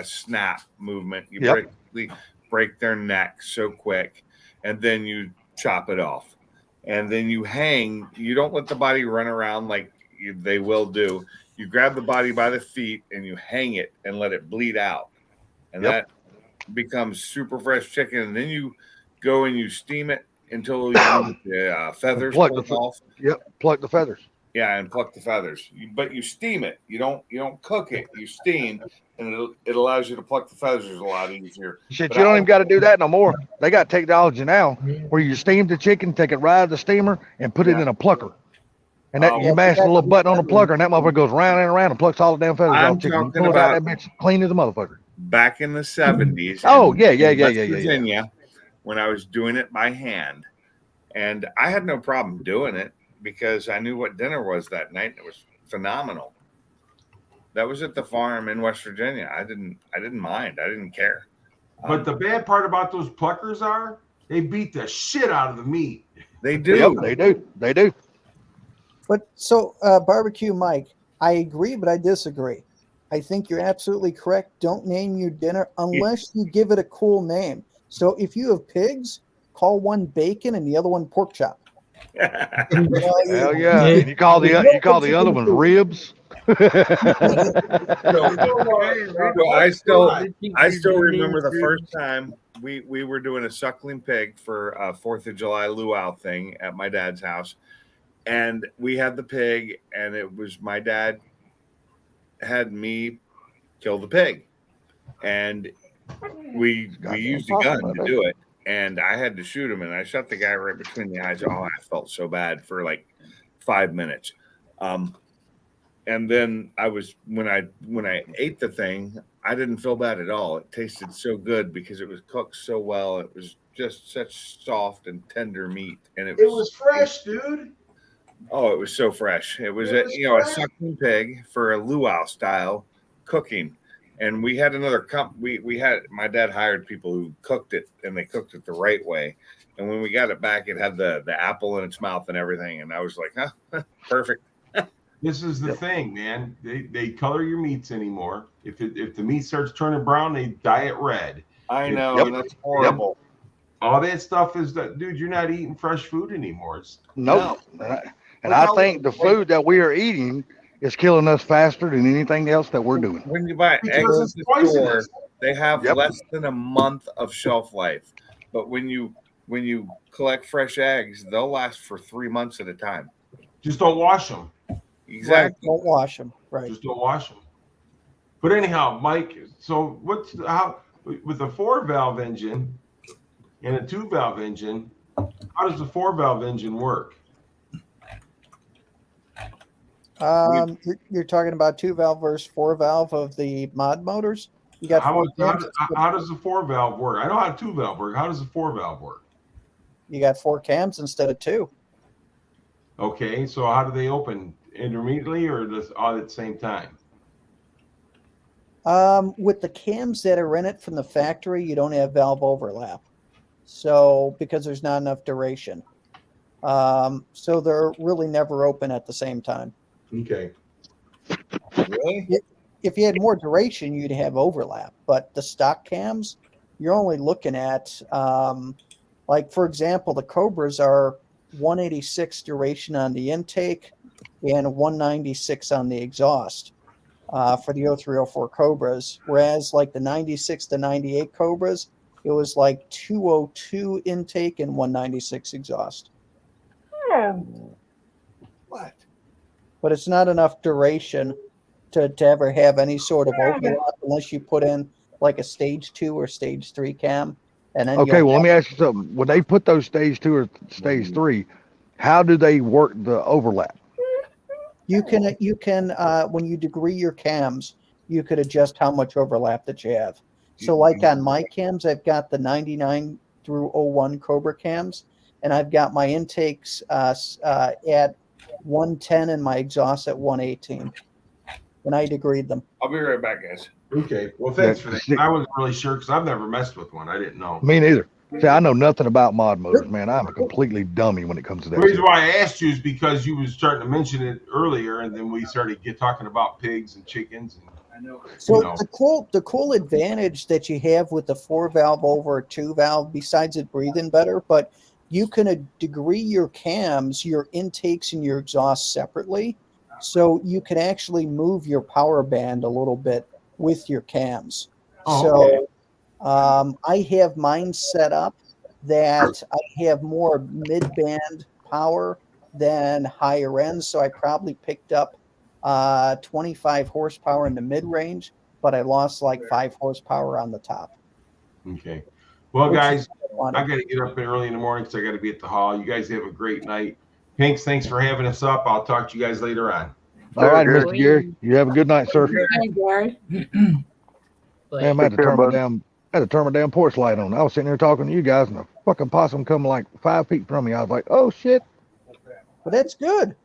snap movement. You Yep. break their neck so quick, and then you chop it off, and then you hang. You don't let the body run around like they will do. You grab the body by the feet and you hang it and let it bleed out, and Yep. that becomes super fresh chicken. And then you go and you steam it until the feathers Pluck pull the off. Yep. Pluck the feathers. Yeah, and pluck the feathers. But you steam it. You don't cook it. You steam, and it allows you to pluck the feathers a lot easier. Shit, But you don't I- even got to do that no more. They got technology now where you steam the chicken, take it right out of the steamer, and put it Yeah. in a plucker. And that Oh, you mash the little button on the plucker, and that motherfucker goes round and around and plucks all the damn feathers I'm off chicken. You talking pull it out about that bitch clean as a motherfucker. back in the 70s. Oh, in- yeah, in West yeah. Virginia, when I was doing it by hand, and I had no problem doing it because I knew what dinner was that night. It was phenomenal. That was at the farm in West Virginia. I didn't mind. I didn't care. But the bad part about those pluckers are they beat the shit out of the meat. They do. Yep, they do. But so, Barbecue Mike, I agree, but I disagree. I think you're absolutely correct. Don't name your dinner unless you give it a cool name. So if you have pigs, call one bacon and the other one pork chop. Hell yeah. And you call the other ones ribs. So I still remember the first time we were doing a suckling pig for a 4th of July luau thing at my dad's house, and we had the pig, and it was my dad had me kill the pig, and we used a gun to do it, and I had to shoot him, and I shot the guy right between the eyes. Oh, I felt so bad for like 5 minutes. And then when I ate the thing, I didn't feel bad at all. It tasted so good because it was cooked so well. It was just such soft and tender meat, and It was fresh, dude. oh, it was so fresh. It was a suckling pig for a luau style cooking, and we had another we had my dad hired people who cooked it, and they cooked it the right way. And when we got it back, it had the apple in its mouth and everything, and I was like, huh, perfect. This is the thing, man. They color your meats anymore. If the meat starts turning brown, they dye it red. I know, Yep. and that's horrible. All that stuff is that, dude. You're not eating fresh food anymore. Nope. And I think the food that we are eating is killing us faster than anything else that we're doing. When you buy eggs Because at it's the store, poisonous. they have Yep. less than a month of shelf life. But when you collect fresh eggs, they'll last for 3 months at a time. Just don't wash them. Exactly. Right, don't wash them. Right. Just don't wash them. But anyhow, Mike. So how with a 4-valve engine and a 2-valve engine? How does the 4-valve engine work? You're talking about 2-valve versus 4-valve of the mod motors. You got How four does the 4-valve work? I know how 2-valve work. How does the 4-valve work? you got 4 cams instead of 2. Okay, so how do they open intermittently or just all at the same time? With the cams that are in it from the factory, you don't have valve overlap. So because there's not enough duration. So they're really never open at the same time. Okay. Really? If you had more duration, you'd have overlap. But the stock cams, you're only looking at, like, for example, the Cobras are 186 duration on the intake and 196 on the exhaust for the 0304 Cobras. Whereas, like, the 96 to 98 Cobras, it was like 202 intake and 196 exhaust. What? But it's not enough duration to ever have any sort of overlap unless you put in like a stage 2 or stage 3 cam. And then Okay, well, let me ask you something. When they put those stage 2 or stage 3, how do they work the overlap? you can when you degree your cams, you could adjust how much overlap that you have. So like on my cams, I've got the 99 through 01 Cobra cams, and I've got my intakes at 110 and my exhaust at 118. And I degreed them. I'll be right back, guys. Okay. Well, thanks for that. I wasn't really sure because I've never messed with one. I didn't know. Me neither. See, I know nothing about mod motors, man. I'm a completely dummy when it comes to The that. reason shit. why I asked you is because you was starting to mention it earlier, and then we started talking about pigs and chickens. And So you know. the cool advantage that you have with the 4-valve over a 2-valve, besides it breathing better, but you can degree your cams, your intakes, and your exhaust separately. So you can actually move your power band a little bit with your cams. Oh, okay. So I have mine set up that I have more mid-band power than higher end. So I probably picked up 25 horsepower in the mid range, but I lost like 5 horsepower on the top. Okay. Well, Which is guys, what I I wanted. got to get up early in the morning because I got to be at the hall. You guys have a great night. Pinks, thanks for having us up. I'll talk to you guys later on. All right, Very Mr. Gary. You have a good night, sir. Hey, Gary. Damn, I had to Take care, turn bud. my damn porch light on. I was sitting here talking to you guys, and a fucking possum come like 5 feet from me. I was like, "Oh shit! But that's good.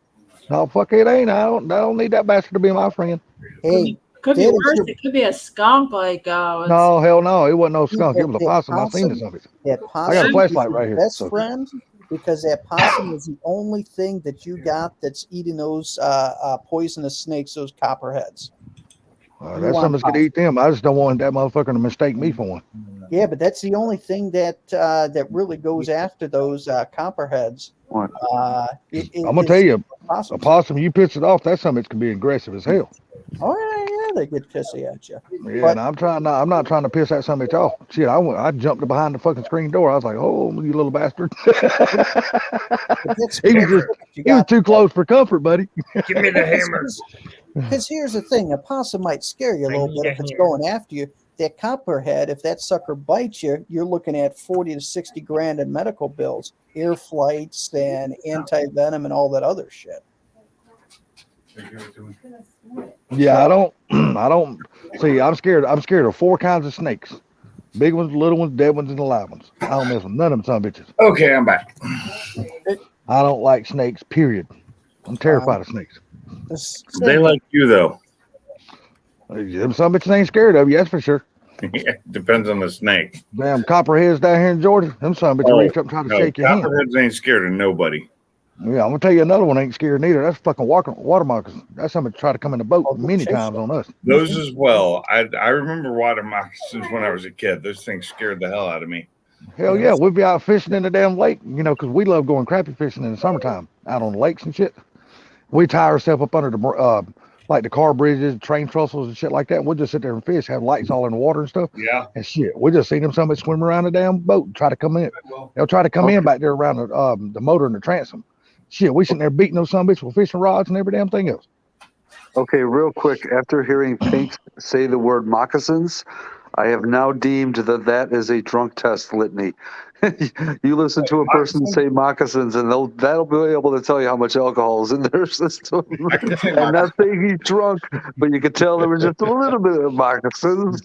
No, fuck it ain't. I don't need that bastard to be my friend." Hey, Could be That is worse. your- It could be a skunk. Like, No, hell no. It wasn't no skunk. It was a that possum. I seen possum- this of it. that I got a possum flashlight is right your here. best So, friend, because that possum is the only thing that you got that's eating those poisonous snakes, those copperheads. You that's want something that's gonna eat them. I just don't want that motherfucker to mistake me for one. Yeah, but that's the only thing that that really goes after those copperheads. What? I'm gonna tell you, a possums. possum, you piss it off, that something can be aggressive as hell. Oh yeah, they get pissy at you. Yeah, But- and I'm not trying to piss that something off. Shit, I jumped behind the fucking screen door. I was like, "Oh, you little bastard!" But that's He was good. just- You He was got- too close for comfort, buddy. Give me the hammer. Because here's the thing, a possum might scare you a I little need bit a if it's hammer. going after you. That copperhead, if that sucker bites you, you're looking at 40 to 60 grand in medical bills, air flights and anti-venom and all that other shit. Yeah, I don't see. I'm scared. I'm scared of 4 kinds of snakes: big ones, little ones, dead ones, and alive ones. I don't mess with none of them son of bitches. Okay, I'm back. I don't like snakes. Period. I'm terrified of snakes. This They like you though. Them son of bitches ain't scared of you. That's for sure. Yeah, depends on the snake. Damn copperheads down here in Georgia. Them son of bitches Oh, reach up and try to No, shake your hand. copperheads ain't scared of nobody. Yeah, I'm gonna tell you another one ain't scared neither. That's fucking water moccasins. That's something to try to come in the boat Oh, many chase times on us. Those as well. I remember water moccasins when I was a kid. Those things scared the hell out of me. Hell yeah, we'd be out fishing in the damn lake, you know, because we love going crappie fishing in the summertime out on the lakes and shit. We tie ourselves up under the like the car bridges, train trestles and shit like that. We'll just sit there and fish, have lights all in the water and stuff. Yeah. And shit, we just seen them somebody swim around the damn boat and try to come in. They'll try to come in back there around the motor and the transom. Shit, we sitting there beating those son of bitches with fishing rods and every damn thing else. Okay, real quick. After hearing Pink say the word moccasins, I have now deemed that is a drunk test litany. You listen to a person say moccasins, and that'll be able to tell you how much alcohol is in their system. I can say I'm not saying he's drunk, but you could tell there was just a little bit of moccasins.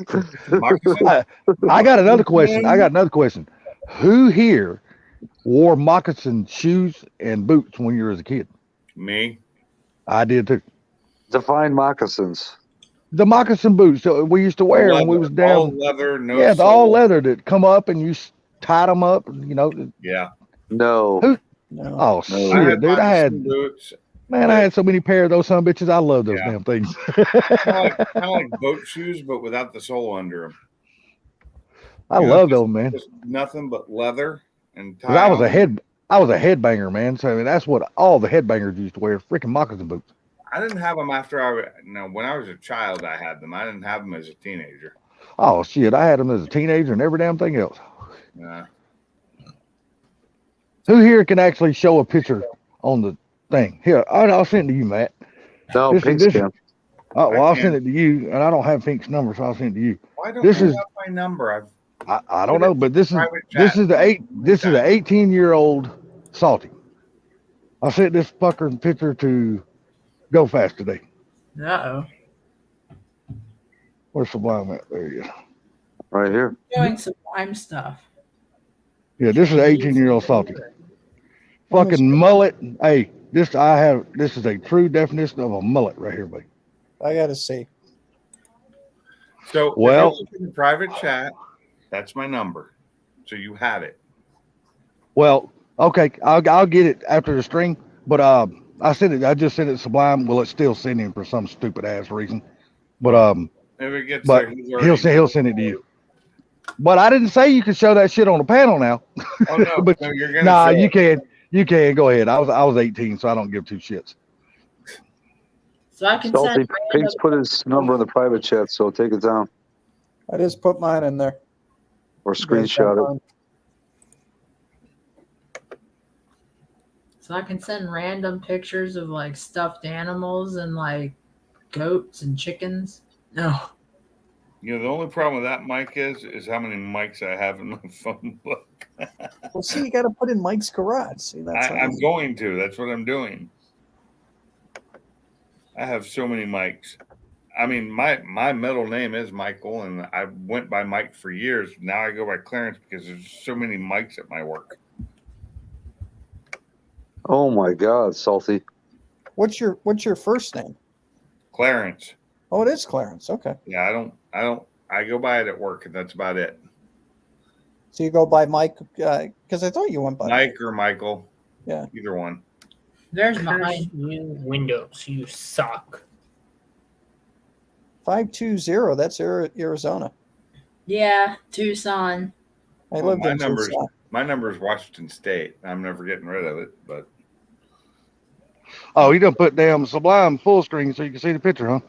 Moccasin? I got another question. Who here wore moccasin shoes and boots when you were a kid? Me. I did too. Define moccasins. The moccasin boots that we used to wear when we was All down. leather, no Yeah, the all sole. leather that come up and you tied them up. You know. Yeah. No. Who- No. Oh I shit, had dude! I had moccasin boots. I had so many pair of those son of bitches. I love those Yeah. damn things. Kind of like boat shoes, but without the sole under them. I You know, love those, man. Just nothing but leather and 'Cause I was a tie-on. headbanger, man. So I mean, that's what all the headbangers used to wear: freaking moccasin boots. I didn't have them when I was a child. I had them. I didn't have them as a teenager. Oh shit, I had them as a teenager and every damn thing else. Yeah. Who here can actually show a picture on the thing? Here, I'll send it to you, Matt. No, This- Pink's this- can. Oh, well, I'll can. send it to you, and I don't have Fink's number, so I'll send it to you. Why don't This you is- have my number? I don't know, but this is Private this chat. is the 18-year-old Salty. I sent this fucker picture to Go Fast today. Uh-oh. Where's Sublime at? There you go. Right here. Doing Sublime stuff. Yeah, this is 18-year-old Salty. Fucking mullet. Hey, this is a true definition of a mullet right here, buddy. I gotta see. So, Well- if you look in the private chat, that's my number. So you have it. Well, okay, I'll get it after the stream, but I just sent it to Sublime. Well, it's still sending for some stupid ass reason. But If it gets But there, he's he'll send it to you. But I didn't say you could show that shit on the panel now. Oh no, but no, you're gonna. Nah, show you it. can. You can go ahead. I was 18, so I don't give two shits. So I can Salty. send Pink's put his number in the private chat, so take it down I just put mine in there. or screenshot it. So I can send random pictures of like stuffed animals and like goats and chickens. No. You know, the only problem with that mic is how many mics I have in my phone book. Well, see, you got to put in Mike's garage. See, that's how I'm you- going to. That's what I'm doing. I have so many mics. I mean, my middle name is Michael, and I went by Mike for years. Now I go by Clarence because there's so many mics at my work. Oh my God, Salty. What's your first name? Clarence. Oh, it is Clarence. Okay. Yeah, I go by it at work, and that's about it. So you go by Mike because I thought you went by Mike or Michael. Yeah. Either one. There's Curse mine. you, Windows. You suck. 520. That's Arizona. Yeah, Tucson. I Well, lived in Tucson. my number is Washington State. I'm never getting rid of it, but Oh, you done put damn Sublime full screen so you can see the picture, huh?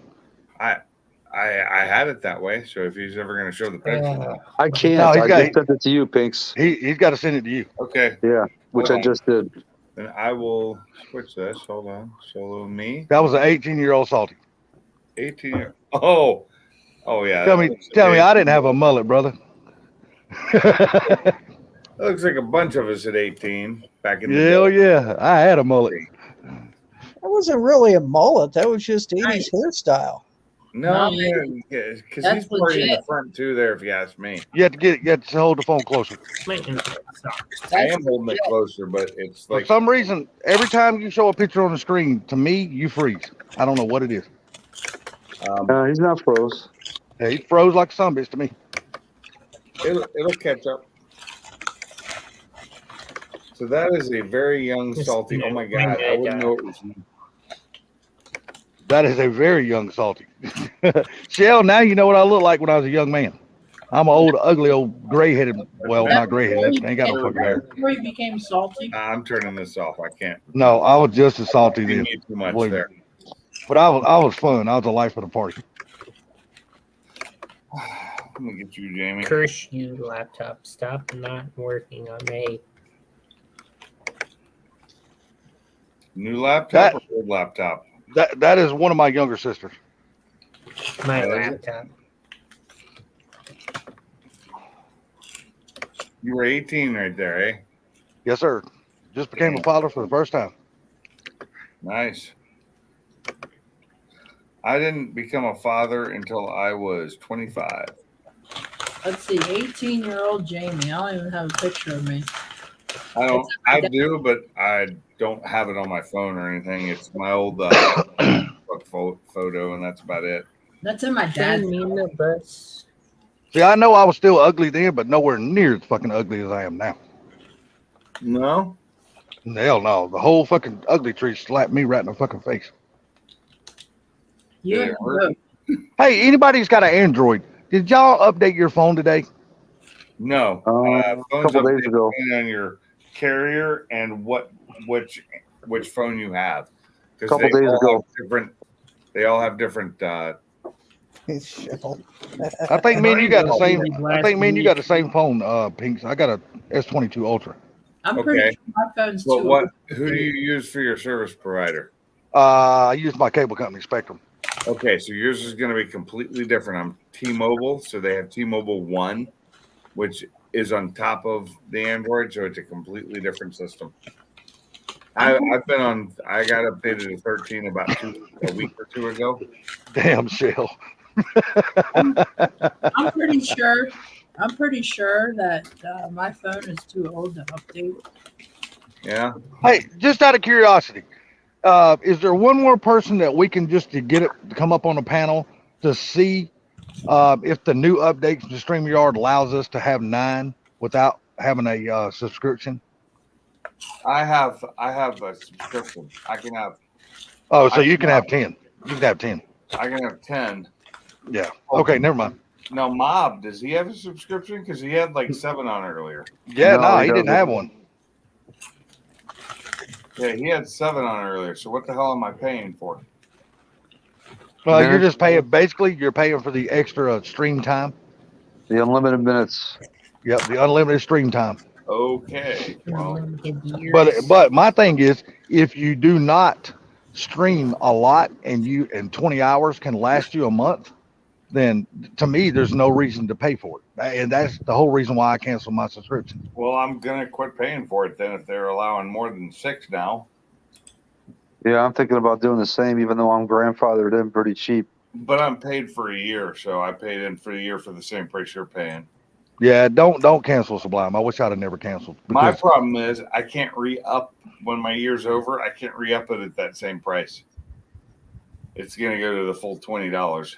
I had it that way. So if he's ever going to show the picture, I can't. No, he's I got- just sent it to you, Pinks. He's got to send it to you. okay, Yeah, which I Hold on. just did. then I will switch this. Hold on, solo me, That was an 18-year-old Salty. 18. Oh yeah. Tell that me, looks tell me, like- I didn't have a mullet, brother. That looks like a bunch of us at 18 back in the Hell day. yeah, I had a mullet. That wasn't really a mullet. That was just 80s hairstyle. No, No, because that's he's party in the legit. front too. There, if you ask me, You have to hold the phone closer. My internet sucks. I am holding it closer, but it's For like some reason, every time you show a picture on the screen, to me, you freeze. I don't know what it is. He's not froze. Yeah, he froze like a son bitch to me. it'll catch up. So that is a very young Just salty. Oh my god, I wouldn't know it was you. That is a very young Salty. Shell, now you know what I look like when I was a young man. I'm an old, ugly, old gray-headed. Well, not gray-headed. Ain't got no fucking hair. Before he became salty. I'm turning this off. I can't. No, I was just as salty You then. need too much Believe me. there. But I was fun. I was the life of the party. Let me get you, Jamie. Curse you, laptop. Stop not working on me. New laptop That- or old laptop? That is one of my younger sisters. My Oh, is it? laptop. You were 18 right there, eh? Yes, sir. Just became a father for the first time. Nice. I didn't become a father until I was 25. Let's see, 18-year-old Jamie. I don't even have a picture of me. I do, but I don't have it on my phone or anything. It's my old photo, and that's about it. That's in my Send dad's. me in the bus. See, I know I was still ugly then, but nowhere near as fucking ugly as I am now. No? Hell no. The whole fucking ugly tree slapped me right in the fucking face. You Yeah, and it the hurt. goat. Hey, anybody's got an Android? Did y'all update your phone today? No. A Phones couple days update ago. depending on your carrier and which phone you have. 'Cause Couple they days all ago. have different. They all have different. Shell. I think me and you got the same. Last I think me and you got the week. same phone, Pinks. I got a S22 Ultra. I'm Okay. pretty sure my phone's But too. who do you use for your service provider? I use my cable company, Spectrum. Okay, so yours is going to be completely different. I'm T-Mobile, so they have T-Mobile One, which is on top of the Android, so it's a completely different system. I got updated to 13 about a week or two ago. Damn, Shell. I'm pretty sure. I'm pretty sure that my phone is too old to update. Yeah. Hey, just out of curiosity, is there one more person that we can just to get it to come up on the panel to see if the new updates to StreamYard allows us to have 9 without having a subscription? I have a subscription. I can have Oh, so you can have 10. You can have 10. 10. Yeah. Okay, never mind. Now, Mob, does he have a subscription? Because he had like 7 on earlier. Yeah, No, no, he he didn't doesn't. have one. Yeah, he had 7 on earlier. So what the hell am I paying for? Well, Yeah. you're just paying, basically, you're paying for the extra stream time. The unlimited minutes. Yep, the unlimited stream time. Okay. Well, But my thing is, if you do not stream a lot and 20 hours can last you a month, then to me there's no reason to pay for it. And that's the whole reason why I canceled my subscription. well, I'm gonna quit paying for it then if they're allowing more than 6 now. Yeah, I'm thinking about doing the same, even though I'm grandfathered in pretty cheap. But I'm paid for a year, so I paid in for a year for the same price you're paying. Yeah, don't cancel Sublime. I wish I'd have never canceled. My because- problem is I can't re-up when my year's over. I can't re-up it at that same price. It's gonna go to the full $20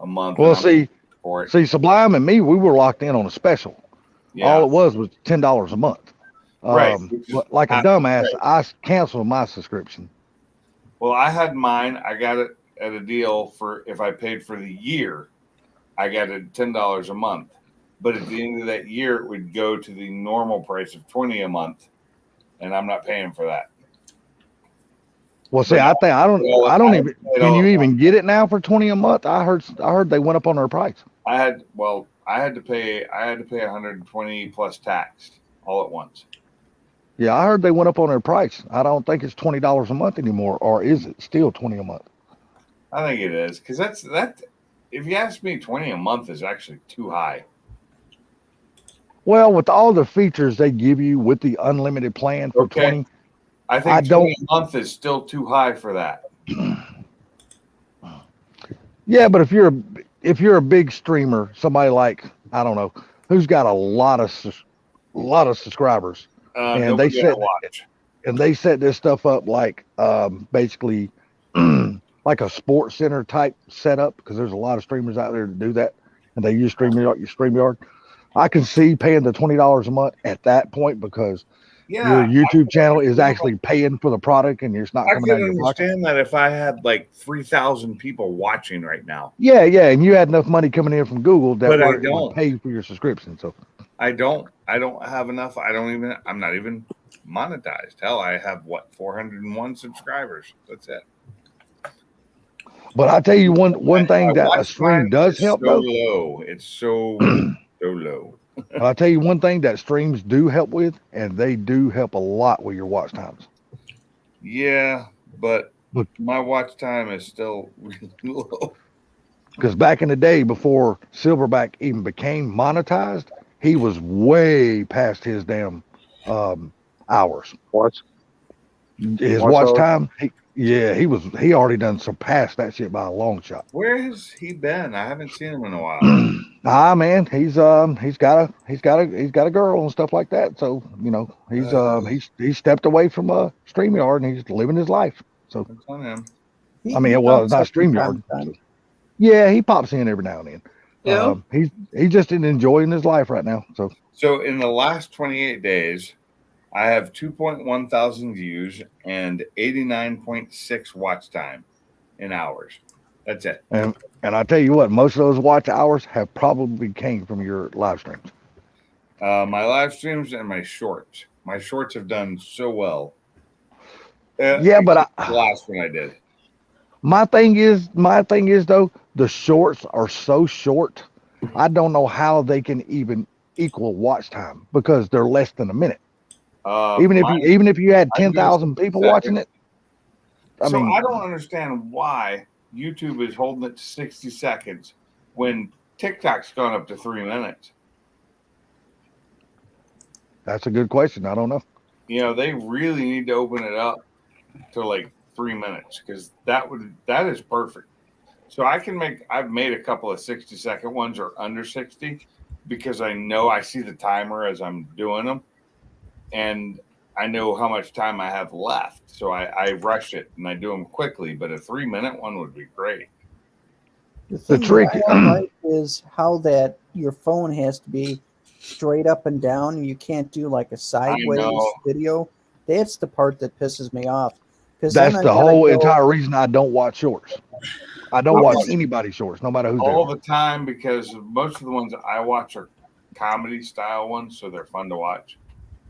a month. Well, and I'm see, for it. Sublime and me, we were locked in on a special. Yeah. All it was $10 a month. Right, which is Like a half dumbass, the I canceled my subscription. Well, I had mine. I got it at a deal for if I paid for the year, I got it $10 a month. But at the end of that year, it would go to the normal price of $20 a month, and I'm not paying for that. Well, see, I think I don't even. Can you even get it now for 20 a month? I heard they went up on their price. I had to pay 120 plus tax all at once. Yeah, I heard they went up on their price. I don't think it's $20 a month anymore, or is it still 20 a month? I think it is because that. If you ask me, 20 a month is actually too high. Well, with all the features they give you with the unlimited plan for Okay. 20, I think I 20 a month is still too high for that. yeah, but if you're a big streamer, somebody like I don't know who's got a lot of subscribers, and Nobody they ever said watch. and they set this stuff up like basically like a sports center type setup because there's a lot of streamers out there to do that, and they use StreamYard. I can see paying the $20 a month at that point because your YouTube channel is actually paying for the product and it's not I coming out can of your pocket. understand that if I had like 3,000 people watching right now. Yeah, and you had enough money coming in from Google that But I would don't. pay for your subscription. So I don't have enough. I'm not even monetized. Hell, I have 401 subscribers. That's it. but I tell you one thing My that a watch stream time does is help so though. low. It's so low. I'll tell you one thing that streams do help with, and they do help a lot with your watch times. Yeah, but Look. my watch time is still really low. Because back in the day, before Silverback even became monetized, he was way past his damn hours. Watch. His Watch watch hours? time, he already done surpassed that shit by a long shot. Where has he been? I haven't seen him in a while. Man, he's got a girl and stuff like that. So he's stepped away from StreamYard and he's living his life. So It's on him. I mean, well, it's not Something StreamYard. time to time. Yeah, he pops in every now and then. Yeah. He's just enjoying his life right now. So in the last 28 days, I have 2.1 thousand views and 89.6 watch time in hours. That's it. And I tell you what, most of those watch hours have probably came from your live streams. My live streams and my shorts. My shorts have done so well. Yeah, but The last one I did. my thing is though, the shorts are so short. I don't know how they can even equal watch time because they're less than a minute. Even if you had 10,000 people watching it. I don't understand why YouTube is holding it to 60 seconds when TikTok's gone up to 3 minutes. That's a good question. I don't know. They really need to open it up to like 3 minutes because that is perfect. So I've made a couple of 60-second ones or under 60 because I know I see the timer as I'm doing them and I know how much time I have left. So I rush it and I do them quickly, but a 3-minute one would be great. The thing trick- that I don't like is how that your phone has to be straight up and down, and you can't do like a sideways know. video. That's the part that pisses me off. Because That's the whole entire reason I don't watch shorts. I don't watch anybody's shorts, no matter who's All there. the time because most of the ones I watch are comedy style ones, so they're fun to watch.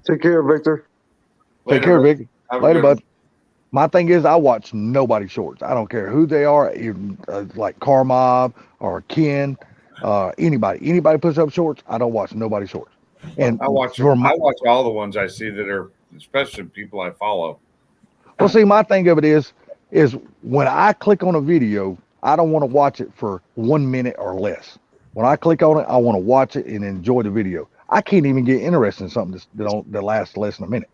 Take care, Victor. Take care, Vic. Have a Later, good bud. My thing is, I watch nobody's shorts. I don't care who they are, even like Carmob or Ken, anybody. Anybody puts up shorts, I don't watch nobody's shorts. And I watch for my, all the ones I see that are, especially people I follow. well, see, my thing of it is when I click on a video, I don't want to watch it for 1 minute or less. When I click on it, I want to watch it and enjoy the video. I can't even get interested in something that lasts less than a minute.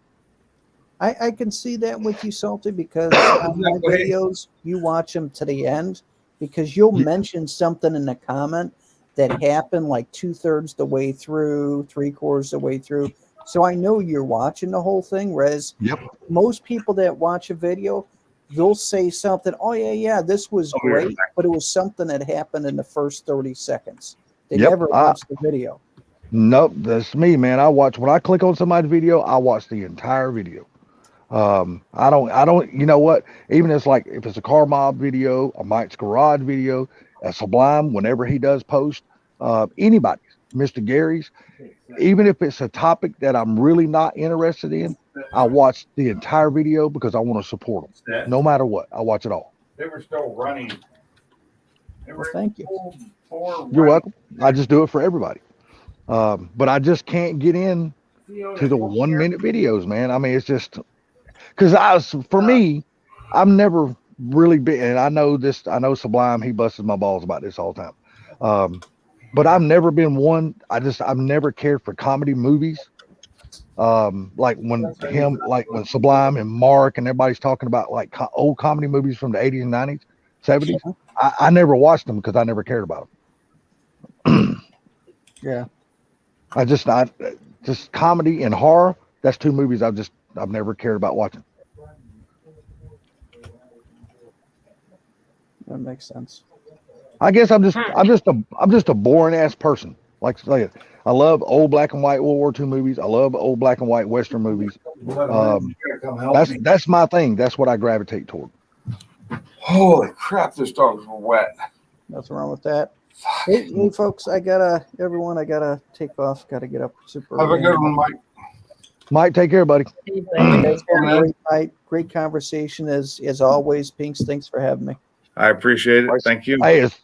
I can see that with you, Salty, because on my Exactly. videos, you watch them to the end because you'll mention something in the comment that happened like 2/3 the way through, 3/4 the way through. So I know you're watching the whole thing. Whereas Yep. most people that watch a video, they'll say something, oh, yeah, this was Oh, yeah. great, but it was something that happened in the first 30 seconds. They Yep, never watched the video. Nope, that's me, man. When I click on somebody's video, I watch the entire video. I don't, you know what? Even if it's a Car Mob video, a Mike's Garage video, a Sublime, whenever he does post, anybody's, Mr. Gary's, even if it's a topic that I'm really not interested in, I watch the entire video because I want to support them. No matter what, I watch it all. They were still running. They Well, thank you. You're welcome. I just do it for everybody. But I just can't get in to the 1 minute videos, man. I mean, it's just because for me, I've never really been, and I know Sublime, he busts my balls about this all the time. But I've never been one. I've never cared for comedy movies. Like when Sublime and Mark and everybody's talking about like old comedy movies from the 80s and 90s, 70s. I never watched them because I never cared about them. Yeah. Just comedy and horror. That's two movies I've never cared about watching. That makes sense. I guess I'm just a boring ass person. Like I love old black and white World War II movies. I love old black and white Western movies. That's my thing. That's what I gravitate toward. Holy crap! Those dogs were wet. Nothing wrong with that. Hey, folks, I gotta take off. Gotta get up super Have a early. good one, Mike. Mike, take care, buddy. You guys have a great night. Great conversation as always. Pinks, thanks for having me. I appreciate it. Thank you. Hey, as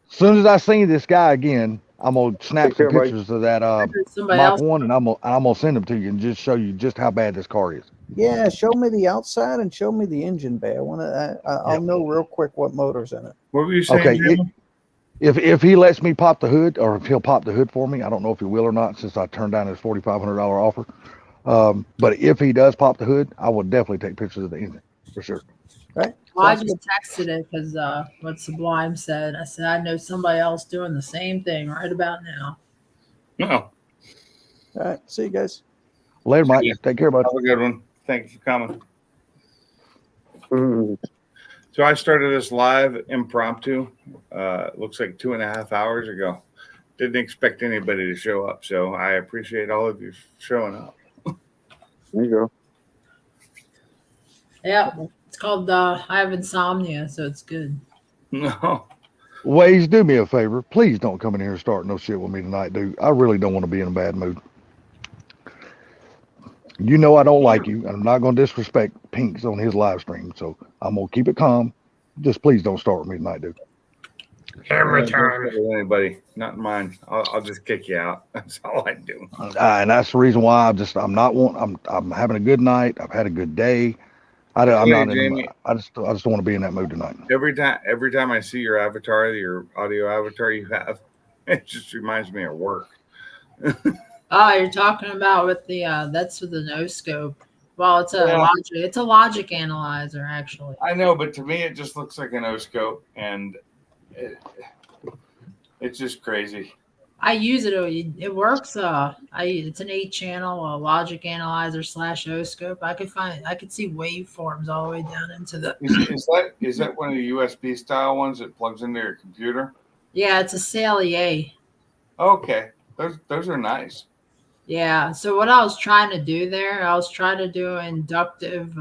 soon as I see this guy again, I'm gonna snap Take care, some buddy. pictures of that Somebody Mach else. 1, and I'm gonna send them to you and just show you just how bad this car is. Yeah, show me the outside and show me the engine bay. I'll know real quick what motor's in it. What were you saying, Okay, Jimmy? if he lets me pop the hood, or if he'll pop the hood for me, I don't know if he will or not, since I turned down his $4,500 offer. But if he does pop the hood, I will definitely take pictures of the engine for sure. Right? Well, I Sounds just texted it because what Sublime said. I said, I know somebody else doing the same thing right about now. No. All right. See you guys. Later, Mike. Yeah. Take care, bud. Have a good one. Thank you for coming. Mm. So I started this live impromptu. Looks like 2.5 hours ago. Didn't expect anybody to show up, so I appreciate all of you showing up. There you go. Yeah, it's called I have insomnia, so it's good. No. Waze, do me a favor. Please don't come in here and start no shit with me tonight, dude. I really don't want to be in a bad mood. You know I don't like you, and I'm not going to disrespect Pinks on his live stream, so I'm going to keep it calm. Just please don't start with me tonight, dude. Hammer Don't time. share with anybody, not mine. I'll just kick you out. That's all I do. And that's the reason why I'm having a good night. I've had a good day. I'm Hey, not in, Jamie. I just don't want to be in that mood tonight. Every time I see your avatar, your audio avatar you have, it just reminds me of work. Oh, you're talking about with the that's with the no scope. Well, it's a Yeah. logic analyzer actually. I know, but to me, it just looks like an O-scope, and it's just crazy. I use it. It works. It's an 8-channel logic analyzer / O-scope. I could see waveforms all the way down into the. Is that one of the USB style ones that plugs into your computer? Yeah, it's a Salier. Okay, those are nice. Yeah. So what I was trying to do there, I was trying to do inductive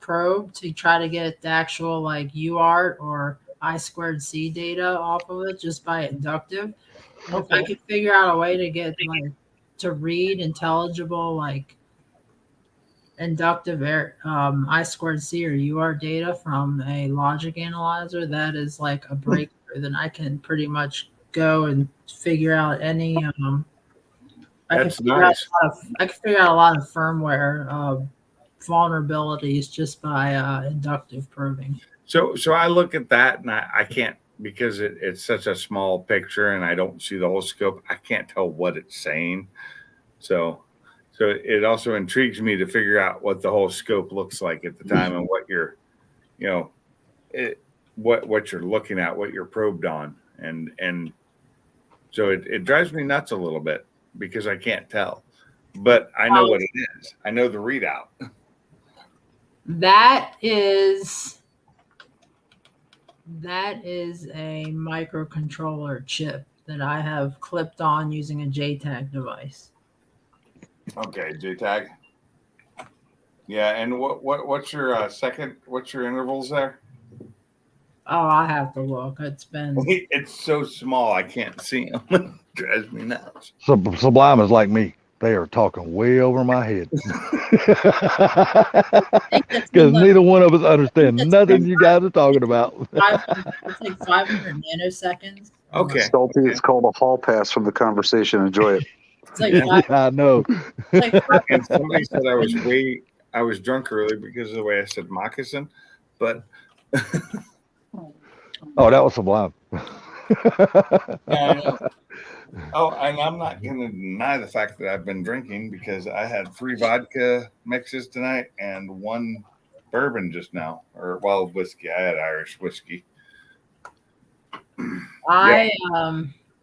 probe to try to get the actual like UART or I2C data off of it just by inductive. If I could figure out a way to get like to read intelligible like inductive I2C or UART data from a logic analyzer, that is like a breakthrough. Then I can pretty much go and figure out any That's figure out nice. I can figure out a lot of firmware vulnerabilities just by inductive probing. So I look at that and I can't, because it's such a small picture and I don't see the whole scope. I can't tell what it's saying. So it also intrigues me to figure out what the whole scope looks like at the time and what you're, what you're looking at, what you're probed on, and so it drives me nuts a little bit because I can't tell, but I know what it is. I know the readout. That is a microcontroller chip that I have clipped on using a JTAG device. Okay, JTAG. Yeah, and what's your what's your intervals there? Oh, I have to look. It's been It's so small I can't see them. Drives me nuts. Sublime is like me. They are talking way over my head. Because neither one of us understand nothing you guys are talking about. it's like 500 nanoseconds. Okay. Salty, it's called a hall pass from the conversation. Enjoy it. It's like Yeah, I know. it's like And somebody said I was drunk early because of the way I said moccasin, but Oh, that was Sublime. I know. Oh, and I'm not going to deny the fact that I've been drinking because I had 3 vodka mixes tonight and 1 bourbon just now, or whiskey. I had Irish whiskey. I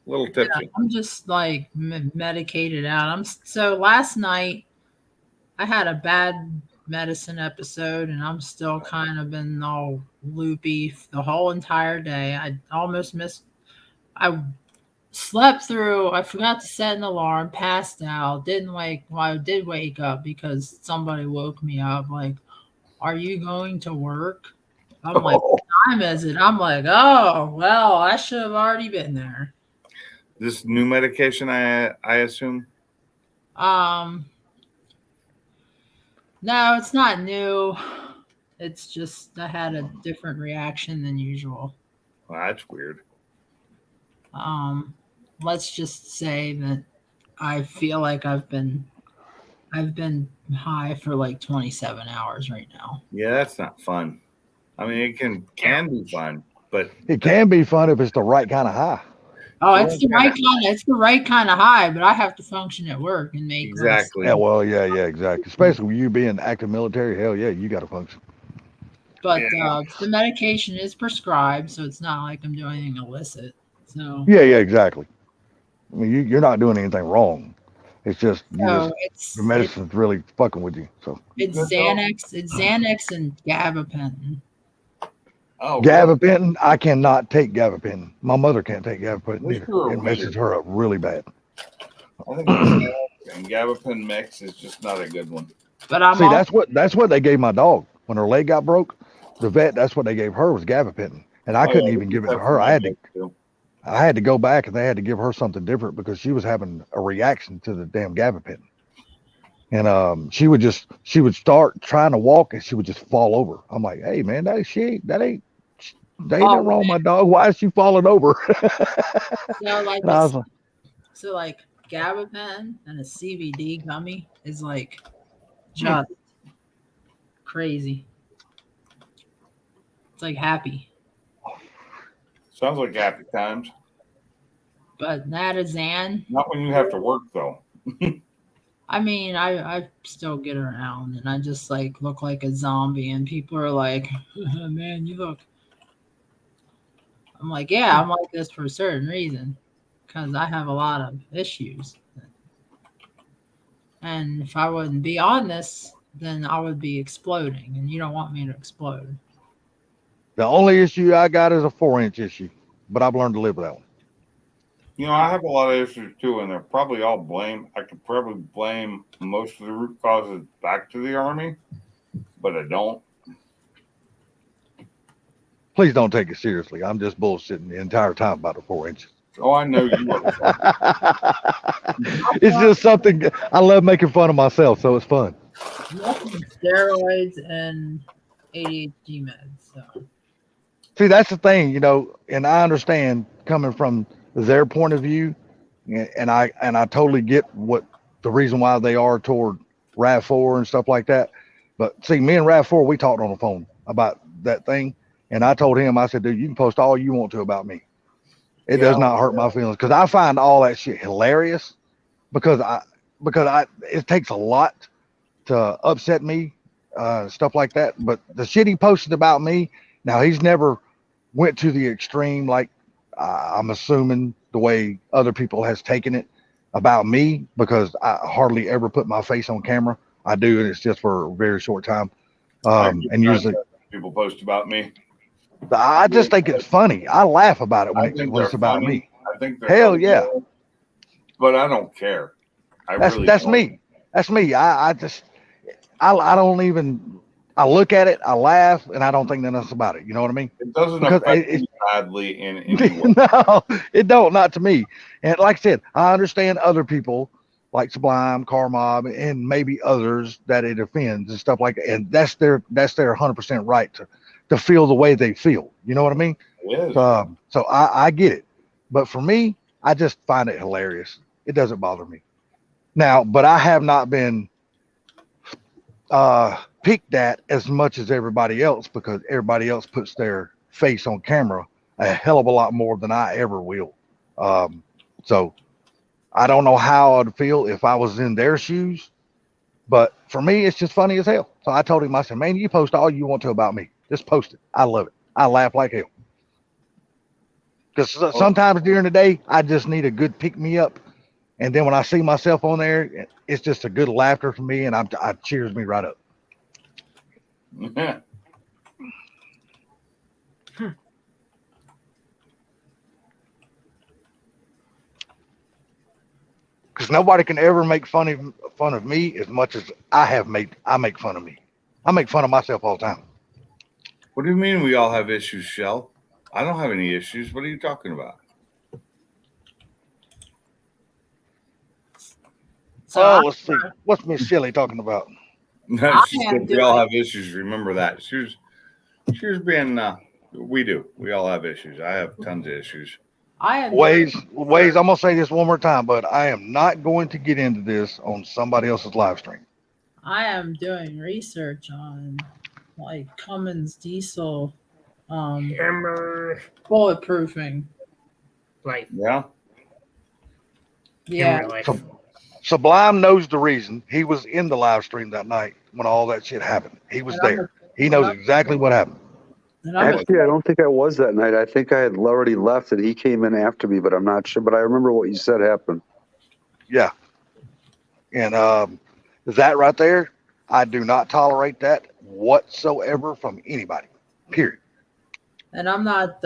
A little tipsy. I'm just like medicated out. So last night I had a bad medicine episode and I'm still kind of been all loopy the whole entire day. I almost missed. I slept through. I forgot to set an alarm. Passed out. Didn't wake. Well, I did wake up because somebody woke me up. Like, are you going to work? I'm like, what time is it? I'm like, oh well, I should have already been there. This new medication, I assume. No, it's not new. It's just I had a different reaction than usual. Well, that's weird. Let's just say that I feel like I've been high for like 27 hours right now. Yeah, that's not fun. I mean, it can be fun, but It can be fun if it's the right kind of high. Oh, it's the right kind of high, but I have to function at work and make exactly. Yeah, well, yeah, exactly. Especially with you being active military, hell yeah, you got to function. But the medication is prescribed, so it's not like I'm doing anything illicit. So Yeah, exactly. I mean, you're not doing anything wrong. It's just the medicine's really fucking with you. So it's Xanax and gabapentin. Oh, gabapentin, I cannot take gabapentin. My mother can't take gabapentin either. It messes her up really bad. I think the and gabapentin mix is just not a good one. But that's what they gave my dog when her leg got broke. The vet, that's what they gave her was gabapentin, and I couldn't even give it to her. I had to go back and they had to give her something different because she was having a reaction to the damn gabapentin. And she would start trying to walk and she would just fall over. I'm like, hey man, that ain't nothing wrong with my dog. Why is she falling over? So like gabapentin and a CBD gummy is like just crazy. It's like happy. Sounds like happy times. But Natazan. Not when you have to work though. I mean, I still get around and I just like look like a zombie and people are like, oh, man, you look. I'm like, yeah, I'm like this for a certain reason because I have a lot of issues. And if I wouldn't be on this, then I would be exploding and you don't want me to explode. The only issue I got is a 4-inch issue, but I've learned to live with that one. You know, I have a lot of issues too, and they're probably all I could probably blame most of the root causes back to the Army, but I don't. Please don't take it seriously. I'm just bullshitting the entire time about the 4 inches. Oh, I know you are. It's just something I love making fun of myself, so it's fun. Nothing steroids and ADHD meds. So. See, that's the thing, and I understand coming from their point of view, and I totally get what the reason why they are toward RAV4 and stuff like that. But see, me and RAV4, we talked on the phone about that thing. And I told him, I said, dude, you can post all you want to about me. It does not hurt my feelings, because I find all that shit hilarious because it takes a lot to upset me, stuff like that. But the shit he posted about me, now he's never went to the extreme, like I'm assuming the way other people has taken it about me, because I hardly ever put my face on camera. I do, and it's just for a very short time. And usually people post about me. I just think it's funny. I laugh about it when it's about me. I think hell yeah. But I don't care. That's me. That's me. I don't even. I look at it, I laugh, and I don't think nothing else about it. You know what I mean? It doesn't affect me badly in any way. No, it don't. Not to me. And like I said, I understand other people like Sublime, Car Mob, and maybe others that it offends and stuff like that. And that's their 100% right to feel the way they feel. You know what I mean? It is. So I get it. But for me, I just find it hilarious. It doesn't bother me. Now, but I have not been picked at as much as everybody else, because everybody else puts their face on camera a hell of a lot more than I ever will. So I don't know how I'd feel if I was in their shoes, but for me, it's just funny as hell. So I told him, I said, man, you post all you want to about me. Just post it. I love it. I laugh like hell. Because sometimes during the day, I just need a good pick me up. And then when I see myself on there, it's just a good laughter for me, and I cheers me right up. Yeah. Because nobody can ever make fun of me as much as I make fun of me. I make fun of myself all the time. What do you mean we all have issues, Shell? I don't have any issues. What are you talking about? So Let's see. What's Miss Shelley talking about? No, she said we all have issues. Remember that. She was being. We do. We all have issues. I have tons of issues. Waze. I'm gonna say this one more time, but I am not going to get into this on somebody else's live stream. I am doing research on like Cummins diesel bulletproofing. Like, Yeah. Yeah. Sublime knows the reason. He was in the live stream that night when all that shit happened. He was there. He knows exactly what happened. Actually, I don't think I was that night. I think I had already left and he came in after me, but I'm not sure. But I remember what you said happened. Yeah. And that right there, I do not tolerate that whatsoever from anybody. Period. And I'm not.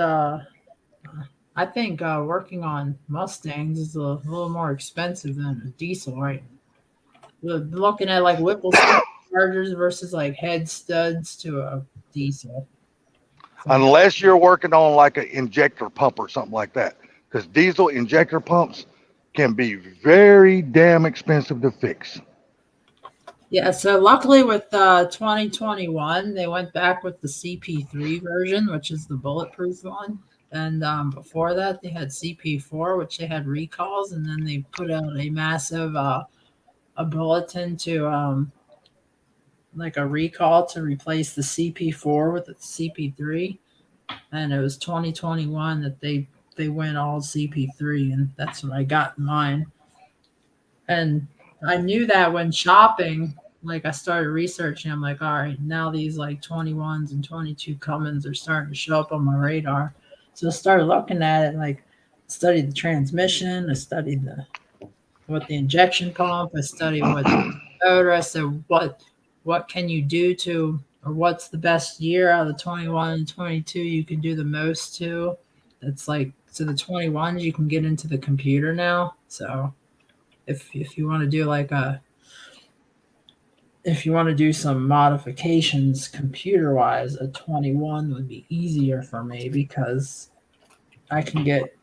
I think working on Mustangs is a little more expensive than a diesel, right? We're looking at like Whipple chargers versus like head studs to a diesel. Unless you're working on like an injector pump or something like that, because diesel injector pumps can be very damn expensive to fix. Yeah, so luckily with 2021, they went back with the CP3 version, which is the bulletproof one. And before that, they had CP4, which they had recalls, and then they put out a massive a bulletin to like a recall to replace the CP4 with the CP3. And it was 2021 that they went all CP3, and that's what I got in mine. And I knew that when shopping, like I started researching, I'm like, all right, now these like 21s and 22 Cummins are starting to show up on my radar. So I started looking at it, like studied the transmission, I studied what the injection pump, I studied what the motor. I said, what can you do to, or what's the best year out of the 21 and 22 you can do the most to? It's like, so the 21s you can get into the computer now. So if you want to do like if you want to do some modifications computer wise, a 21 would be easier for me because I can get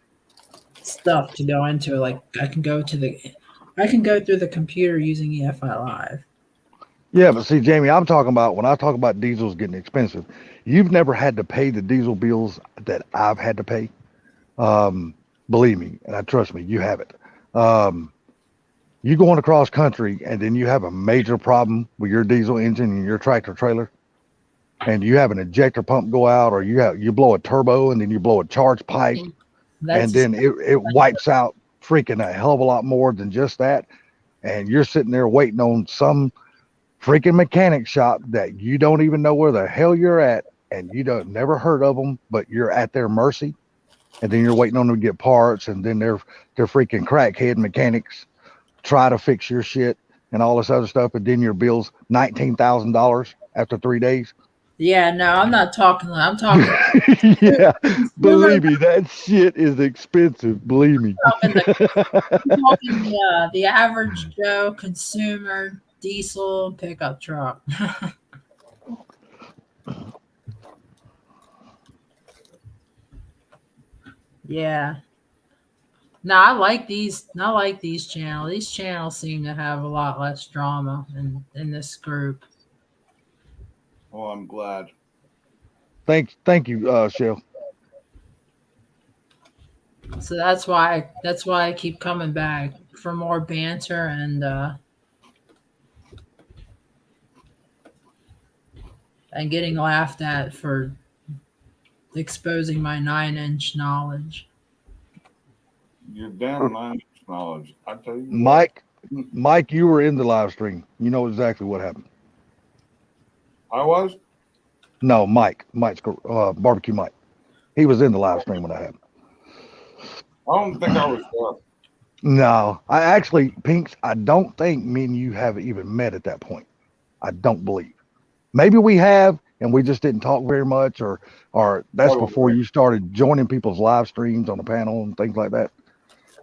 stuff to go into. Like I can go through the computer using EFI Live. Yeah, but see, Jamie, I'm talking about, when I talk about diesels getting expensive, you've never had to pay the diesel bills that I've had to pay. Believe me, and I trust me, you haven't. You going across country and then you have a major problem with your diesel engine and your tractor trailer, and you have an ejector pump go out, or you blow a turbo and then you blow a charge pipe, That's and then it wipes out freaking a hell of a lot more than just that. And you're sitting there waiting on some freaking mechanic shop that you don't even know where the hell you're at, and you don't never heard of them, but you're at their mercy. And then you're waiting on them to get parts, and then they're freaking crackhead mechanics try to fix your shit and all this other stuff, and then your bill's $19,000 after 3 days. yeah. No, I'm not talking. I'm talking. Yeah, believe me, that shit is expensive. Believe me. I'm talking the average Joe consumer diesel pickup truck. Yeah. No, I like these. I like these channels. These channels seem to have a lot less drama in this group. Well, I'm glad. Thank you, Shell. So that's why I keep coming back for more banter and getting laughed at for exposing my 9-inch knowledge. You're damn nice knowledge. I tell you, Mike, you were in the live stream. You know exactly what happened. I was. No, Mike's barbecue Mike. He was in the live stream when that happened. I don't think I was there. No, I actually, Pinks, I don't think me and you have even met at that point. I don't believe. Maybe we have, and we just didn't talk very much, or that's Probably. before you started joining people's live streams on the panel and things like that.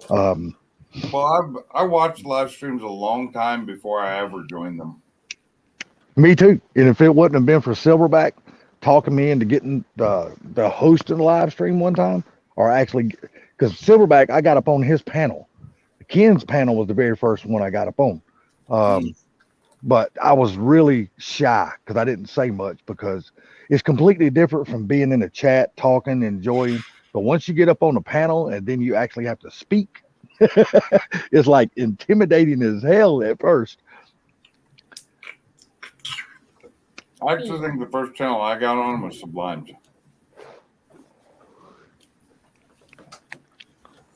Well, I watched live streams a long time before I ever joined them. Me too. And if it wouldn't have been for Silverback talking me into getting the host of the live stream one time, or actually, because Silverback, I got up on his panel. Ken's panel was the very first one I got up on. But I was really shy because I didn't say much, because it's completely different from being in a chat, talking, enjoying. But once you get up on the panel and then you actually have to speak, it's like intimidating as hell at first. I actually think the first channel I got on was Sublime.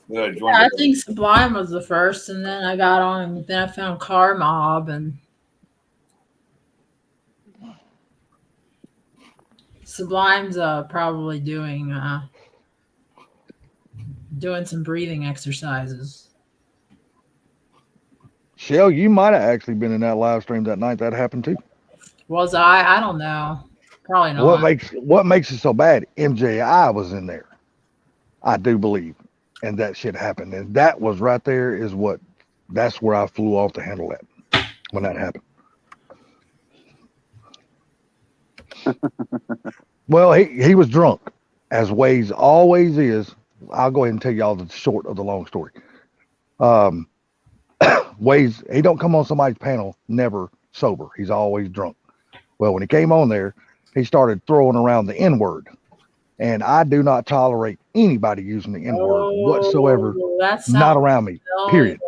Yeah, I joined I it. think Sublime was the first, and then I got on, and then I found Car Mob, and Sublime's probably doing some breathing exercises. Shell, you might have actually been in that live stream that night that happened too. Was I? I don't know. Probably not. What makes it so bad? MJI was in there, I do believe, and that shit happened, and that was right there that's where I flew off the handle at when that happened. Well, he was drunk, as Waze always is. I'll go ahead and tell y'all the short of the long story. Waze, he don't come on somebody's panel never sober. He's always drunk. Well, when he came on there, he started throwing around the N-word. And I do not tolerate anybody using the N-word whatsoever. Not around me, period.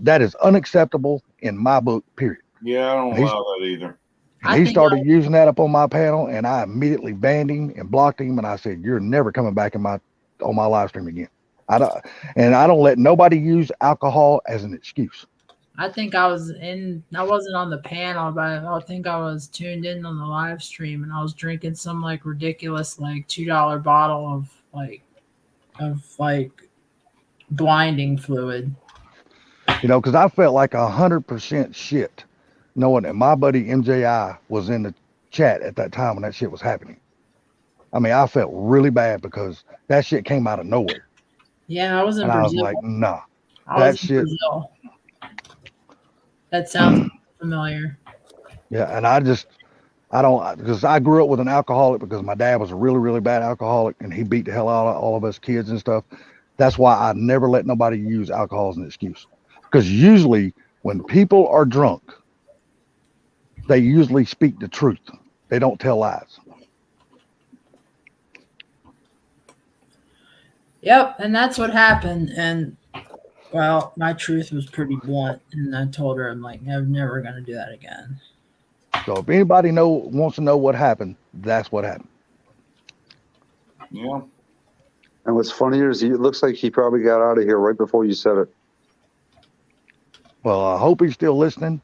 That is unacceptable in my book, period. Yeah, I don't allow that either. And he started using that up on my panel, and I immediately banned him and blocked him, and I said, "You're never coming back on my live stream again." I don't let nobody use alcohol as an excuse. I think I wasn't on the panel, but I think I was tuned in on the live stream, and I was drinking some like ridiculous like $2 bottle of blinding fluid. Because I felt like 100% shit knowing that my buddy MJI was in the chat at that time when that shit was happening. I mean, I felt really bad because that shit came out of nowhere. Yeah, I was in and Brazil. I was like, nah, that shit. Brazil. That sounds familiar. Yeah, and I don't, because I grew up with an alcoholic, because my dad was a really, really bad alcoholic, and he beat the hell out of all of us kids and stuff. That's why I never let nobody use alcohol as an excuse. Because usually when people are drunk, they usually speak the truth. They don't tell lies. Yep, and that's what happened. And Well, my truth was pretty blunt, and I told her I'm like, I'm never gonna do that again. So if anybody wants to know what happened, that's what happened. Yeah. And what's funnier is it looks like he probably got out of here right before you said it. Well, I hope he's still listening,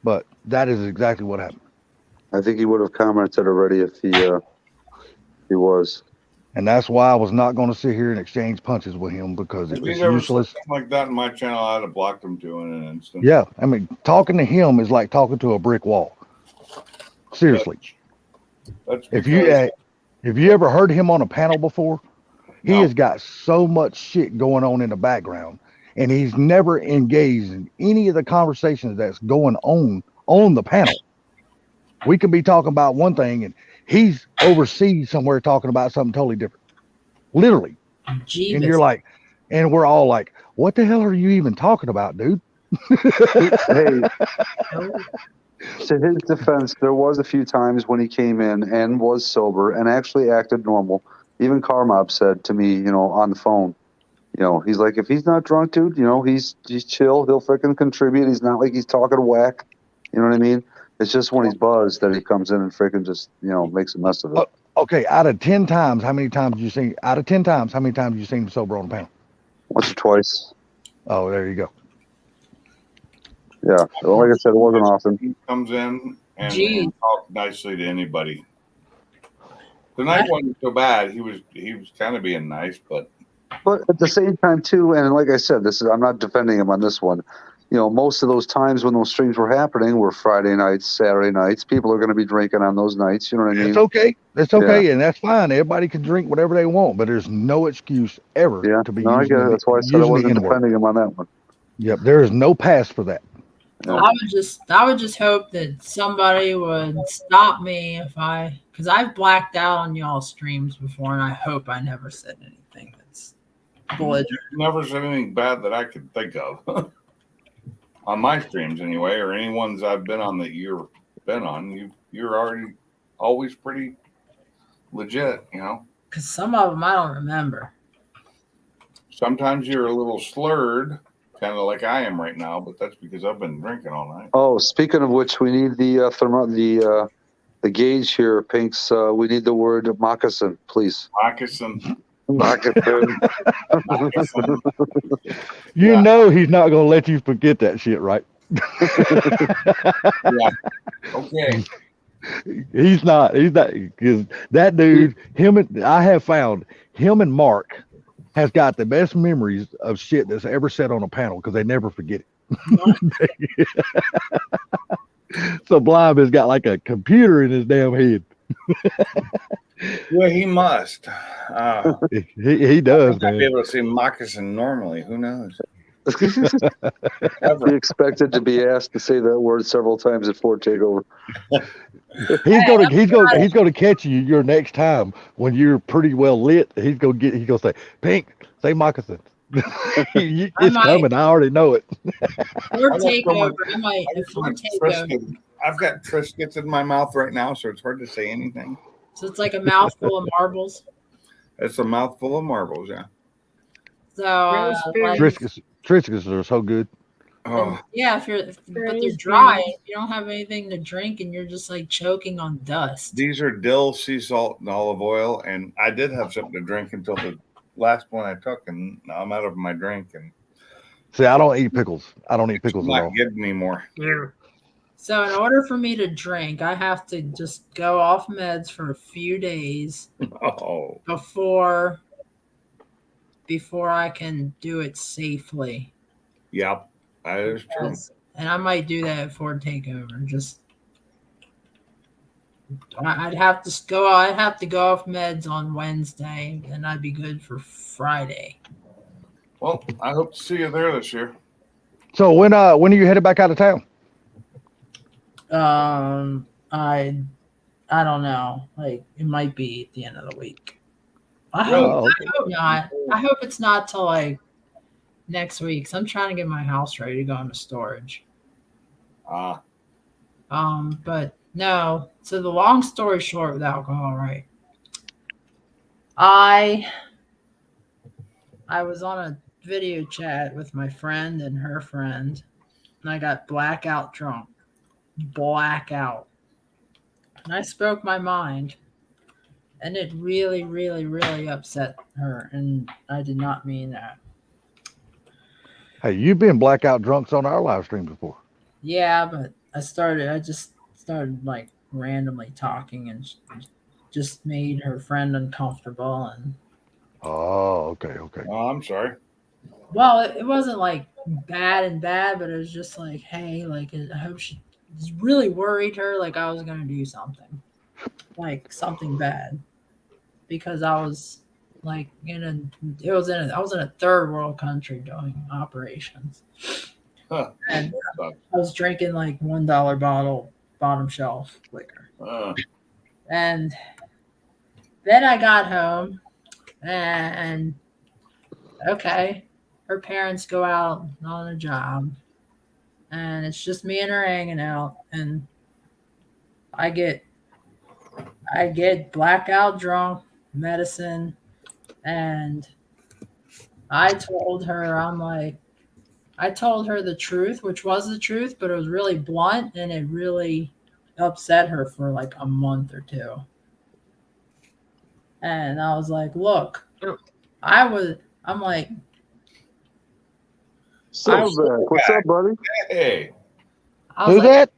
but that is exactly what happened. I think he would have commented already if he was. And that's why I was not going to sit here and exchange punches with him, because If it he'd was ever said useless. something like that in my channel, I'd have blocked him too in an instant. Yeah, I mean, talking to him is like talking to a brick wall. Seriously. That's If because- you ever heard him on a panel before, he No. has got so much shit going on in the background, and he's never engaged in any of the conversations that's going on the panel. We could be talking about one thing, and he's overseas somewhere talking about something totally different. Literally. Jeebus. And you're like, and we're all like, what the hell are you even talking about, dude? Hey, to his defense, there was a few times when he came in and was sober and actually acted normal. Even Carmob said to me, on the phone, he's like, if he's not drunk, dude, he's chill. He'll freaking contribute. He's not like he's talking whack. You know what I mean? It's just when he's buzzed that he comes in and freaking just, makes a mess of it. Okay, out of 10 times, how many times have you seen him sober on the panel? Once or twice. Oh, there you go. Yeah. Well, like I said, it wasn't often. He comes in and Gee. talk nicely to anybody. The night wasn't so bad. He was kind of being nice, but But at the same time, too, and like I said, I'm not defending him on this one. Most of those times when those streams were happening were Friday nights, Saturday nights. People are going to be drinking on those nights. You know what I mean? It's okay. It's okay, and that's fine. Everybody can drink whatever they want, but there's no excuse ever Yeah. to be No, I using get it. That's why I said I using the wasn't N-word. defending him on that one. Yep, there is no pass for that. Yeah. I would just hope that somebody would stop me because I've blacked out on y'all streams before, and I hope I never said anything that's belligerent. never said anything bad that I could think of. On my streams anyway, or any ones I've been on that you've been on, you're already always pretty legit, Because some of them I don't remember. Sometimes you're a little slurred, kind of like I am right now, but that's because I've been drinking all night. Oh, speaking of which, we need the gauge here, Pinks. We need the word moccasin, please. Moccasin. Moccasin. Moccasin. You Yeah. know he's not going to let you forget that shit, right? Yeah. Okay. He's not, because that dude, I have found him and Mark has got the best memories of shit that's ever said on a panel, because they never forget it. Sublime has got like a computer in his damn head. Well, he must. He does, I'd be man. able to see moccasin normally. Who knows? Be expected to be asked to say that word several times at Fort Takeover. He's gonna catch you your next time when you're pretty well lit. He's gonna say, Pink, say moccasins. It's coming. I already know it. Or I got so takeover. much- I might. I got so Or much takeover. Triscuit. I've got Triscuits in my mouth right now, so it's hard to say anything. So it's like a mouthful of marbles. It's a mouthful of marbles, yeah. So Raspberry. Triscuits are so good. Oh, yeah, but they're Raspberries. dry. If you don't have anything to drink, and you're just like choking on dust. these are dill, sea salt, and olive oil. And I did have something to drink until the last one I took, and now I'm out of my drink, and See, I don't eat pickles. I don't eat it's pickles at not all. good anymore. Yeah. So in order for me to drink, I have to just go off meds for a few days Oh, before I can do it safely. yep, that is true. And I might do that for takeover. Just I'd have to go off meds on Wednesday, and I'd be good for Friday. Well, I hope to see you there this year. So when are you headed back out of town? I don't know. Like it might be at the end of the week. I Really? hope not. I hope it's not till like next week. So I'm trying to get my house ready to go into storage. But no. So the long story short with alcohol, right? I was on a video chat with my friend and her friend, and I got blackout drunk. Blackout. And I spoke my mind, and it really, really, really upset her, and I did not mean that. Hey, you've been blackout drunks on our live stream before. Yeah, but I just started like randomly talking and just made her friend uncomfortable. And Oh, okay. Oh, I'm sorry. well, it wasn't like bad, but it was just like, hey, like I hope she really worried her like I was gonna do something, like something bad, because I was like I was in a third world country doing operations, Huh. and I was drinking like $1 bottle bottom shelf liquor. And then I got home, and okay, her parents go out on a job, and it's just me and her hanging out, and I get blackout drunk, medicine, and I told her, I told her the truth, which was the truth, but it was really blunt, and it really upset her for like a month or two. And I was like, look, I'm like, Silverback, what's up, buddy? Hey, I was Who's like, that?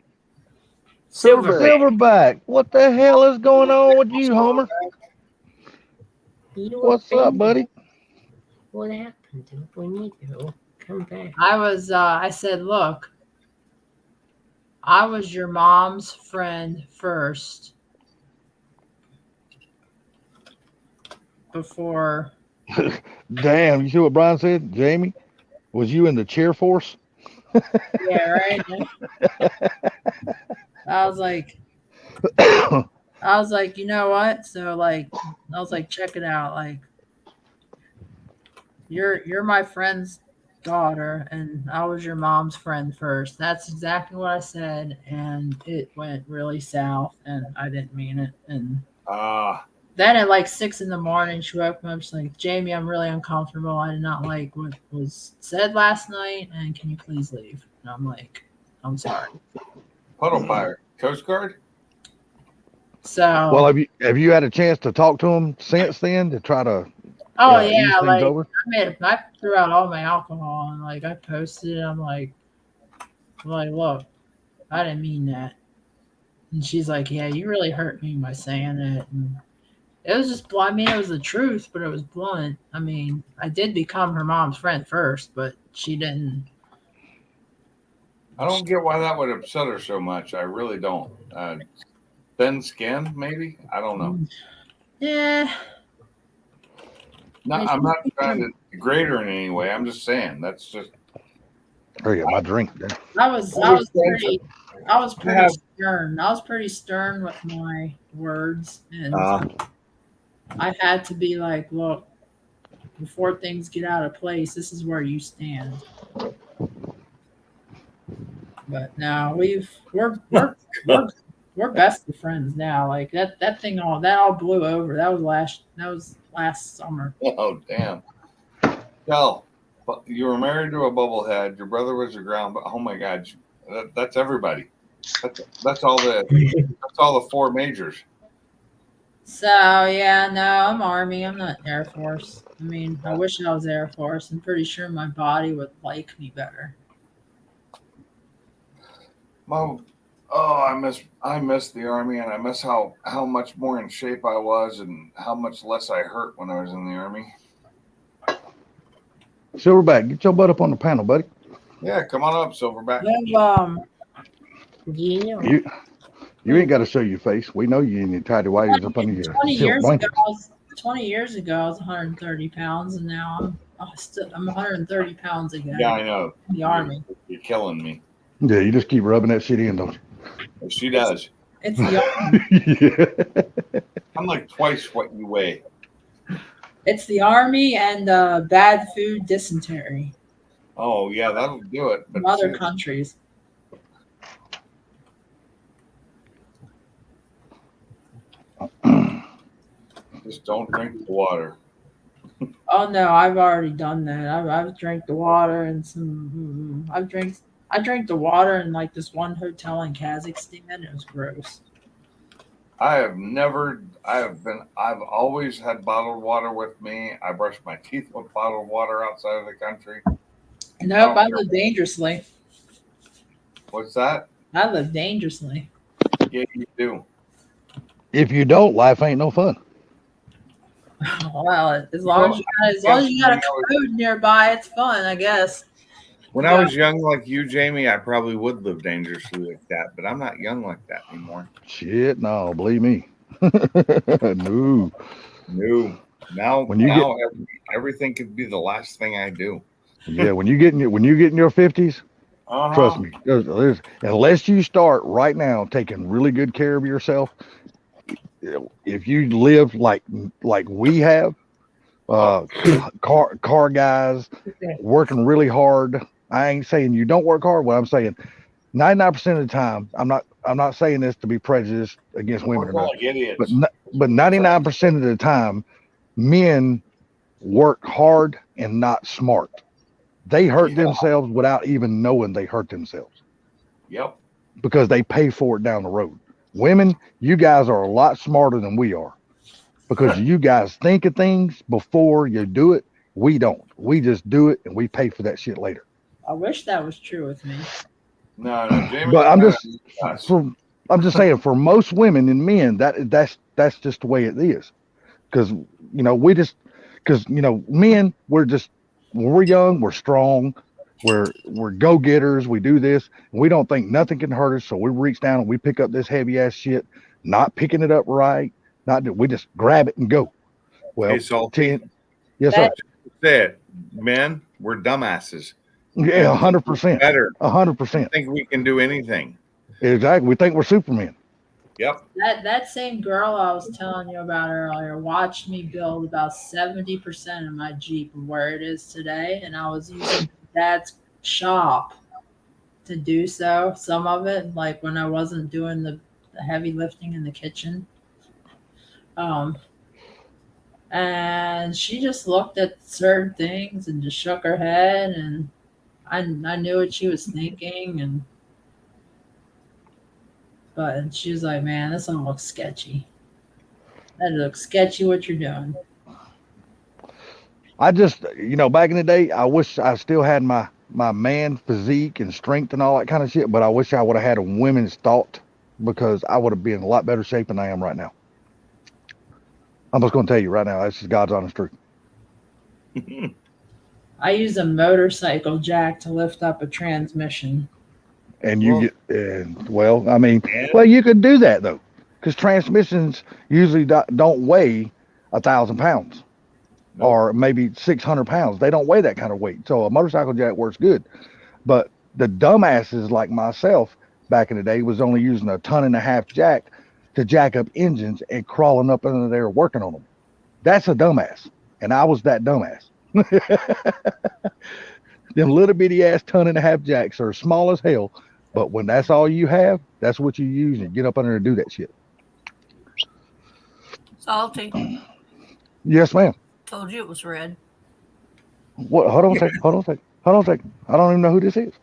Silverback. Silverback. What the hell is going on with you, Homer? You What's up, offended. buddy? What happened? We need to come back. I said, look, I was your mom's friend first before. Damn, you see what Brian said? Jamie, was you in the cheer force? Yeah, right. I was like, you know what? So like, I was like, check it out. Like, you're my friend's daughter, and I was your mom's friend first. That's exactly what I said, and it went really south, and I didn't mean it. And then at like 6 a.m, she woke me up. She's like, Jamie, I'm really uncomfortable. I did not like what was said last night, and can you please leave? And I'm like, I'm sorry. puddle fire, Coast Guard. So Well, have you had a chance to talk to him since then to try to ease yeah, things like over? I threw out all my alcohol, and like I posted it. I'm like, look, I didn't mean that. And she's like, yeah, you really hurt me by saying that. And it was just blunt. I mean, it was the truth, but it was blunt. I mean, I did become her mom's friend first, but she didn't. I don't get why that would upset her so much. I really don't. Thin skin, maybe. I don't know. Yeah. No, I'm not trying to degrade her in any way. I'm just saying that's just. Oh yeah, my drink. There. I was pretty stern. I was pretty stern with my words, and I had to be like, look, before things get out of place, this is where you stand. But now we're best of friends now. Like that thing all blew over. That was last summer. Oh damn. No, you were married to a bubblehead. Your brother was a ground. But oh my God, that's everybody. That's all the four majors. So yeah, no, I'm Army. I'm not Air Force. I mean, I wish I was Air Force. I'm pretty sure my body would like me better. I miss the Army, and I miss how much more in shape I was, and how much less I hurt when I was in the Army. Silverback, get your butt up on the panel, buddy. Yeah, come on up, Silverback. Yeah. You ain't got to show your face. We know you in your tidy whities up under your 20 years blanket. ago, 20 years ago, I was 130 pounds, and now I'm 130 pounds again. Yeah, I know. In the Army. You're killing me. Yeah, you just keep rubbing that shit in, don't you? She does. It's the Army. Yeah. I'm like twice what you weigh. It's the Army and bad food dysentery Oh yeah, that'll do it. But from other countries. just don't drink the water. Oh no, I've already done that. I've drank the water and some. I drank the water in like this one hotel in Kazakhstan. It was gross. I've always had bottled water with me. I brush my teeth with bottled water outside of the country. Nope, I I don't live dangerously. What's that? I live dangerously. Yeah, you do. If you don't, life ain't no fun. Well, as long as you got a code nearby, it's fun, I guess. When I was young like you, Jamie, I probably would live dangerously like that, but I'm not young like that anymore. Shit, no, believe me. No. No. Now, When you now everything could be the last thing I do. Yeah, when you get in your 50s, trust me, unless you start right now taking really good care of yourself, if you live like we have, car guys working really hard. I ain't saying you don't work hard. What I'm saying, 99% of the time, I'm not saying this to be prejudiced against women or We're not, like idiots. but 99% of the time, men work hard and not smart. They hurt themselves without even knowing they hurt themselves. Yep. Because they pay for it down the road. Women, you guys are a lot smarter than we are. Because you guys think of things before you do it. We don't. We just do it and we pay for that shit later. I wish that was true with me. No, Jamie. But I'm just saying for most women and men, that's just the way it is. Because men, when we're young, we're strong, we're go-getters, we do this, and we don't think nothing can hurt us, so we reach down and we pick up this heavy ass shit, not picking it up right, we just grab it and go. Well, Hey, Salty. Yes, sir. Say it. Men, we're dumbasses. Yeah, 100%. Better. 100%. Think we can do anything. Exactly. We think we're Superman. Yep. That same girl I was telling you about earlier watched me build about 70% of my Jeep of where it is today, and I was using Dad's shop to do so. Some of it, like when I wasn't doing the heavy lifting in the kitchen. And she just looked at certain things and just shook her head, and I knew what she was thinking, but she was like, "Man, this one looks sketchy. That looks sketchy. What you're doing." I just, back in the day, I wish I still had my man physique and strength and all that kind of shit, but I wish I would have had a women's thought because I would have been in a lot better shape than I am right now. I'm just going to tell you right now, that's just God's honest truth. I use a motorcycle jack to lift up a transmission. And you you could do that though, because transmissions usually don't weigh 1,000 pounds or maybe 600 pounds. They don't weigh that kind of weight. So a motorcycle jack works good. But the dumbasses like myself back in the day was only using 1.5 tons jack to jack up engines and crawling up under there working on them. That's a dumbass. And I was that dumbass. Them little bitty ass 1.5 tons jacks are small as hell. But when that's all you have, that's what you use and get up under and do that shit. Salty. Yes, ma'am. Told you it was red. What? Hold on a second. I don't even know who this is.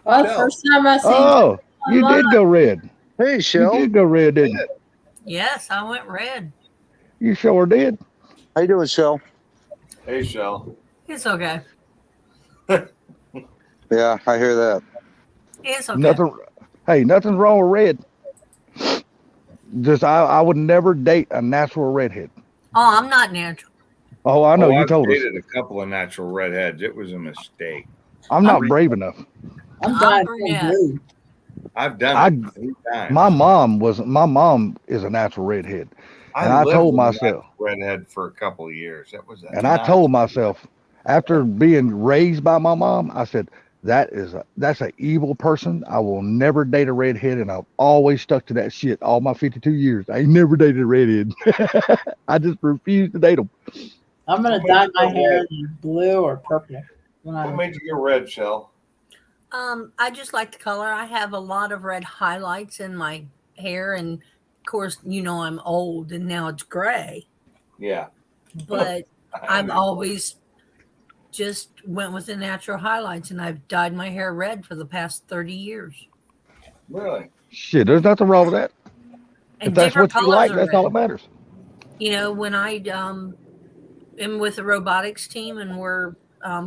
Well, the first time I seen Oh, you did go red. Hey, Shell. You did go red, didn't you? Yes, I went red. You sure did. How you doing, Shell? Hey, Shell. It's okay. Yeah, I hear that. It's okay. Nothing's wrong with red. Just I would never date a natural redhead. Oh, I'm not natural. Oh, I know. You told us. I dated a couple of natural redheads. It was a mistake. I'm not brave enough. I'm dying brunette. blue. I've done it 3 times. My mom is a natural redhead. And I lived told with a myself, natural redhead for a couple of years. That was I told myself, after being raised by my mom, I said, that's an evil person. I will never date a redhead, and I've always stuck to that shit all my 52 years. I ain't never dated a redhead. I just refuse to date them. I'm gonna dye my hair blue or purple. What made you go red, Shell? I just like the color. I have a lot of red highlights in my hair, and of course, I'm old and now it's gray. Yeah. But I've always just went with the natural highlights, and I've dyed my hair red for the past 30 years. Really? Shit, there's nothing wrong with that. And If that's different what you colors like, are that's all that red. matters. You know, when I am with the robotics team and we're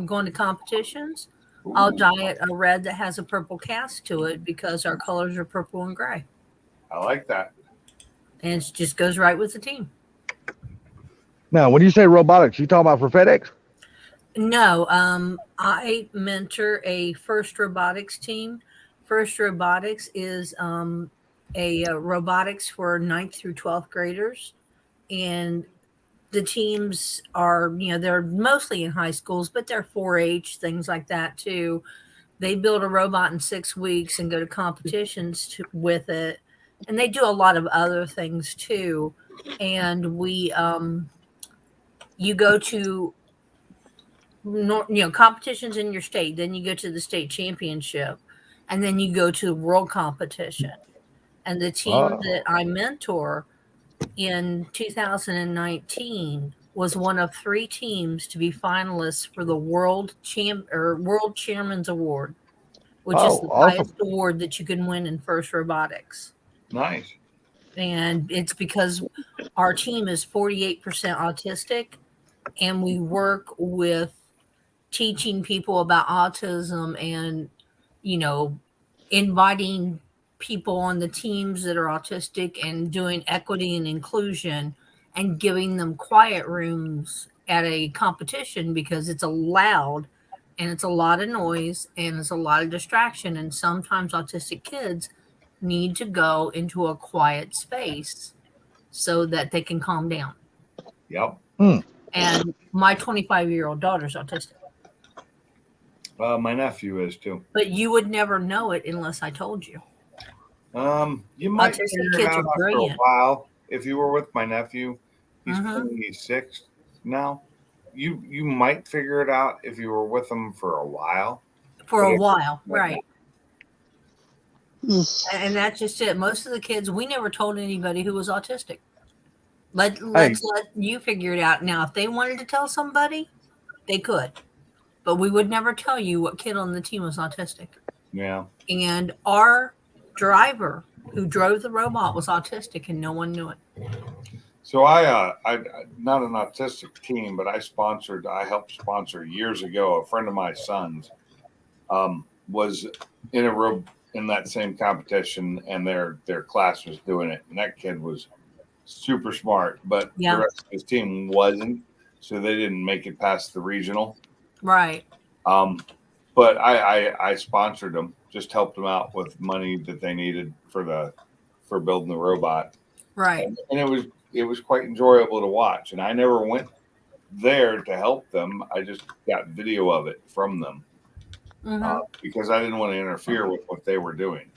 going to competitions, I'll Ooh, dye it a red that has a purple cast to it because our colors are purple and gray. I like that. And it just goes right with the team. Now, when you say robotics, you talking about for FedEx? No, I mentor a First Robotics team. First Robotics is a robotics for 9th through 12th graders. And the teams are, you know, they're mostly in high schools, but they're 4-H, things like that too. They build a robot in 6 weeks and go to competitions with it. And they do a lot of other things too. And you go to competitions in your state, then you go to the state championship, and then you go to the world competition. And the team Oh. that I mentor in 2019 was one of 3 teams to be finalists for the World Chairman's Award, which is the Awesome. highest award that you can win in First Robotics. Nice. And it's because our team is 48% autistic, and we work with teaching people about autism and, you know, inviting people on the teams that are autistic and doing equity and inclusion and giving them quiet rooms at a competition because it's loud and it's a lot of noise and it's a lot of distraction. And sometimes autistic kids need to go into a quiet space so that they can calm down. Yep. And my 25-year-old daughter's autistic. My nephew is too. But you would never know it unless I told you. You might Autistic figure it kids out are after a brilliant. while. If you were with my nephew, he's Mhm. 26 now. You might figure it out if you were with him for a while. For But a it- while, right. And that's just it. Most of the kids, we never told anybody who was autistic. Let's let you figure it out. Now, if they wanted to tell somebody, they could. But we would never tell you what kid on the team was autistic. Yeah. And our driver who drove the robot was autistic and no one knew it. So I not an autistic team, but I helped sponsor years ago. A friend of my son's was in that same competition, and their class was doing it, and that kid was super smart, but Yeah. the rest of his team wasn't, so they didn't make it past the regional. Right. But I sponsored them, just helped them out with money that they needed for building the robot. Right. And it was quite enjoyable to watch. And I never went there to help them. I just got video of it from them because I didn't want to interfere with what they were doing.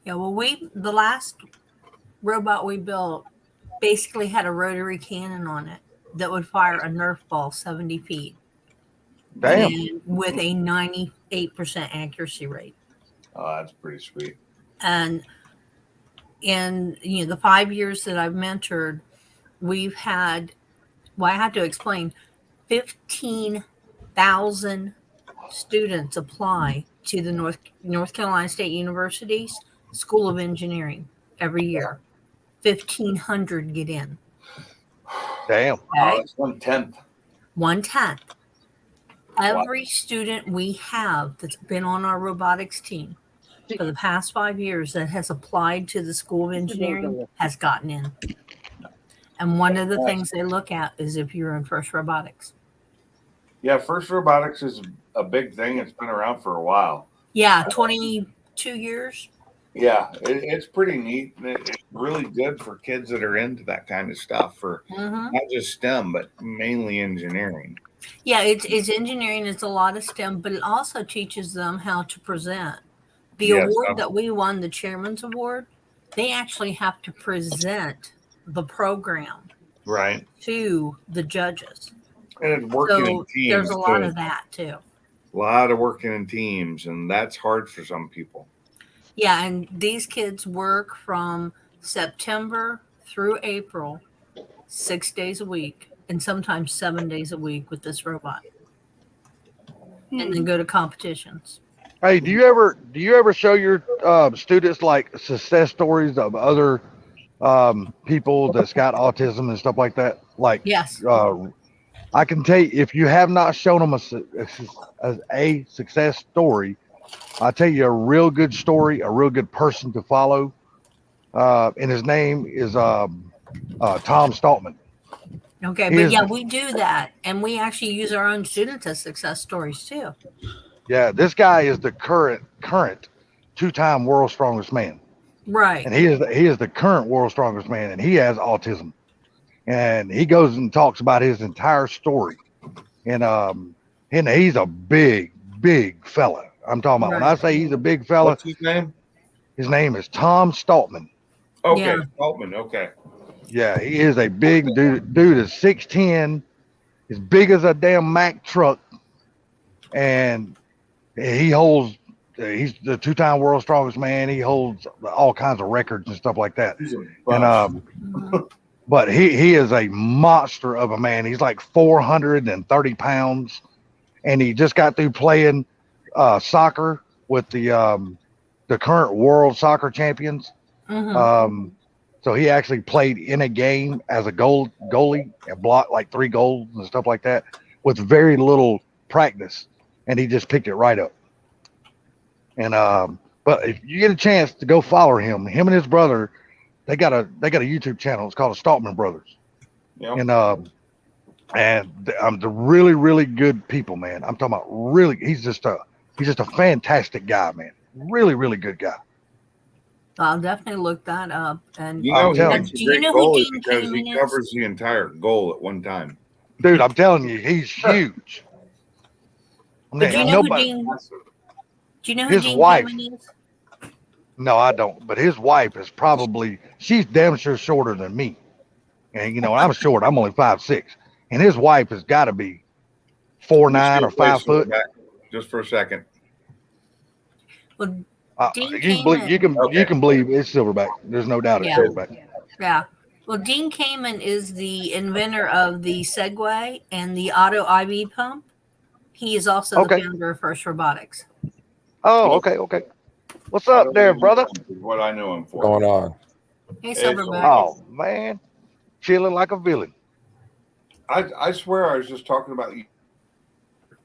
Yeah, well, the last robot we built basically had a rotary cannon on it that would fire a Nerf ball 70 feet. Damn. And with a 98% accuracy rate. Oh, that's pretty sweet. And in the 5 years that I've mentored, we've had, I have to explain, 15,000 students apply to the North Carolina State University's School of Engineering every year. 1,500 get in. Damn. Okay? That's 1/10. 1/10. Every student we have that's been on our robotics team for the past 5 years that has applied to the School of Engineering has gotten in. And one of the things they look at is if you're in First Robotics. Yeah, First Robotics is a big thing. It's been around for a while. Yeah, 22 years. Yeah, it's pretty neat. It's really good for kids that are into that kind of stuff, for Mm-hmm. not just STEM, but mainly engineering. Yeah, it's engineering. It's a lot of STEM, but it also teaches them how to present. The Yes, award that we won, the Chairman's Award, they actually have to present the program Right. to the judges. And it's working in So teams. there's a lot too. of that too. A lot of working in teams, and that's hard for some people. Yeah, and these kids work from September through April, 6 days a week, and sometimes 7 days a week with this robot, and then go to competitions. Hey, do you ever show your students like success stories of other people that's got autism and stuff like that? Like, Yes. I can tell you, if you have not shown them a success story, I'll tell you a real good story, a real good person to follow. And his name is Tom Stallman. Okay, He but is- yeah, we do that, and we actually use our own students as success stories too. Yeah, this guy is the current two-time world's strongest man. Right. And he is the current world's strongest man, and he has autism. And he goes and talks about his entire story. And he's a big fella. I'm talking about when I say he's a big fella, What's his name? his name is Tom Stallman. Okay, Yeah. Altman. Okay. Yeah, he is a big dude. Dude is 6'10", as big as a damn Mack truck, and he holds. He's the two-time world's strongest man. He holds all kinds of records and stuff like that. He's a And Mhm. but he is a monster of a man. He's like 430 pounds, and he just got through playing soccer with the current world soccer champions. Mhm. So he actually played in a game as a goalie and blocked like 3 goals and stuff like that with very little practice, and he just picked it right up. And but if you get a chance to go follow him and his brother, they got a YouTube channel. It's called the Stallman Brothers. Yeah. And they're really good people, man. I'm talking about really. He's just a fantastic guy, man. Really good guy. I'll definitely look that up. And You know, he telling makes a you great know who goalie Dean because Kamen he is? covers the entire goal at one time. Dude, I'm telling you, he's huge. But do you Man, know nobody- who Dean? Do you know who His Dean wife. Kamen is? No, I don't. But his wife is she's damn sure shorter than me. And I'm short. I'm only 5'6", and his wife has got to be 4'9" or 5 foot. Just for a second. Well, Dean You can believe it's Silverback. There's no doubt it's Yeah. Silverback. yeah. Well, Dean Kamen is the inventor of the Segway and the Auto IV pump. He is also Okay. the founder of First Robotics. Oh, okay. What's up there, brother? Is what I know him for. Going on? Hey, Hey, Silverback. Oh man, chilling like a villain. I swear I was just talking about you,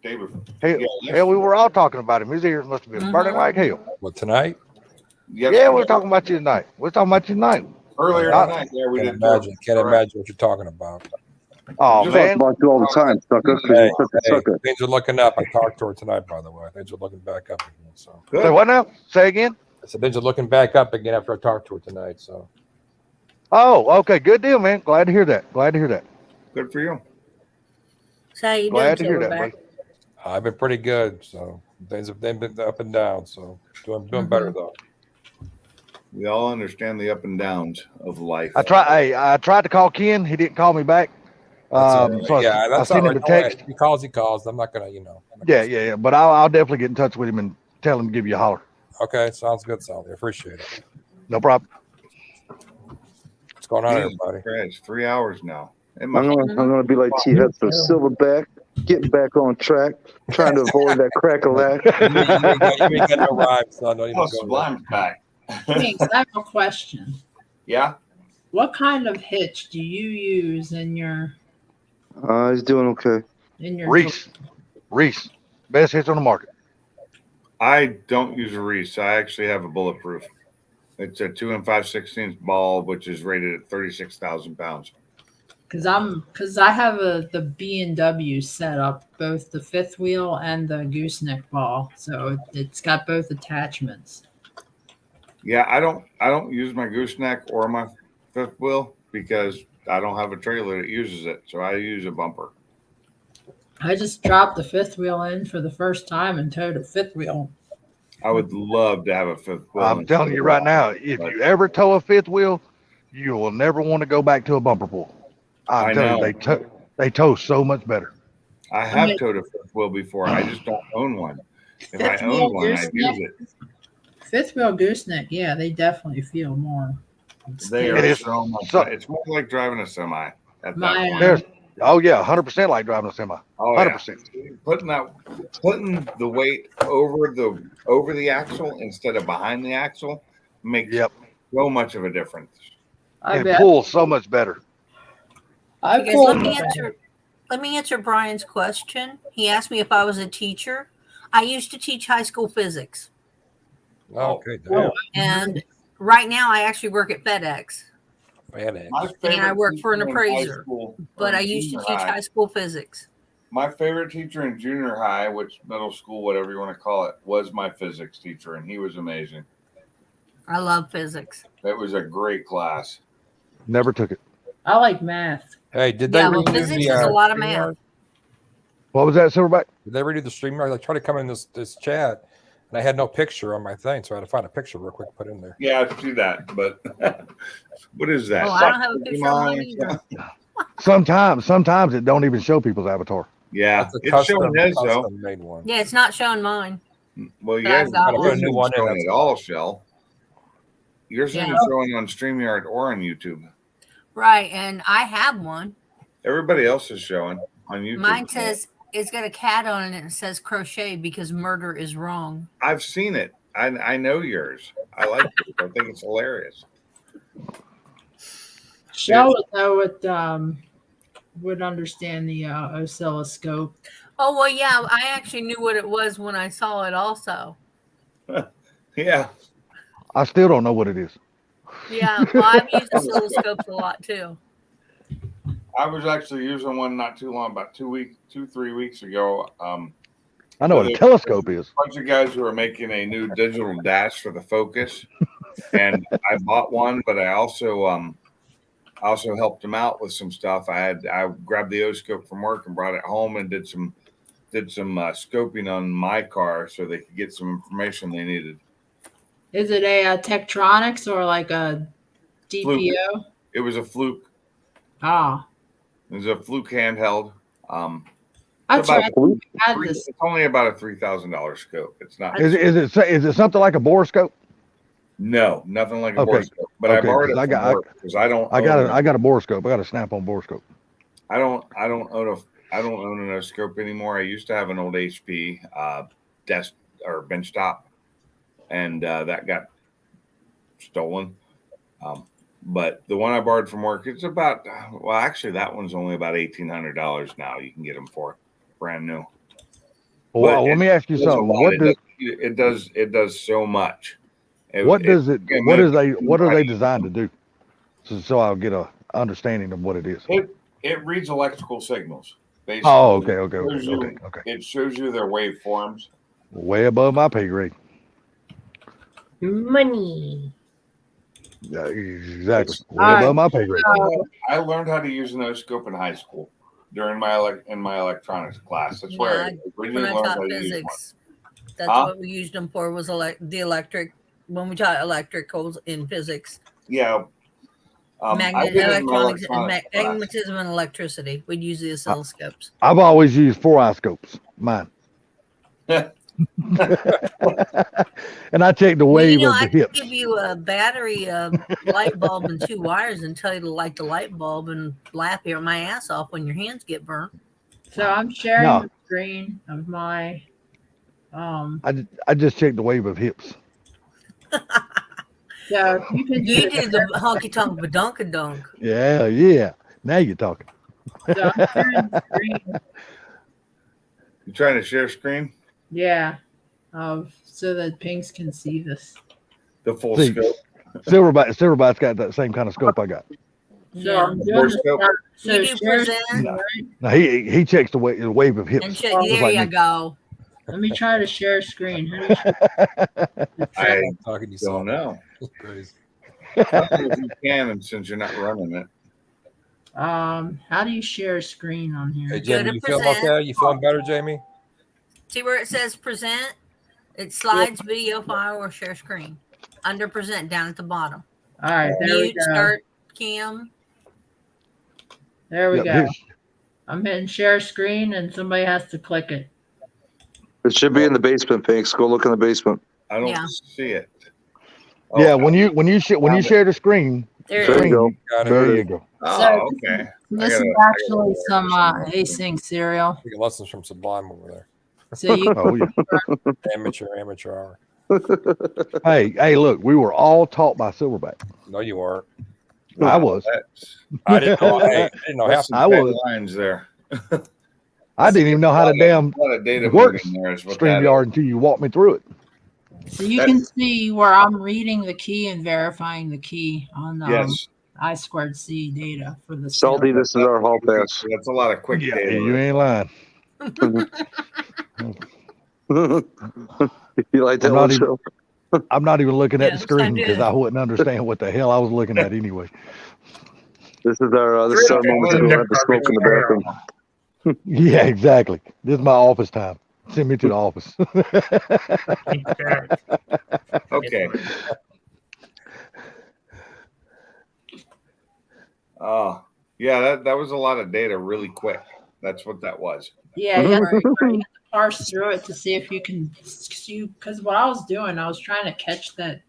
David. Hell, Yeah, hell, we were all talking about him. His ears must have been burning like hell. What, tonight? Yeah, we were talking about you tonight. earlier I- tonight. Yeah, we Can't did. imagine. Can't imagine what you're talking about. Oh Just Talk man, about you all the time, sucker. 'cause Hey, you're such a sucker. things are looking up. I talked to her tonight, by the way. Things are looking back up again. So Good. say what now? Say again. I said things are looking back up again after I talked to her tonight. So Oh, okay, good deal, man. Glad to hear that. Good for you. So how you Glad to doing, hear that, Silverback? buddy. I've been pretty good. So things have been up and down. So doing better though. We all understand the up and downs of life. I tried to call Ken. He didn't call me back. That's all right. So I That's all sent right. him a Don't worry. text. If he calls. He calls. I'm not gonna, I'm not Yeah, gonna- yeah. But I'll definitely get in touch with him and tell him to give you a holler. Okay, sounds good, Sally. I appreciate it. No problem. What's going on, Jesus everybody? Christ, 3 hours now. It I'm must gonna be like T Head for Silverback, getting back on track, trying to avoid that crack a lack. You ain't got no rhyme, son. Don't even Oh, go there. Sublime's back. Thanks. I have a question. Yeah. What kind of hitch do you use in your He's doing okay. Reese, best hits on the market. I don't use a Reese. I actually have a bulletproof. It's a 2 5/16 ball, which is rated at 36,000 pounds. Because I have the B&W set up, both the fifth wheel and the gooseneck ball, so it's got both attachments. Yeah, I don't use my gooseneck or my fifth wheel because I don't have a trailer that uses it. So I use a bumper. I just dropped the fifth wheel in for the first time and towed a fifth wheel. I would love to have a fifth wheel. I'm telling you right now, if you ever tow a fifth wheel, you will never want to go back to a bumper pull. I I'm telling know. you, they tow so much better. I have towed a fifth wheel before. I just don't own one. If I Fifth wheel owned one, I'd use gooseneck? it. Fifth wheel gooseneck, yeah, they definitely feel more. They It are is so much. so- It's more like driving a semi at that My, point. There's Oh yeah, 100% like driving a semi. Oh 100%. yeah. Putting the weight over the axle instead of behind the axle makes Yep. so much of a difference. I And it bet. pulls so much better. I Because pulled. let me answer Brian's question. He asked me if I was a teacher. I used to teach high school physics, Okay, Whoa. and right now I actually work at FedEx. damn. My And I favorite work for an teacher in high appraiser, school but or I used to junior teach high school physics. My favorite teacher in junior high, which middle school, whatever you want to call it, was my physics teacher, and he was amazing. I love physics. It was a great class. Never took it. I like math. Hey, did they Yeah, well, redo physics the, is a lot of StreamYard? math. What was that, Silverback? Did they redo the StreamYard? I tried to come in this chat, and I had no picture on my thing, so I had to find a picture real quick to put in there. Yeah, I see that, but what is that? Oh, I don't have a picture on mine either. Sometimes it don't even show people's avatar. Yeah, That's a it's showing his though. custom made one. Yeah, it's not showing mine. Well, you But I've guys got Gotta put a new one in, showing that's it all, Shell. Yours Yeah. isn't showing on StreamYard or on YouTube. Right, and I have one. Everybody else is showing on YouTube. Mine says it's got a cat on it and it says crochet because murder is wrong. I've seen it. I know yours. I like it. I think it's hilarious. Shell would know what would understand the oscilloscope. Oh well, yeah, I actually knew what it was when I saw it. Also, Yeah. I still don't know what it is. yeah, well, I've used oscilloscopes a lot too. I was actually using one not too long, about 3 weeks ago. I know what a telescope is. Bunch of guys who are making a new digital dash for the Focus, and I bought one, but I also helped them out with some stuff. I grabbed the O-scope from work and brought it home and did some scoping on my car so they could get some information they needed. Is it a Tektronix or like a DPO? It was a Fluke. Ah, It was a Fluke handheld. I It's about tried. Had this. It's only about a $3,000 scope. It's not. Is it something like a borescope? No, nothing like a Okay. borescope. But I Okay, borrowed it 'cause because I don't. I got a borescope. I got a Snap-on borescope. I don't own an O-scope anymore. I used to have an old HP desk or bench top, and that got stolen. But the one I borrowed from work, it's about actually that one's only about $1,800 now. You can get them for brand new. Well, But let me ask you It does a something. lot. What It does so much. what are Right. they designed to do? So I'll get a understanding of what it is. It reads electrical signals. Basically. Oh, okay. It shows you their waveforms. Way above my pay grade. Money. Yeah, exactly. Way All right. above my pay grade. I learned how to use an O-scope in high school during my electronics class. That's where I Yeah, originally When I learned taught how to use one. physics, that's Huh? what we used them for. Was the electric when we taught electricals in physics, Yeah. I did it in my electronics, and electronics class. magnetism and electricity. We'd use the oscilloscopes. I've always used 4-eye scopes. Mine. And I checked the wave of I the could hips. give you a battery, light bulb, and 2 wires, and tell you to light the light bulb and laugh your my ass off when your hands get burnt. So I'm sharing No. the screen of my. I just checked the wave of hips. So you can You do the honky tonk badunkadunk. Yeah. Now you're talking. So I'm sharing the screen. You trying to share screen? Yeah, so that Pinks can see this. The full See, scope. Silverback's got that same kind of scope I got. So I'm doing More the scope. start. So You do share present screen, right? Now he checks the wave of hips. and Just there like you me. go. Let me try to share screen. How do you share I I'm talking to you. don't know. That's crazy. If you can, and since you're not running it. how do you share screen on here? Hey, Go Jamie, to you feeling present. okay? You feeling better, Jamie? See where it says present? It slides video file or share screen. Under present down at the bottom. All right, there we Mute, go. start cam. There we Yep, go. here's- I'm hitting share screen, and somebody has to click it. It should be in the basement, Pinks. Go look in the basement. I don't Yeah. see it. Yeah, when you share the screen, There There it is. you go. Got it. There you go. Oh, okay. This is actually some async cereal. Taking lessons from Sublime over there. So you Oh yeah. Amateur hour. Hey, look, we were all taught by Silverback. No, you weren't. I was. I didn't know. Hey, I didn't know half. That's some I was. tight lines there. I didn't even know how to damn A lot of data work moving there is what that is. StreamYard until you walked me through it. So you can see where I'm reading the key and verifying the key on Yes. I squared C data for the Salty, this is our hall pass. That's a lot of quick Yeah, data. you ain't lying. You like that I'm not one, even- Joe? I'm not even looking at the Yes, I screen because do. I wouldn't understand what the hell I was looking at anyway. This is our this is our moment to go have the smoke in the bathroom. Yeah, exactly. This is my office time. Send me to the office. Okay. Yeah, that was a lot of data really quick. That's what that was. Yeah, you have to parse through it to see if you can because what I was doing, I was trying to catch that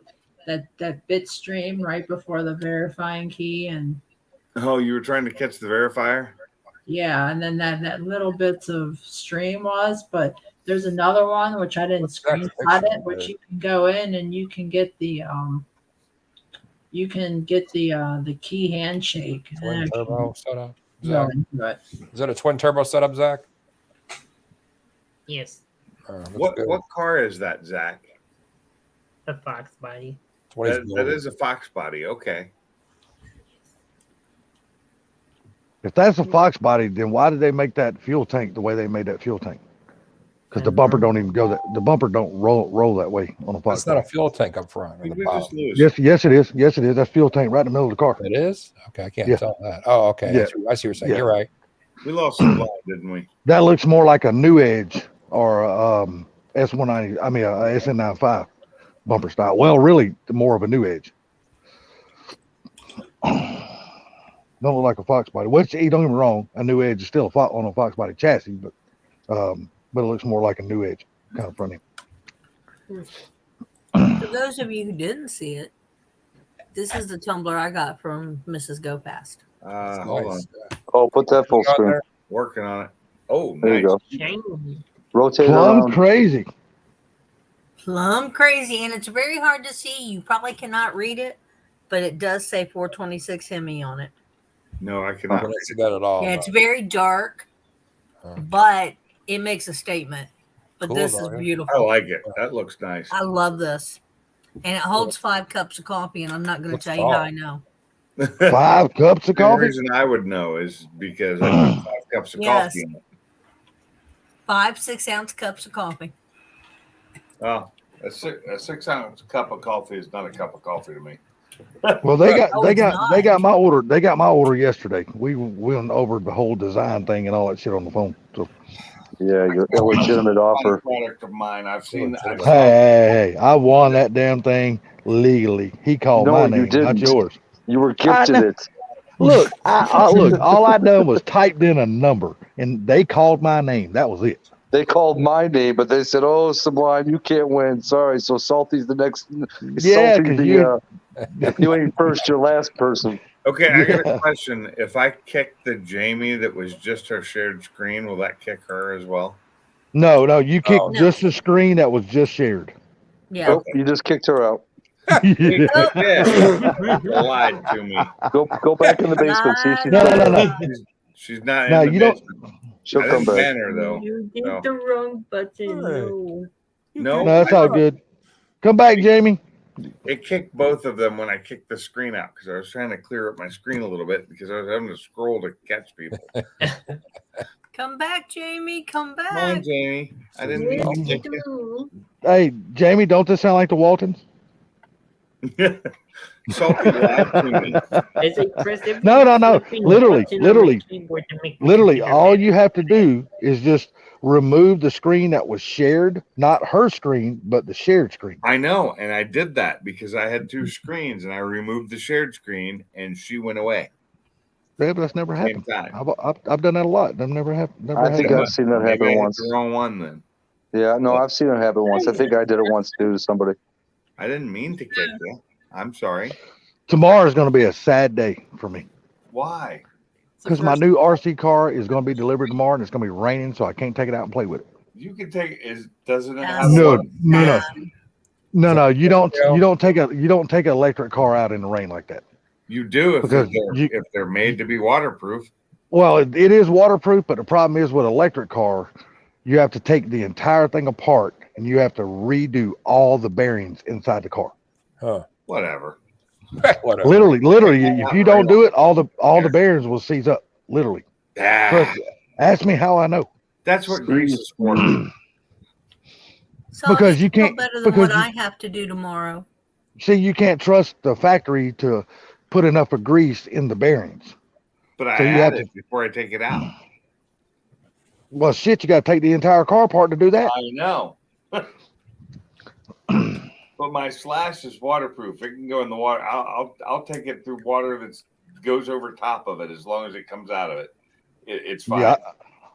bit stream right before the verifying key, and Oh, you were trying to catch the verifier? yeah, and then that little bits of stream was, but there's another one which I didn't What's that screenshot picture it, which there? you can go in and you can get the the key handshake. and Twin actually turbo setup. go Zach, into it. is that a twin turbo setup, Zach? Yes, That's What good. what car is that, Zach? the Fox body. That's what he's That building. is a Fox body. Okay. If that's a Fox body, then why did they make that fuel tank the way they made that fuel tank? Because the bumper don't even go that. The bumper don't roll that way on a Fox. It's not a body. fuel tank up front or Did the we just bottom. lose? Yes, it is. Yes, it is. That's fuel tank right in the middle of the car. It is? Okay, I can't Yeah. tell that. Oh, okay. Yeah. I see what you're saying. Yeah. You're right. We lost some line, didn't we? That looks more like a New Edge or S190. I mean, a SN95 bumper style. Well, really, more of a New Edge. Don't look like a Fox body. Which, don't get me wrong, a New Edge is still on a Fox body chassis, but it looks more like a New Edge kind of front end. For those of you who didn't see it, this is the tumbler I got from Mrs. Go Fast. Hold on. Nice. Oh, put that full You got screen. there? Working on it. Oh, There you nice. go. Shiny. Rotate it Plum around. crazy. Plum crazy, and it's very hard to see. You probably cannot read it, but it does say 426 Hemi on it. No, I I cannot. don't see that at all. Yeah, it's very dark, but it makes a statement. But Cool, this though, is yeah. I beautiful. like it. That looks nice. I love this. And it holds 5 cups of coffee, and I'm not going to Looks tell you tall. how I know. 5 cups of The coffee. reason I would know is because I put 5 cups of Yes. coffee in it. 5 6-ounce cups of coffee. Well, a 6-ounce cup of coffee is not a cup of coffee to me. Well, they got No, they it's got not. they got my order. They got my order yesterday. We went over the whole design thing and all that shit on the phone. So Yeah, your illegitimate offer. Product of mine. I've seen. I've hey, I won that damn thing legally. He called No, my you name, not didn't. yours. You were gifted know. it. Look, look. All I done was typed in a number, and they called my name. That was it. They called my name, but they said, "Oh, Sublime, you can't win. Sorry." So Salty's the next. Yeah, Salty's 'cause if you ain't first, you're last person. Okay, I got Yeah. a question. If I kick the Jamie that was just her shared screen, will that kick her as well? No, you kicked Oh. just the screen that was just shared. Yeah. Nope, you just kicked her out. Yeah. Yeah, you lied to me. Go back in the basement. See if she's No. She's not No, in the you don't- basement. She'll I come didn't back. ban her though. You did No. the wrong button. Hey. No. No, No, that's all good. Come back, Jamie. It kicked both of them when I kicked the screen out because I was trying to clear up my screen a little bit because I was having to scroll to catch people. Come back, Jamie. Come Come on, back. Jamie. I didn't mean to kick you. Hey, Jamie, don't this sound like the Waltons? Salty lied to me. As I press every No. flipping Literally, button on my literally, keyboard to make my Literally, computer all better. you have to do is just remove the screen that was shared, not her screen, but the shared screen. I know, and I did that because I had 2 screens and I removed the shared screen and she went away. Yeah, but that's never Same happened. time. I've done that a lot. I've never happened. Never I had think that. I've seen that Maybe I happen hit once. the wrong one then. Yeah, no, I've seen it happen once. I think I did it once too to somebody. I didn't mean to kick you. I'm sorry. Tomorrow is going to be a sad day for me Why? It's the because my first- new RC car is going to be delivered tomorrow and it's going to be raining, so I can't take it out and play with it. You can take doesn't it That's have No, one? no. You don't Yeah. take an electric car out in the rain like that. You do if Because if they're made to be waterproof. Well, it is waterproof, but the problem is with an electric car, you have to take the entire thing apart and you have to redo all the bearings inside the car. Huh. Whatever. Whatever. Literally, if you don't do it, all the bearings will seize up. Literally. Ah, Trust me. Ask me how I know. that's what grease is for. So Because it's you still can't- better than because what you- I have to do tomorrow. See, you can't trust the factory to put enough of grease in the bearings. But I So you add have it before I take it out. Well, shit, you got to take the entire car apart to do that. I know. But my Slash is waterproof. It can go in the water. I'll take it through water that goes over top of it as long as it comes out of it. It's fine. Yeah,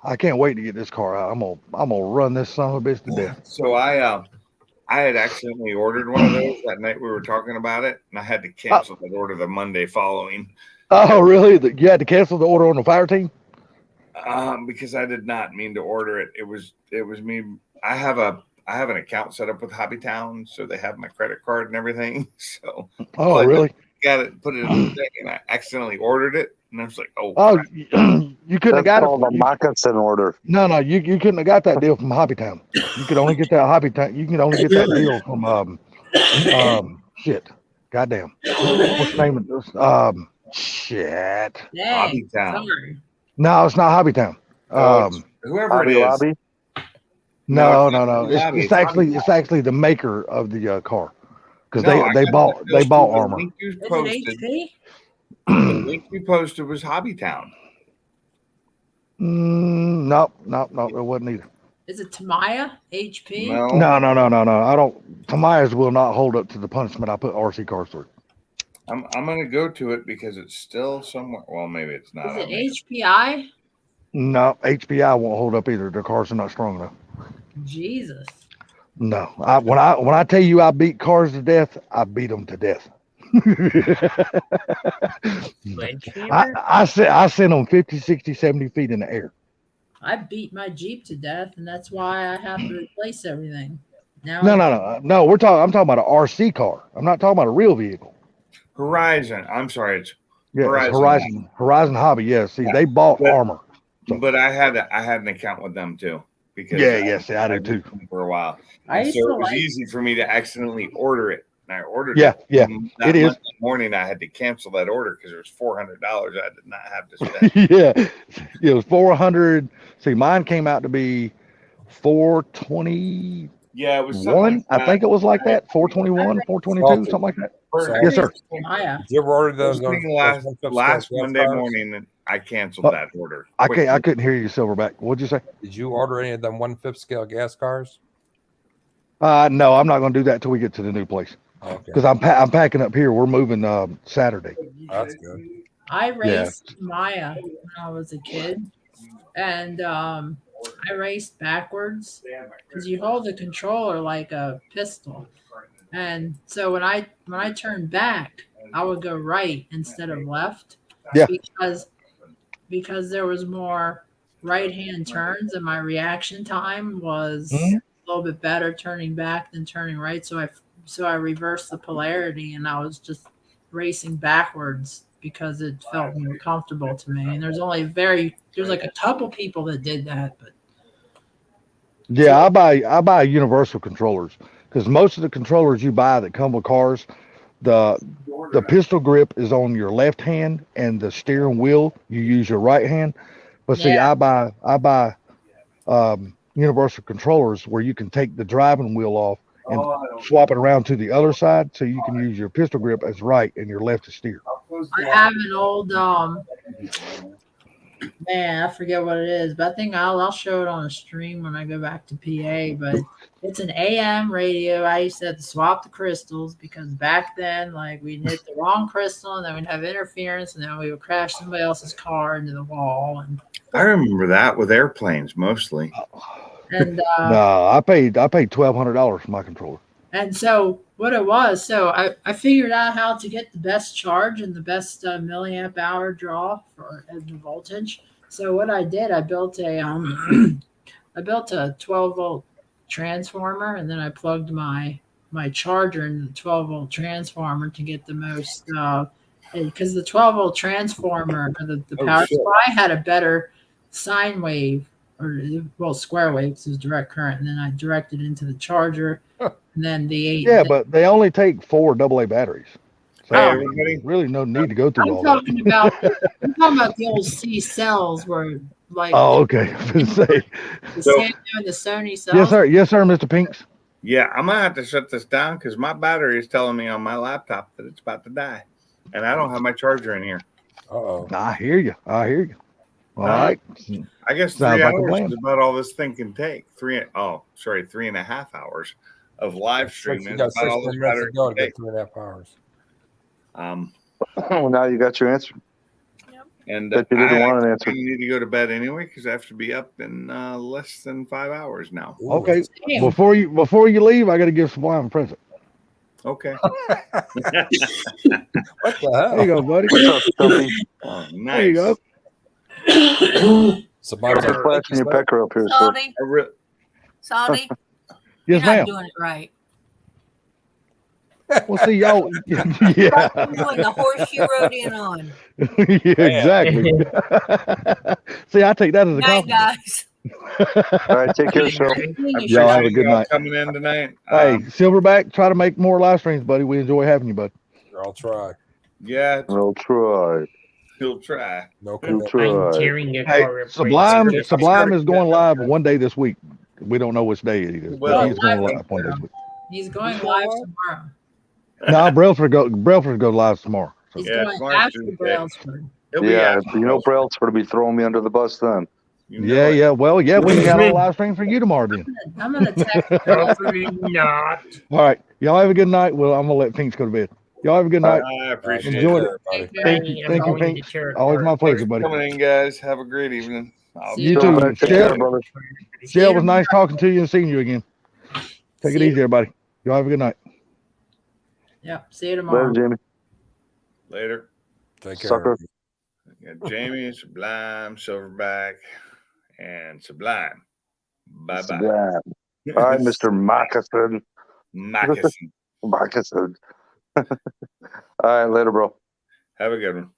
I can't wait to get this car out. I'm gonna run this son of a bitch to death. So I had accidentally ordered one of those that night we were talking about it, and I had to cancel that order the Monday following Oh, really? You had to cancel the order on the fire team? because I did not mean to order it. It was me. I have an account set up with Hobbytown, so they have my credit card and everything. So Oh, Well, really? got it, put it in the thing, and I accidentally ordered it, and I was like, "Oh, Oh, crap. you couldn't have That's got called a it. moccasin order. No, you couldn't have got that deal from Hobbytown. You could only get that Hobbytown. You can only get that deal from shit. Goddamn. What's the name of this? Shit. Dang, Hobbytown. sorry. No, it's not Hobbytown. Oh, whoever Hobby it is." Lobby. No. Hobby. It's actually the maker of the car because No, I they got bought those two. The armor. link you Is it posted- HP? The link you posted was Hobbytown. Nope, it wasn't either. Is it Tamaya? HP? No, No. I don't. Tamiya's will not hold up to the punishment I put RC cars through. I'm gonna go to it because it's still somewhere. Well, maybe it's not. Is it on there. HPI? No, HPI won't hold up either. Their cars are not strong enough. Jesus. No, when I tell you I beat cars to death, I beat them to death. Sledgehammer? I sent them 50, 60, 70 feet in the air. I beat my Jeep to death, and that's why I have to replace everything. Now No. I'm talking about an RC car. I'm not talking about a real vehicle. Horizon. I'm sorry, it's Yeah, Horizon. Horizon Hobby. Yeah, see, they bought But- armor. but I had an account with them too because See, I do too. for a while. I And used so to it was like easy for me to accidentally order it. And I ordered Yeah, it. yeah, And that it is. Monday morning I had to cancel that order because it was $400 I did not have to spend. Yeah, it was 400. See, mine came out to be 421. Yeah, it was something like I that. think it was like that. 421, 422, something like that. Yes, sir. Tamaya. Did you ever order those? First thing those last 156 Monday cars? morning, and I canceled Oh, that order. I quickly. couldn't hear you, Silverback. What'd you say? Did you order any of them 1/5 scale gas cars? No, I'm not going to do that till we get to the new place Okay, because I'm packing up here. We're moving Saturday. that's good. I raced Maya when I was a kid, and I raced backwards because you hold the controller like a pistol, and so when I turned back, I would go right instead of left. Yeah. Because there was more right hand turns, and my reaction time was Mhm. a little bit better turning back than turning right. So I reversed the polarity, and I was just racing backwards because it felt more comfortable to me. And there's like a couple people that did that, but Yeah, I buy universal controllers because most of the controllers you buy that come with cars, the pistol grip is on your left hand and the steering wheel you use your right hand. But see, Yeah. I buy universal controllers where you can take the driving wheel off and swap it around to the other side so you can use your pistol grip as right and your left to steer. I have an old man, I forget what it is, but I think I'll show it on a stream when I go back to PA. But it's an AM radio. I used to have to swap the crystals because back then, like, we'd hit the wrong crystal and then we'd have interference, and then we would crash somebody else's car into the wall. I remember that with airplanes mostly. And No, I paid $1,200 for my controller. And so what it was, so I figured out how to get the best charge and the best milliamp hour draw for the voltage. So what I did, I built a I built a 12-volt transformer, and then I plugged my charger in the 12-volt transformer to get the most because the 12-volt transformer or the Oh, power shit. supply had a better sine wave, or well, square wave, because it was direct current, and then I directed into the charger, and then Yeah, but they only take 4 AA batteries. So Hey, Oh. everybody. really no need to go through I'm all that. talking about I'm talking about the old C cells where like Oh, okay. I was gonna say, the So- Sanyo and the Sony cells. yes, sir. Yes, sir, Mr. Pinks. Yeah, I'm gonna have to shut this down because my battery is telling me on my laptop that it's about to die, and I don't have my charger in here. Uh-oh. I hear you. I hear you. All Uh, right. I guess Sounds 3 like a hours plan. is about all this thing can take. 3.5 hours of live streaming. You is got about 6 all more this minutes battery to go to can get take. 3.5 hours. Well, now you got your answer. And But you didn't want an answer. I need to go to bed anyway because I have to be up in less than 5 hours now. Ooh. Okay. Damn. Before you leave, I got to give Sublime a present. Okay. What the There you hell? go, buddy. What's up, Stumpy? Oh, There you nice. go. Sublime's You're like, flashing your pecker up here, sir. Saudi, I re- Saudi, Yes, you're not ma'am. doing it right. We'll see y'all. Yeah. You're doing the horse you rode in on. Yeah, exactly. See, I take that as a Night, compliment. guys. All right, take care, sir. I Y'all have a appreciate good y'all night. coming in tonight. Hey, Silverback, try to make more live streams, buddy. We enjoy having you, bud. I'll try. Yeah, We'll try. he'll try. No We'll commitment. try. I'm tearing a Hey, car apart. Sublime is going live one day this week. We don't know which day it is, Well, but he's going live one day this week. He's going live tomorrow. No, Brailford go live tomorrow. So. He's Yeah, going tomorrow's after Tuesday. Brailsford. He'll be Yeah, after you know us. Brailsford will be throwing me under the bus then. You know Yeah, it. yeah. Well, yeah, we can have a live stream for you tomorrow then. I'm gonna text Brailsford. Probably not. All right. Y'all have a good night. Well, I'm gonna let Pinks go to bed. Y'all have a good night. I appreciate Enjoy it. it. Thank Thank you, Pinks. Always my pleasure, buddy. Coming in, guys. Have a great evening. See You you too. Take care, Shell, brother. Shell was nice talking to you and seeing you again. Take it See you. easy, everybody. Y'all have a good night. Yep. See you tomorrow. Later, Jamie. Later. Take care. Sucker. We got Jamie, Sublime, Silverback, and Sublime. Bye bye. Yeah. All right, Mr. Moccasin. Moccasin. Moccasin. All right, later, bro. Have a good one.